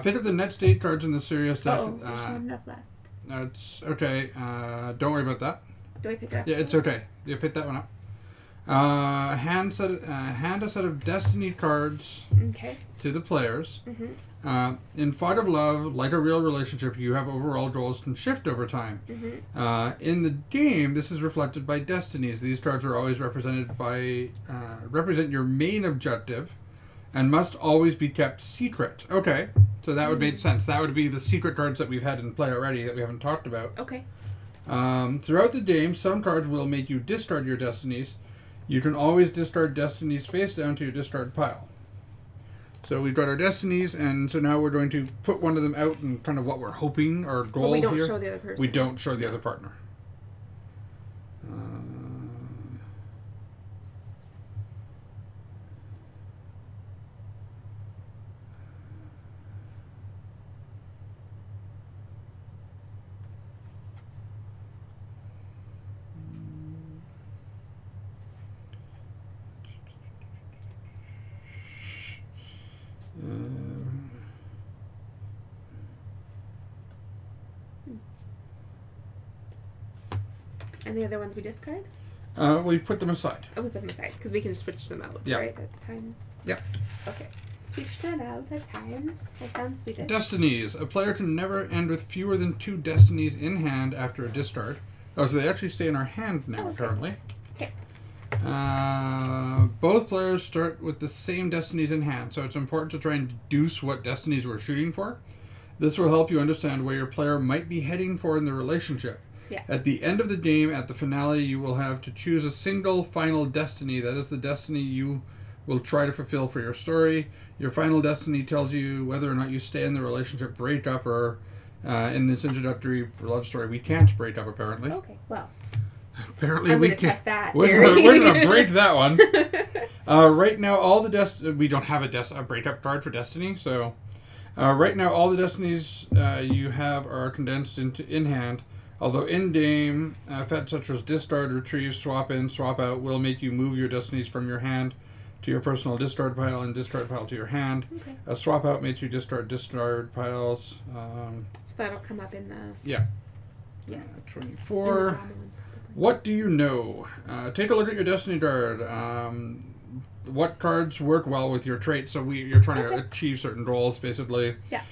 Speaker 2: Pick up the next 8 cards in the Sirius deck.
Speaker 1: Oh, there's not enough left.
Speaker 2: It's okay. Don't worry about that.
Speaker 1: Do I pick it up?
Speaker 2: Yeah, it's okay. You pick that one up. Hand a set of Destiny cards
Speaker 1: Okay.
Speaker 2: to the players.
Speaker 1: Mm-hmm.
Speaker 2: In Fight of Love, like a real relationship, you have overall goals can shift over time.
Speaker 1: Mm-hmm.
Speaker 2: In the game, this is reflected by destinies. These cards are always represented by represent your main objective, and must always be kept secret. Okay, so that would make sense. That would be the secret cards that we've had in play already that we haven't talked about.
Speaker 1: Okay.
Speaker 2: Throughout the game, some cards will make you discard your destinies. You can always discard destinies face down to your discard pile. So we've got our destinies, and so now we're going to put one of them out and kind of what we're hoping, our goal
Speaker 1: But we don't
Speaker 2: here.
Speaker 1: show the other person.
Speaker 2: We don't show the other partner.
Speaker 1: And the other ones we discard?
Speaker 2: We put them aside.
Speaker 1: Oh, we put them aside because we can switch them out,
Speaker 2: Yeah.
Speaker 1: right? At times.
Speaker 2: Yep.
Speaker 1: Okay. Switch them out at times. That sounds sweet.
Speaker 2: Destinies. A player can never end with fewer than 2 destinies in hand after a discard. Oh, so they actually stay in our hand now,
Speaker 1: Oh, okay.
Speaker 2: apparently.
Speaker 1: Okay.
Speaker 2: Both players start with the same destinies in hand, so it's important to try and deduce what destinies we're shooting for. This will help you understand where your player might be heading for in the relationship.
Speaker 1: Yeah.
Speaker 2: At the end of the game, at the finale, you will have to choose a single final destiny. That is the destiny you will try to fulfill for your story. Your final destiny tells you whether or not you stay in the relationship, break up, or in this introductory love story, we can't break up, apparently.
Speaker 1: Okay, well.
Speaker 2: Apparently
Speaker 1: I'm
Speaker 2: we
Speaker 1: going to
Speaker 2: can't.
Speaker 1: test that.
Speaker 2: We're going to break that one. Right now, all the we don't have a breakup card for Destiny, so right now all the destinies you have are condensed into in hand. Although in-game effects such as discard, retrieve, swap in, swap out will make you move your destinies from your hand to your personal discard pile and discard pile to your hand.
Speaker 1: Okay.
Speaker 2: A swap out makes you discard piles.
Speaker 1: So that'll come up in the...
Speaker 2: Yeah.
Speaker 1: Yeah.
Speaker 2: 24.
Speaker 1: In the drama ones, probably.
Speaker 2: What do you know? Take a look at your destiny card. What cards work well with your traits? So you're trying to achieve certain goals, basically.
Speaker 1: Yeah.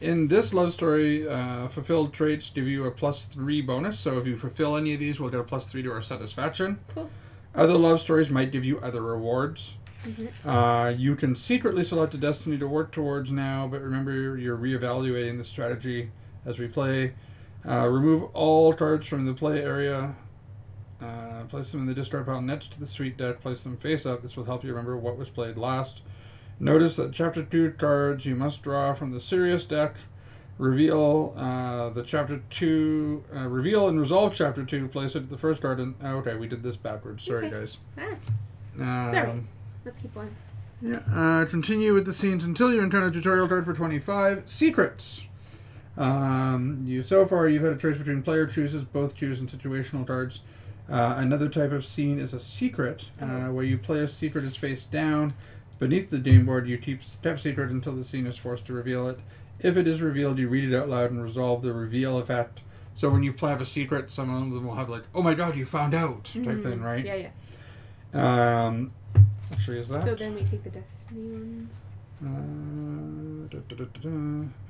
Speaker 2: In this love story, fulfilled traits give you a +3 bonus. So if you fulfill any of these, we'll get a +3 to our satisfaction.
Speaker 1: Cool.
Speaker 2: Other love stories might give you other rewards.
Speaker 1: Mm-hmm.
Speaker 2: You can secretly select a destiny to work towards now, but remember you're reevaluating the strategy as we play. Remove all cards from the play area. Place them in the discard pile next to the suite deck. Place them face up. This will help you remember what was played last. Notice that Chapter 2 cards you must draw from the Sirius deck. Reveal the Chapter 2... reveal and resolve Chapter 2. Place it at the first card. And, okay, we did this backwards. Sorry, guys.
Speaker 1: Sorry. Let's keep going.
Speaker 2: Yeah. Continue with the scenes until you encounter a tutorial card for 25. Secrets. So far, you've had a choice between player chooses, both choose, and situational cards. Another type of scene is a secret, where you play a secret is face down. Beneath the game board, you keep step secret until the scene is forced to reveal it. If it is revealed, you read it out loud and resolve the reveal effect. So when you have a secret, some of them will have like, "Oh my God, you found out!" type thing, right?
Speaker 1: Yeah, yeah.
Speaker 2: Actually, is that?
Speaker 1: So then we take the Destiny ones.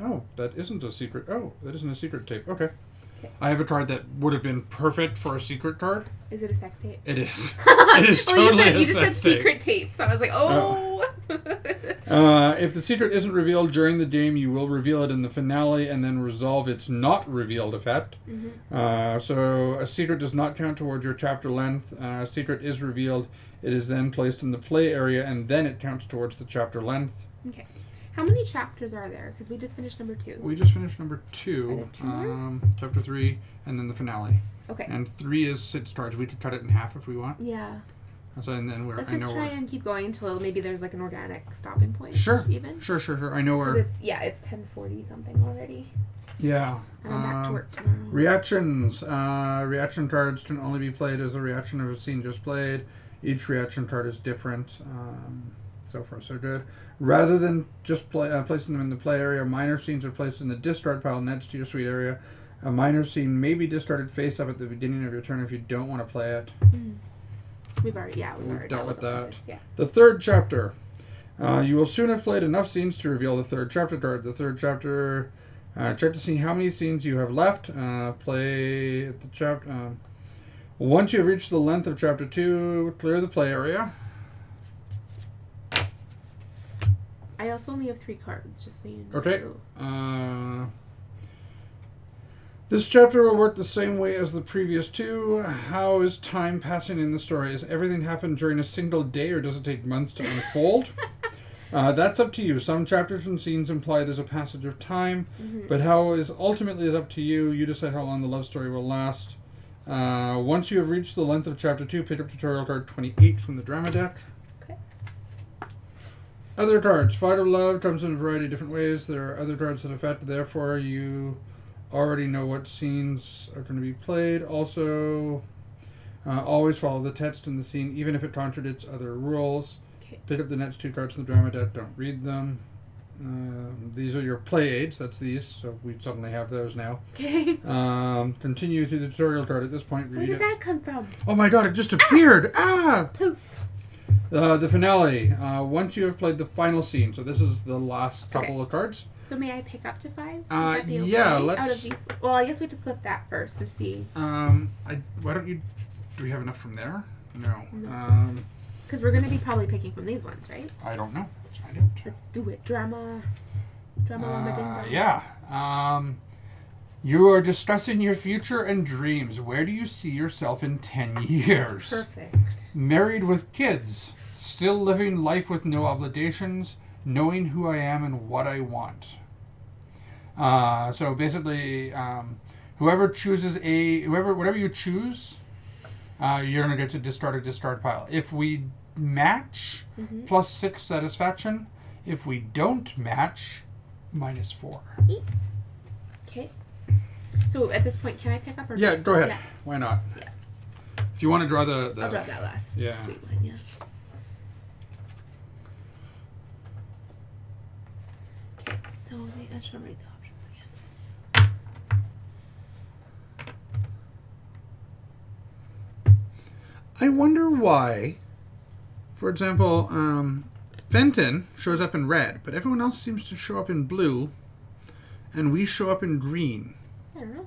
Speaker 2: Oh, that isn't a secret. Oh, that isn't a secret tape. Okay.
Speaker 1: Okay.
Speaker 2: I have a card that would have been perfect for a secret card.
Speaker 1: Is it a sex tape?
Speaker 2: It is. It is totally
Speaker 1: you just said
Speaker 2: sex tape.
Speaker 1: secret tape, so I was like, oh.
Speaker 2: If the secret isn't revealed during the game, you will reveal it in the finale and then resolve its not revealed effect.
Speaker 1: Mm-hmm.
Speaker 2: So a secret does not count towards your chapter length. A secret is revealed. It is then placed in the play area and then it counts towards the chapter length.
Speaker 1: Okay. How many chapters are there? Because we just finished number 2.
Speaker 2: We just finished number 2.
Speaker 1: Are there 2 more?
Speaker 2: Chapter 3, and then the finale.
Speaker 1: Okay.
Speaker 2: And 3 is 6 cards. We could cut it in half if we want.
Speaker 1: Yeah.
Speaker 2: So, and then
Speaker 1: Let's just try and keep going until maybe there's like an organic stopping point.
Speaker 2: Sure.
Speaker 1: Even.
Speaker 2: Sure. I know where.
Speaker 1: It's 10:40 something already.
Speaker 2: Yeah.
Speaker 1: And I'm back to work tomorrow.
Speaker 2: Reactions. Reaction cards can only be played as a reaction of a scene just played. Each reaction card is different. So far, so good. Rather than just placing them in the play area, minor scenes are placed in the discard pile next to your suite area. A minor scene may be discarded face up at the beginning of your turn if you don't want to play it.
Speaker 1: We've already
Speaker 2: dealt with that.
Speaker 1: Yeah.
Speaker 2: The third chapter. You will soon have played enough scenes to reveal the third chapter card. The third chapter, check to see how many scenes you have left. Play at the chapter. Once you have reached the length of chapter 2, clear the play area.
Speaker 1: I also only have 3 cards, just so you know.
Speaker 2: Okay. This chapter will work the same way as the previous 2. How is time passing in the story? Has everything happened during a single day, or does it take months to unfold? That's up to you. Some chapters and scenes imply there's a passage of time, but how is ultimately is up to you. You decide how long the love story will last. Once you have reached the length of chapter 2, pick up tutorial card 28 from the drama deck. Other cards. Fight of Love comes in a variety of different ways. There are other cards that affect, therefore you already know what scenes are going to be played. Also, always follow the text in the scene, even if it contradicts other rules.
Speaker 1: Okay.
Speaker 2: Pick up the next 2 cards in the drama deck. Don't read them. These are your play aids. That's these, so we suddenly have those now.
Speaker 1: Okay.
Speaker 2: Continue to the tutorial card at this point.
Speaker 1: Where did that come from?
Speaker 2: Oh my God! It just appeared.
Speaker 1: Poof.
Speaker 2: The finale. Once you have played the final scene, so this is the last couple of cards.
Speaker 1: So may I pick up to 5?
Speaker 2: Yeah, let's.
Speaker 1: Out of these, well, I guess we have to flip that first and see.
Speaker 2: Why don't you? Do we have enough from there? No.
Speaker 1: Because we're gonna be probably picking from these ones, right?
Speaker 2: I don't know. Let's find out.
Speaker 1: Let's do it. Drama. Llama ding dong.
Speaker 2: Yeah. You are discussing your future and dreams. Where do you see yourself in 10 years?
Speaker 1: Perfect.
Speaker 2: Married with kids. Still living life with no obligations. Knowing who I am and what I want. So basically, whatever you choose, you're going to get to discard a discard pile. If we match, +6 satisfaction. If we don't match, -4.
Speaker 1: Okay. So at this point, can I pick up? Or
Speaker 2: Yeah, go ahead.
Speaker 1: Yeah.
Speaker 2: Why not?
Speaker 1: Yeah.
Speaker 2: If you want to draw the
Speaker 1: I'll draw that last.
Speaker 2: Yeah.
Speaker 1: Sweet one, yeah. Okay, so I should write the options again.
Speaker 2: I wonder why, for example, Fenton shows up in red, but everyone else seems to show up in blue, and we show up in green.
Speaker 1: I don't know.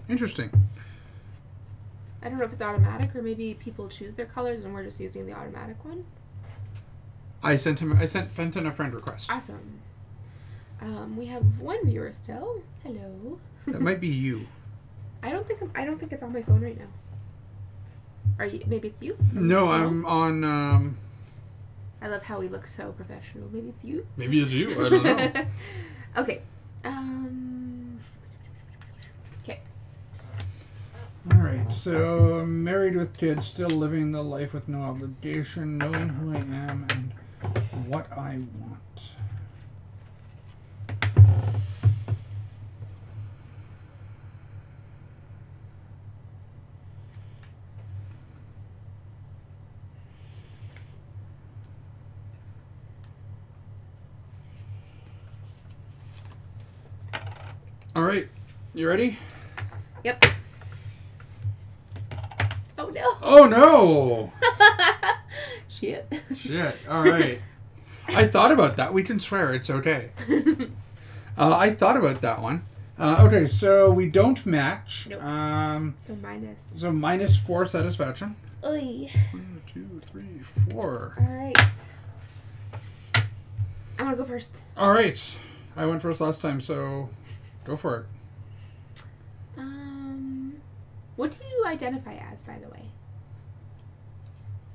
Speaker 2: Interesting.
Speaker 1: I don't know if it's automatic or maybe people choose their colors and we're just using the automatic one.
Speaker 2: I sent Fenton a friend request.
Speaker 1: Awesome. We have one viewer still. Hello.
Speaker 2: That might be you.
Speaker 1: I don't think it's on my phone right now. Are you? Maybe it's you.
Speaker 2: No, I'm on.
Speaker 1: I love how we look so professional. Maybe it's you.
Speaker 2: Maybe it's you. I don't know.
Speaker 1: Okay. Okay.
Speaker 2: All right. So I'm married with kids, still living the life with no obligation, knowing who I am and what I want. All right, you ready?
Speaker 1: Yep. Oh no.
Speaker 2: Oh no!
Speaker 1: Shit.
Speaker 2: Shit. All right. I thought about that. We can swear. It's okay. I thought about that one. Okay, so we don't match.
Speaker 1: Nope. So minus.
Speaker 2: So -4 satisfaction.
Speaker 1: Oy.
Speaker 2: 1, 2, 3, 4.
Speaker 1: All right. I'm gonna go first.
Speaker 2: All right. I went first last time, so go for it.
Speaker 1: What do you identify as, by the way?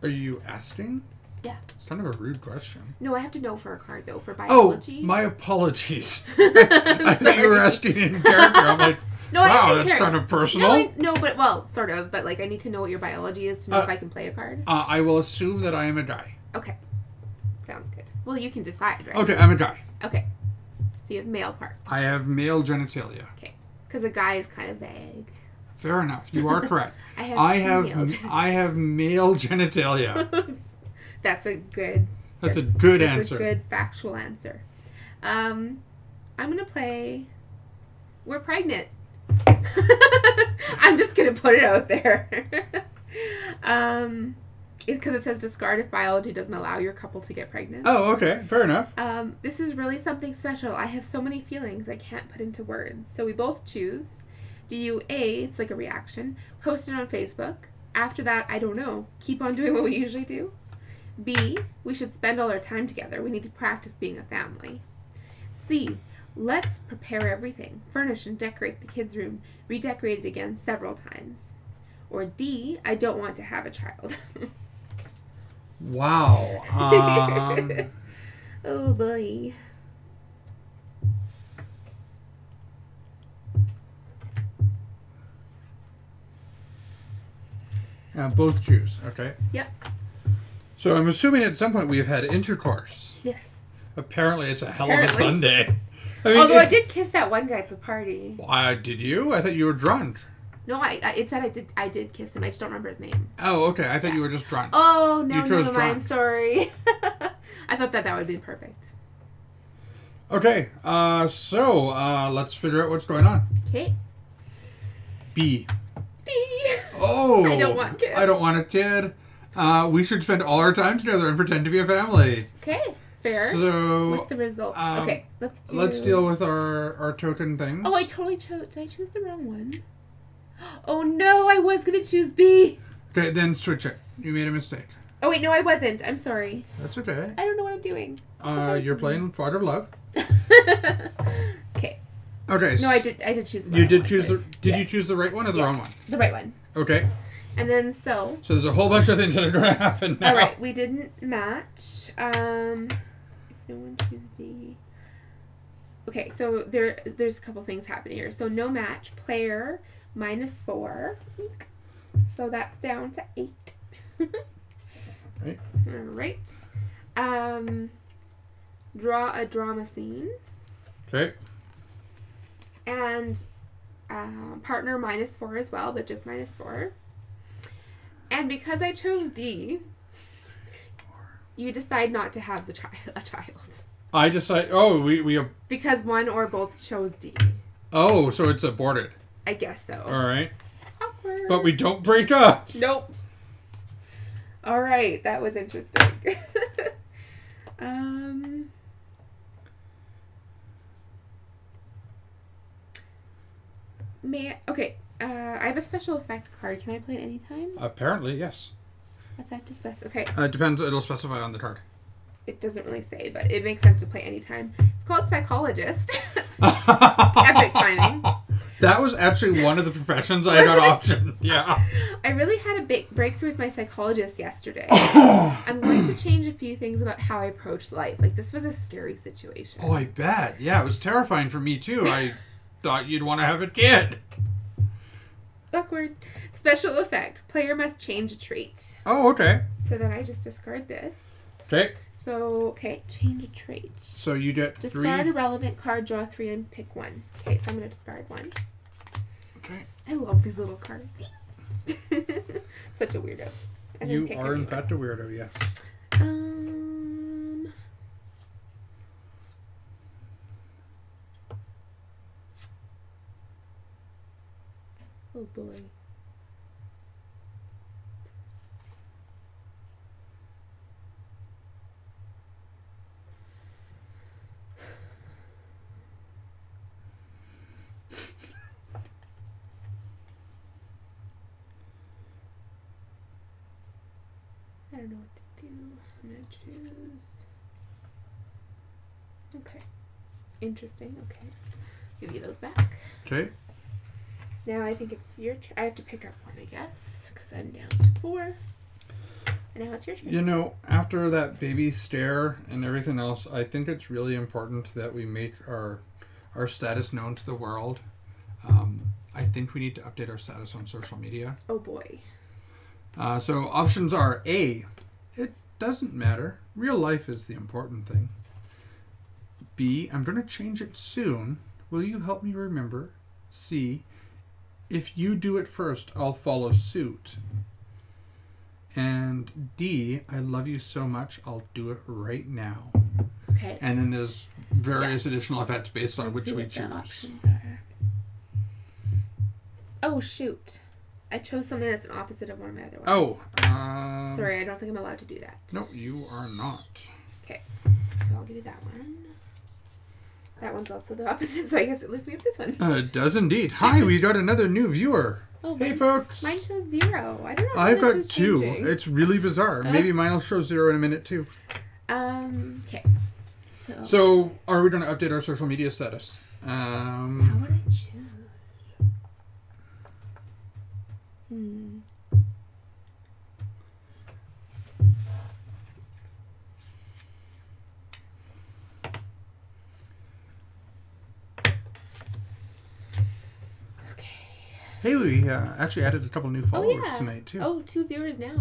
Speaker 2: Are you asking?
Speaker 1: Yeah.
Speaker 2: It's kind of a rude question.
Speaker 1: No, I have to know for a card though, for
Speaker 2: Oh,
Speaker 1: biology.
Speaker 2: my apologies. I thought you were asking in character. I'm like,
Speaker 1: no,
Speaker 2: wow, that's kind of personal.
Speaker 1: No, but well, sort of. But like, I need to know what your biology is to know if I can play a card.
Speaker 2: I will assume that I am a die.
Speaker 1: Okay, sounds good. Well, you can decide, right?
Speaker 2: Okay, I'm a die.
Speaker 1: Okay, so you have male part.
Speaker 2: I have male genitalia.
Speaker 1: Okay, because a guy is kind of vague.
Speaker 2: Fair enough. You are correct.
Speaker 1: I
Speaker 2: have male genitalia.
Speaker 1: That's a good.
Speaker 2: That's a good
Speaker 1: That's
Speaker 2: answer.
Speaker 1: a good factual answer. I'm gonna play. We're pregnant. I'm just gonna put it out there. Because it says discard if biology doesn't allow your couple to get pregnant.
Speaker 2: Oh, okay. Fair enough.
Speaker 1: This is really something special. I have so many feelings I can't put into words. So we both choose. Do you A, it's like a reaction, post it on Facebook. After that, I don't know. Keep on doing what we usually do. B, we should spend all our time together. We need to practice being a family. C, let's prepare everything. Furnish and decorate the kids' room. Redecorate it again several times. Or D, I don't want to have a child.
Speaker 2: Wow.
Speaker 1: Oh boy.
Speaker 2: Both choose. Okay.
Speaker 1: Yep.
Speaker 2: So I'm assuming at some point we have had intercourse.
Speaker 1: Yes.
Speaker 2: Apparently it's a hell of a Sunday. I mean,
Speaker 1: Although I did kiss that one guy at the party.
Speaker 2: Did you? I thought you were drunk.
Speaker 1: No, it said I did kiss him. I just don't remember his name.
Speaker 2: Oh, okay. I thought you were just drunk.
Speaker 1: Oh, no,
Speaker 2: You chose
Speaker 1: never mind.
Speaker 2: drunk.
Speaker 1: Sorry. I thought that would be perfect.
Speaker 2: Okay. So let's figure out what's going on.
Speaker 1: Okay.
Speaker 2: B.
Speaker 1: D.
Speaker 2: Oh.
Speaker 1: I don't want kids.
Speaker 2: I don't want a kid. We should spend all our time together and pretend to be a family.
Speaker 1: Okay. Fair.
Speaker 2: So
Speaker 1: What's the result? Okay.
Speaker 2: let's deal with our token things.
Speaker 1: Oh, I totally chose. Did I choose the wrong one? Oh no, I was gonna choose B.
Speaker 2: Okay, then switch it. You made a mistake.
Speaker 1: Oh wait, no, I wasn't. I'm sorry.
Speaker 2: That's okay.
Speaker 1: I don't know what I'm doing.
Speaker 2: You're playing Fog of Love.
Speaker 1: Okay.
Speaker 2: Okay.
Speaker 1: No, I did choose the
Speaker 2: You
Speaker 1: right
Speaker 2: did
Speaker 1: one
Speaker 2: choose the.
Speaker 1: choice.
Speaker 2: Did you
Speaker 1: Yes.
Speaker 2: choose the right one or the
Speaker 1: Yeah.
Speaker 2: wrong one?
Speaker 1: The right one.
Speaker 2: Okay.
Speaker 1: And then so.
Speaker 2: So there's a whole bunch of things that are going to happen now.
Speaker 1: All right, we didn't match. If no one chooses D. Okay, so there's a couple things happening here. So no match. Player -4. So that's down to 8.
Speaker 2: Right.
Speaker 1: All right. Draw a drama scene.
Speaker 2: Okay.
Speaker 1: And partner -4 as well, but just -4. And because I chose D, you decide not to have a child.
Speaker 2: I decide. Oh, we.
Speaker 1: Because one or both chose D.
Speaker 2: Oh, so it's aborted.
Speaker 1: I guess so.
Speaker 2: All right.
Speaker 1: Awkward.
Speaker 2: But we don't break up.
Speaker 1: Nope. All right, that was interesting. Okay. I have a special effect card. Can I play it anytime?
Speaker 2: Apparently, yes.
Speaker 1: Effect is special. Okay.
Speaker 2: It depends. It'll specify on the card.
Speaker 1: It doesn't really say, but it makes sense to play anytime. It's called Psychologist. Epic timing.
Speaker 2: That was actually one of the professions I got optioned. Yeah.
Speaker 1: I really had a big breakthrough with my psychologist yesterday. I'm going to change a few things about how I approach life. Like, this was a scary situation.
Speaker 2: Oh, I bet. Yeah, it was terrifying for me, too. I thought you'd want to have a kid.
Speaker 1: Awkward. Special effect. Player must change a trait.
Speaker 2: Oh, okay.
Speaker 1: So then I just discard this.
Speaker 2: Okay.
Speaker 1: So, okay, change a trait.
Speaker 2: So you get
Speaker 1: Discard
Speaker 2: 3.
Speaker 1: a relevant card, draw 3, and pick 1. Okay, so I'm going to discard 1.
Speaker 2: Okay.
Speaker 1: I love these little cards. Such a weirdo. And then
Speaker 2: You
Speaker 1: pick
Speaker 2: are,
Speaker 1: a
Speaker 2: in
Speaker 1: new
Speaker 2: fact, a weirdo, yes.
Speaker 1: one. Oh boy. I don't know what to do. I'm gonna choose. Okay. Interesting. Okay. Give you those back.
Speaker 2: Okay.
Speaker 1: Now I think it's your turn. I have to pick up one, I guess, because I'm down to 4. And now it's your turn.
Speaker 2: You know, after that baby stare and everything else, I think it's really important that we make our status known to the world. I think we need to update our status on social media.
Speaker 1: Oh boy.
Speaker 2: So options are A, it doesn't matter. Real life is the important thing. B, I'm going to change it soon. Will you help me remember? C, if you do it first, I'll follow suit. And D, I love you so much, I'll do it right now.
Speaker 1: Okay.
Speaker 2: And then there's various additional effects based on
Speaker 1: Let's
Speaker 2: which
Speaker 1: see
Speaker 2: we
Speaker 1: what the
Speaker 2: choose.
Speaker 1: options are. Oh shoot. I chose something that's an opposite of one of my other ones.
Speaker 2: Oh.
Speaker 1: Sorry, I don't think I'm allowed to do that.
Speaker 2: No, you are not.
Speaker 1: Okay. So I'll give you that one. That one's also the opposite, so I guess it leaves me with this one.
Speaker 2: It does indeed. Hi, we got another new viewer.
Speaker 1: Oh,
Speaker 2: Hey,
Speaker 1: mine-
Speaker 2: folks.
Speaker 1: Mine shows 0. I don't know. How
Speaker 2: I've
Speaker 1: this
Speaker 2: got
Speaker 1: is
Speaker 2: 2.
Speaker 1: changing.
Speaker 2: It's really bizarre. Maybe mine will show 0 in a minute too.
Speaker 1: Okay.
Speaker 2: So, are we going to update our social media status?
Speaker 1: How would I choose?
Speaker 2: Hey, we actually added a couple new followers
Speaker 1: yeah.
Speaker 2: tonight too.
Speaker 1: Oh, 2 viewers now.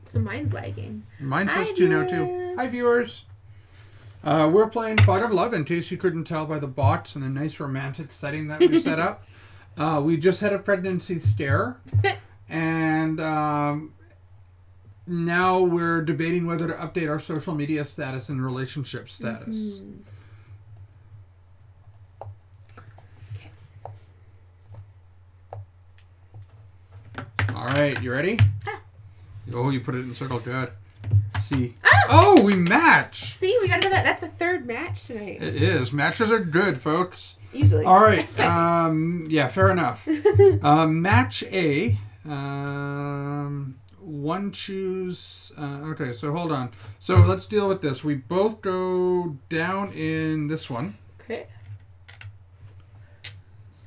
Speaker 1: So mine's lagging.
Speaker 2: Mine says
Speaker 1: Hi,
Speaker 2: 2 now too.
Speaker 1: viewers.
Speaker 2: Hi, viewers. We're playing Fight of Love, in case you couldn't tell by the bots and the nice romantic setting that we set up. We just had a pregnancy scare, and now we're debating whether to update our social media status and relationship status. All right, you ready? Oh, you put it in circle. Good. See. Oh, we match.
Speaker 1: See, we got another. That's the 3rd match tonight.
Speaker 2: It is. Matches are good, folks.
Speaker 1: Usually.
Speaker 2: All right. Yeah, fair enough. Match A. One choose. Okay, so hold on. So let's deal with this. We both go down in this one.
Speaker 1: Okay.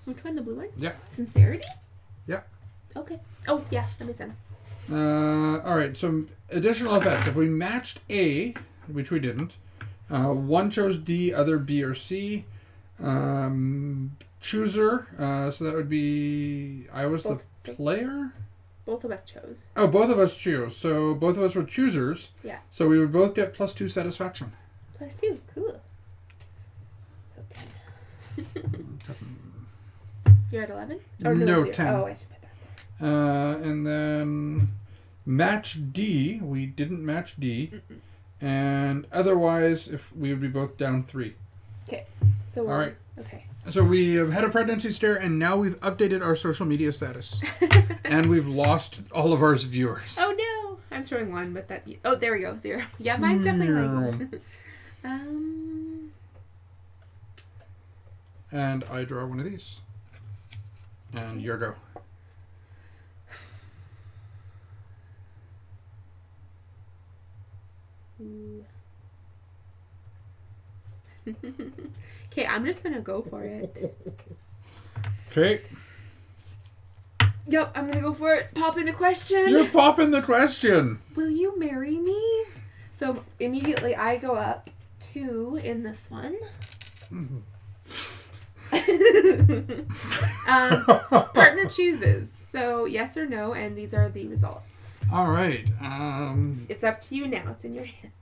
Speaker 1: Which one? The blue one?
Speaker 2: Yeah.
Speaker 1: Sincerity?
Speaker 2: Yeah.
Speaker 1: Okay. Oh, yeah. That makes sense.
Speaker 2: All right. So additional effects. If we matched A, which we didn't, one chose D, other B or C. Chooser. So that would be I was the player.
Speaker 1: Both of us chose.
Speaker 2: Oh, both of us choose. So both of us were choosers.
Speaker 1: Yeah.
Speaker 2: So we would both get +2 satisfaction.
Speaker 1: +2. Cool. So 10. You're at 11? Or
Speaker 2: No,
Speaker 1: 0.
Speaker 2: 10.
Speaker 1: Oh, I should put that there.
Speaker 2: And then match D. We didn't match D. And otherwise, if we would be both down 3.
Speaker 1: Okay. So
Speaker 2: all right.
Speaker 1: Okay.
Speaker 2: So we have had a pregnancy scare, and now we've updated our social media status. And we've lost all of our viewers.
Speaker 1: Oh no! I'm showing 1, but that. Oh, there we go. 0. Yeah, mine's definitely like.
Speaker 2: And I draw one of these. And your go.
Speaker 1: Okay, I'm just gonna go for it.
Speaker 2: Okay.
Speaker 1: Yep, I'm gonna go for it. Pop in the question.
Speaker 2: You're popping the question.
Speaker 1: Will you marry me? So immediately I go up 2 in this one. Partner chooses. So yes or no, and these are the results.
Speaker 2: All right.
Speaker 1: It's up to you now. It's in your hands.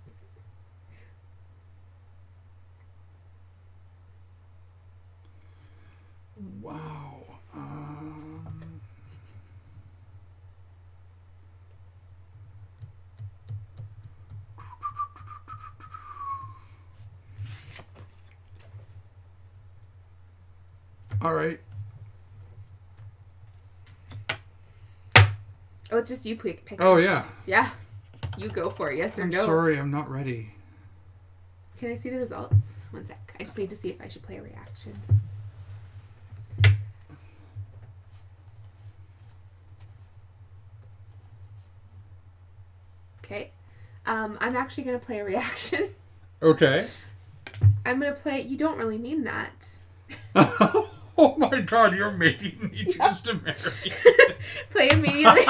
Speaker 2: Wow. All right.
Speaker 1: Oh, it's just you pick.
Speaker 2: Oh, yeah.
Speaker 1: Yeah. You go for it, yes or
Speaker 2: I'm
Speaker 1: no.
Speaker 2: sorry, I'm not ready.
Speaker 1: Can I see the results? One sec. I just need to see if I should play a reaction. Okay. I'm actually going to play a reaction.
Speaker 2: Okay.
Speaker 1: I'm going to play... You don't really mean that.
Speaker 2: Oh my god, you're making me choose to marry.
Speaker 1: Play immediately.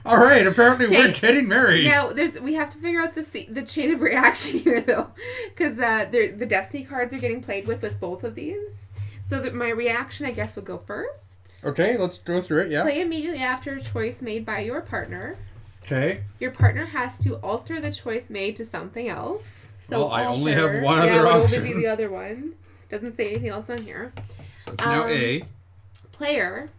Speaker 2: All right, apparently we're getting married.
Speaker 1: Now, we have to figure out the chain of reaction here, though. Because the Destiny cards are getting played with both of these. So that my reaction, I guess, would go first.
Speaker 2: Okay, let's go through it, yeah.
Speaker 1: Play immediately after a choice made by your partner.
Speaker 2: Okay.
Speaker 1: Your partner has to alter the choice made to something else. So
Speaker 2: well, I only have one other
Speaker 1: it would
Speaker 2: option.
Speaker 1: only be the other one. Doesn't say anything else on here.
Speaker 2: So it's now A.
Speaker 1: Player.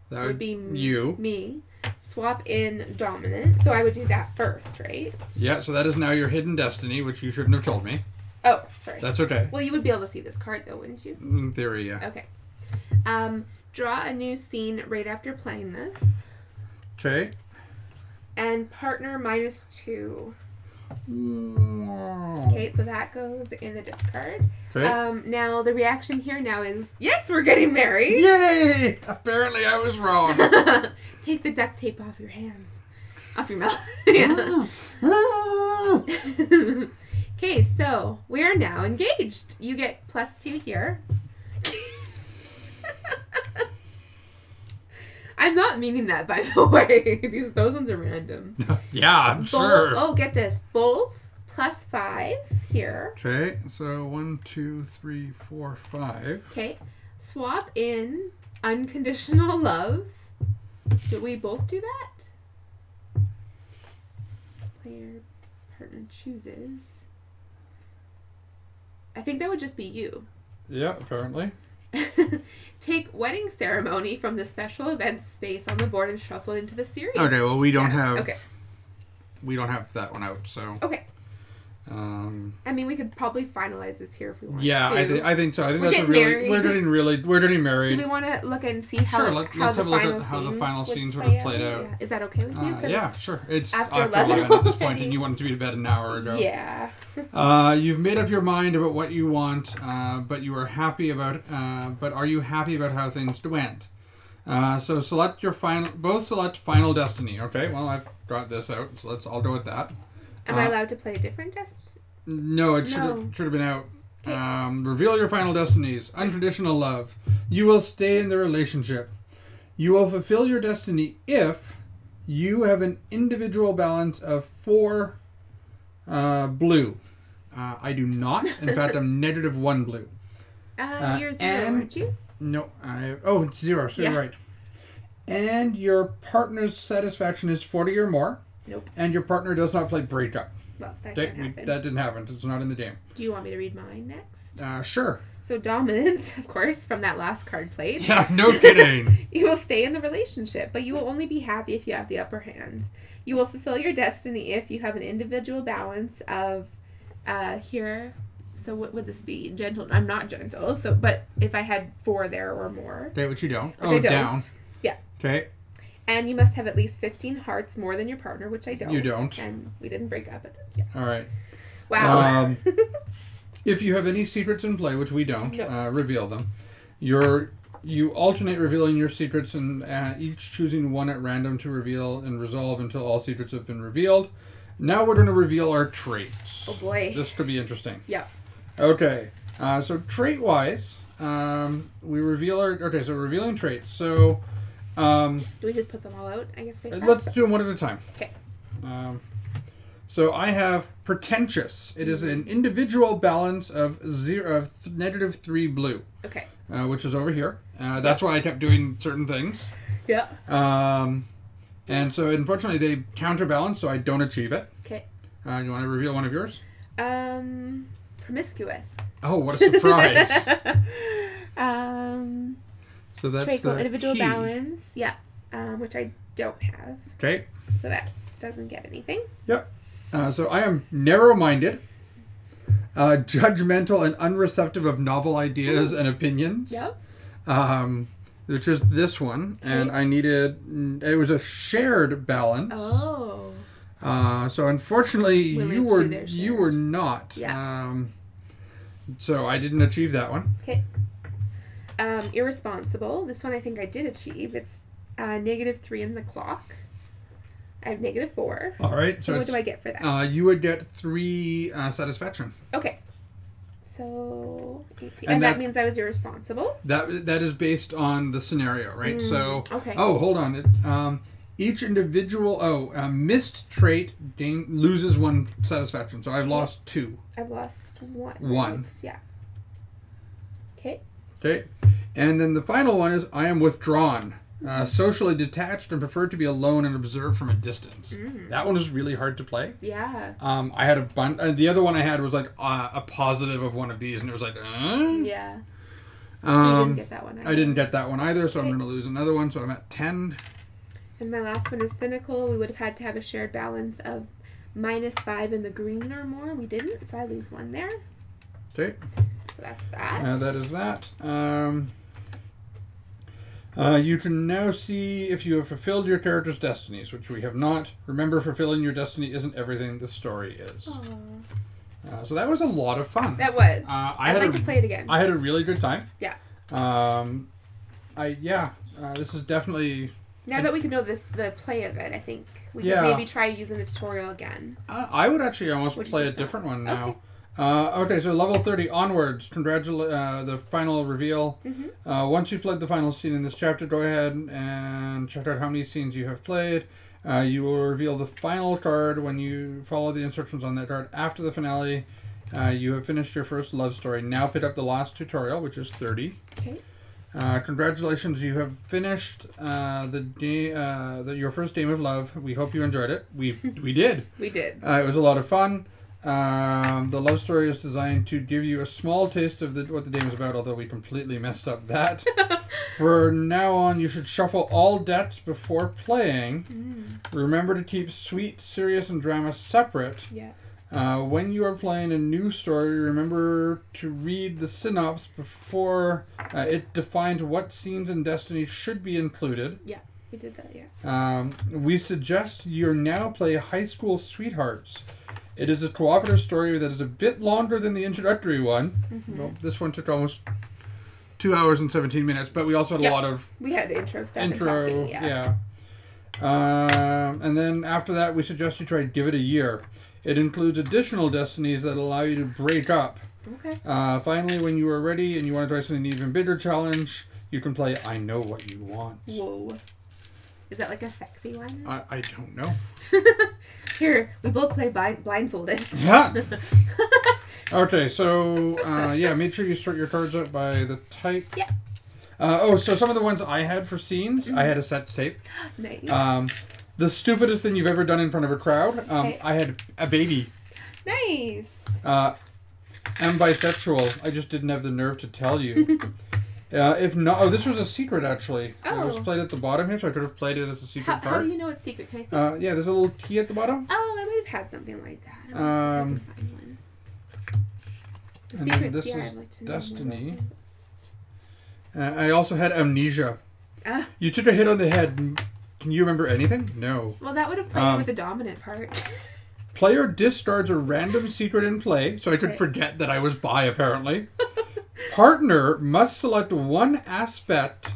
Speaker 2: That
Speaker 1: would be
Speaker 2: you.
Speaker 1: Me. Swap in dominant. So I would do that first, right?
Speaker 2: Yeah, so that is now your hidden destiny, which you shouldn't have told me.
Speaker 1: Oh, sorry.
Speaker 2: That's okay.
Speaker 1: Well, you would be able to see this card, though, wouldn't you?
Speaker 2: In theory, yeah.
Speaker 1: Okay. Draw a new scene right after playing this.
Speaker 2: Okay.
Speaker 1: And partner -2.
Speaker 2: Mm.
Speaker 1: Okay, so that goes in the discard.
Speaker 2: Okay.
Speaker 1: Now, the reaction here now is, yes, we're getting married.
Speaker 2: Yay! Apparently I was wrong.
Speaker 1: Take the duct tape off your hands. Off your mouth. Yeah. Okay, so we are now engaged. You get +2 here. I'm not meaning that, by the way. Those ones are random.
Speaker 2: Yeah, I'm sure.
Speaker 1: Oh, get this. Both +5 here.
Speaker 2: Okay, so 1, 2, 3, 4, 5.
Speaker 1: Okay. Swap in unconditional love. Do we both do that? Player, partner chooses. I think that would just be you.
Speaker 2: Yeah, apparently.
Speaker 1: Take wedding ceremony from the special events space on the board and shuffle it into the series.
Speaker 2: Okay, well we don't have.
Speaker 1: Okay.
Speaker 2: We don't have that one out, so.
Speaker 1: Okay. I mean, we could probably finalize this here if we want.
Speaker 2: Yeah,
Speaker 1: to.
Speaker 2: I think so. I think
Speaker 1: We're
Speaker 2: that's a
Speaker 1: getting
Speaker 2: really
Speaker 1: married.
Speaker 2: we're getting married.
Speaker 1: Do we want to look and see how?
Speaker 2: Sure,
Speaker 1: how
Speaker 2: let's
Speaker 1: the
Speaker 2: have a look
Speaker 1: final
Speaker 2: at how the final
Speaker 1: would
Speaker 2: scenes would
Speaker 1: play
Speaker 2: have played out.
Speaker 1: Yeah. Is that okay with you? 'Cause
Speaker 2: Yeah, sure. It's
Speaker 1: after
Speaker 2: after
Speaker 1: 11
Speaker 2: 11 at this point,
Speaker 1: already.
Speaker 2: and you wanted to be to bed an hour ago.
Speaker 1: Yeah.
Speaker 2: You've made up your mind about what you want, but you are happy about. But are you happy about how things went? So select your final. Both select Final Destiny. Okay. Well, I've got this out, so I'll go with that.
Speaker 1: Am I allowed to play a different test?
Speaker 2: No, it
Speaker 1: No.
Speaker 2: should have been out Reveal your final destinies. Unconditional love. You will stay in the relationship. You will fulfill your destiny if you have an individual balance of 4 blue. I do not. In fact, I'm -1 blue.
Speaker 1: You're 0, aren't you?
Speaker 2: No, it's 0, so
Speaker 1: Yeah.
Speaker 2: you're right. And your partner's satisfaction is 40 or more.
Speaker 1: Nope.
Speaker 2: And your partner does not play breakup.
Speaker 1: Well, that
Speaker 2: That,
Speaker 1: can't happen.
Speaker 2: that didn't happen. It's not in the game.
Speaker 1: Do you want me to read mine next?
Speaker 2: Sure.
Speaker 1: So dominant, of course, from that last card played.
Speaker 2: Yeah, no kidding.
Speaker 1: You will stay in the relationship, but you will only be happy if you have the upper hand. You will fulfill your destiny if you have an individual balance of here. So what would this be? Gentle. I'm not gentle. So, but if I had 4 there or more.
Speaker 2: Okay, which you don't.
Speaker 1: Which I don't.
Speaker 2: Down.
Speaker 1: Yeah.
Speaker 2: Okay.
Speaker 1: And you must have at least 15 hearts more than your partner, which I don't.
Speaker 2: You don't.
Speaker 1: And we didn't break up at the
Speaker 2: All right.
Speaker 1: Wow.
Speaker 2: If you have any secrets in play, which we don't,
Speaker 1: No.
Speaker 2: reveal them. You alternate revealing your secrets and each choosing one at random to reveal and resolve until all secrets have been revealed. Now we're going to reveal our traits.
Speaker 1: Oh boy.
Speaker 2: This could be interesting.
Speaker 1: Yeah.
Speaker 2: Okay. So trait-wise, we reveal our... Okay, so revealing traits. So...
Speaker 1: Do we just put them all out? I guess.
Speaker 2: Let's do them one at a time.
Speaker 1: Okay.
Speaker 2: So I have pretentious. It is an individual balance of -3 blue,
Speaker 1: Okay.
Speaker 2: which is over here. That's why I kept doing certain things.
Speaker 1: Yeah.
Speaker 2: And so unfortunately they counterbalance, so I don't achieve it.
Speaker 1: Okay.
Speaker 2: You want to reveal one of yours?
Speaker 1: Promiscuous.
Speaker 2: Oh, what a surprise! So that's
Speaker 1: Trait called
Speaker 2: the
Speaker 1: individual
Speaker 2: key.
Speaker 1: balance. Yeah. Which I don't have.
Speaker 2: Okay.
Speaker 1: So that doesn't get anything.
Speaker 2: Yep. So I am narrow-minded, judgmental, and unreceptive of novel ideas and opinions.
Speaker 1: Yep.
Speaker 2: Which is this one, and I needed. It was a shared balance.
Speaker 1: Oh.
Speaker 2: So unfortunately,
Speaker 1: Willing
Speaker 2: you
Speaker 1: to,
Speaker 2: were
Speaker 1: they're
Speaker 2: you
Speaker 1: shared.
Speaker 2: were not.
Speaker 1: Yeah.
Speaker 2: So I didn't achieve that one.
Speaker 1: Okay. Irresponsible. This one I think I did achieve. It's -3 in the clock. I have -4.
Speaker 2: All right.
Speaker 1: So what
Speaker 2: it's,
Speaker 1: do I get for that?
Speaker 2: You would get 3 satisfaction.
Speaker 1: Okay. So 18.
Speaker 2: And
Speaker 1: And that
Speaker 2: that-
Speaker 1: means I was irresponsible.
Speaker 2: That is based on the scenario, right? So
Speaker 1: okay.
Speaker 2: Oh, hold on. Each individual missed trait loses 1 satisfaction. So I've lost 2.
Speaker 1: I've lost 1.
Speaker 2: 1.
Speaker 1: Right? Yeah. Okay.
Speaker 2: Okay. And then the final one is I am withdrawn. Socially detached and prefer to be alone and observe from a distance. That one is really hard to play.
Speaker 1: Yeah.
Speaker 2: I had a bunch. The other one I had was like a positive of one of these, and it was like,
Speaker 1: Yeah. You didn't get that one.
Speaker 2: I didn't get that one either, so I'm
Speaker 1: Okay.
Speaker 2: going to lose another one. So I'm at 10.
Speaker 1: And my last one is cynical. We would have had to have a shared balance of -5 in the green or more. We didn't, so I lose 1 there.
Speaker 2: Okay.
Speaker 1: So that's that.
Speaker 2: That is that. You can now see if you have fulfilled your character's destinies, which we have not. Remember, fulfilling your destiny isn't everything the story is.
Speaker 1: Aw.
Speaker 2: So that was a lot of fun.
Speaker 1: That was.
Speaker 2: I'd
Speaker 1: I'd like to play it again.
Speaker 2: I had a really good time.
Speaker 1: Yeah.
Speaker 2: This is definitely.
Speaker 1: Now that we can know the play of it, I think we
Speaker 2: Yeah.
Speaker 1: could maybe try using the tutorial again.
Speaker 2: I would actually almost
Speaker 1: Which is
Speaker 2: play a
Speaker 1: just
Speaker 2: different
Speaker 1: fun.
Speaker 2: one now. Okay, so level 30 onwards. The final reveal. Once you've played the final scene in this chapter, go ahead and check out how many scenes you have played. You will reveal the final card when you follow the instructions on that card. After the finale, you have finished your first love story. Now pick up the last tutorial, which is 30.
Speaker 1: Okay.
Speaker 2: Congratulations, you have finished your first game of love. We hope you enjoyed it. We did.
Speaker 1: We did.
Speaker 2: It was a lot of fun. The love story is designed to give you a small taste of what the game is about, although we completely messed up that. For now on, you should shuffle all decks before playing. Remember to keep sweet, serious, and drama separate.
Speaker 1: Yeah.
Speaker 2: When you are playing a new story, remember to read the synopsis before it defines what scenes and destinies should be included.
Speaker 1: Yeah. We did that, yeah.
Speaker 2: We suggest you now play High School Sweethearts. It is a cooperative story that is a bit longer than the introductory one. Well, this one took almost 2 hours and 17 minutes, but we also had a lot of
Speaker 1: We had intro stuff and talking,
Speaker 2: yeah. And then after that, we suggest you try Give It a Year. It includes additional destinies that allow you to break up.
Speaker 1: Okay.
Speaker 2: Finally, when you are ready and you want to try something even bigger challenge, you can play I Know What You Want.
Speaker 1: Whoa. Is that like a sexy one?
Speaker 2: I don't know.
Speaker 1: Here, we both play blindfolded.
Speaker 2: Yeah. Okay, so make sure you sort your cards out by the type.
Speaker 1: Yeah.
Speaker 2: So some of the ones I had for scenes, I had a set tape.
Speaker 1: Nice.
Speaker 2: The stupidest thing you've ever done in front of a crowd,
Speaker 1: Okay.
Speaker 2: I had a baby.
Speaker 1: Nice.
Speaker 2: I'm bisexual. I just didn't have the nerve to tell you. If not, this was a secret actually. It was
Speaker 1: Oh.
Speaker 2: played at the bottom here, so I could have played it as a secret
Speaker 1: How
Speaker 2: card.
Speaker 1: do you know it's secret? Can I see?
Speaker 2: There's a little key at the bottom.
Speaker 1: Oh, I might have had something like that. I can find one. The
Speaker 2: And then
Speaker 1: secrets,
Speaker 2: this
Speaker 1: yeah,
Speaker 2: is
Speaker 1: I'd like to know more
Speaker 2: Destiny.
Speaker 1: about those.
Speaker 2: I also had amnesia.
Speaker 1: Ah.
Speaker 2: You took a hit on the head. Can you remember anything? No.
Speaker 1: Well, that would have played with the dominant part.
Speaker 2: Player discards a random secret in play, so I could
Speaker 1: Okay.
Speaker 2: forget that I was bi, apparently. Partner must select one aspect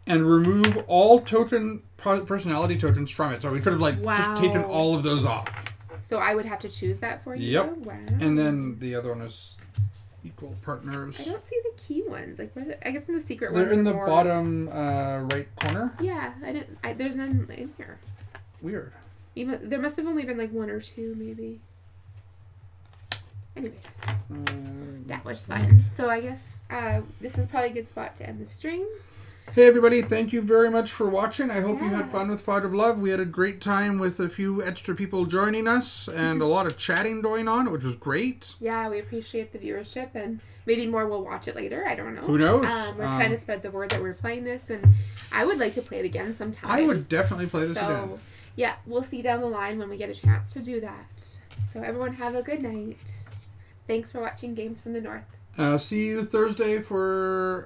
Speaker 2: and remove all personality tokens from it. So we could have just taken
Speaker 1: Wow.
Speaker 2: all of those off.
Speaker 1: So I would have to choose that for you?
Speaker 2: Yep.
Speaker 1: Wow.
Speaker 2: And then the other one is equal partners.
Speaker 1: I don't see the key ones. Like, where I guess in the secret ones.
Speaker 2: They're in
Speaker 1: are
Speaker 2: the
Speaker 1: more-
Speaker 2: bottom right corner.
Speaker 1: Yeah, there's none in here.
Speaker 2: Weird.
Speaker 1: Even there must have only been like one or two, maybe. Anyways, that was fun. So I guess this is probably a good spot to end the stream.
Speaker 2: Hey everybody, thank you very much for watching. I hope you
Speaker 1: Yeah.
Speaker 2: had fun with Fog of Love. We had a great time with a few extra people joining us and a lot of chatting going on, which was great.
Speaker 1: Yeah, we appreciate the viewership, and maybe more will watch it later. I don't know.
Speaker 2: Who knows?
Speaker 1: We're trying to spread the word that we're playing this, and I would like to play it again sometime.
Speaker 2: I would definitely play this again.
Speaker 1: So, yeah, we'll see down the line when we get a chance to do that. So everyone have a good night. Thanks for watching Games from the North.
Speaker 2: See you Thursday for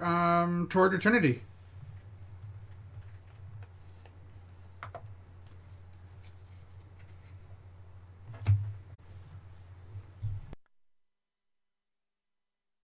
Speaker 2: Toward Eternity.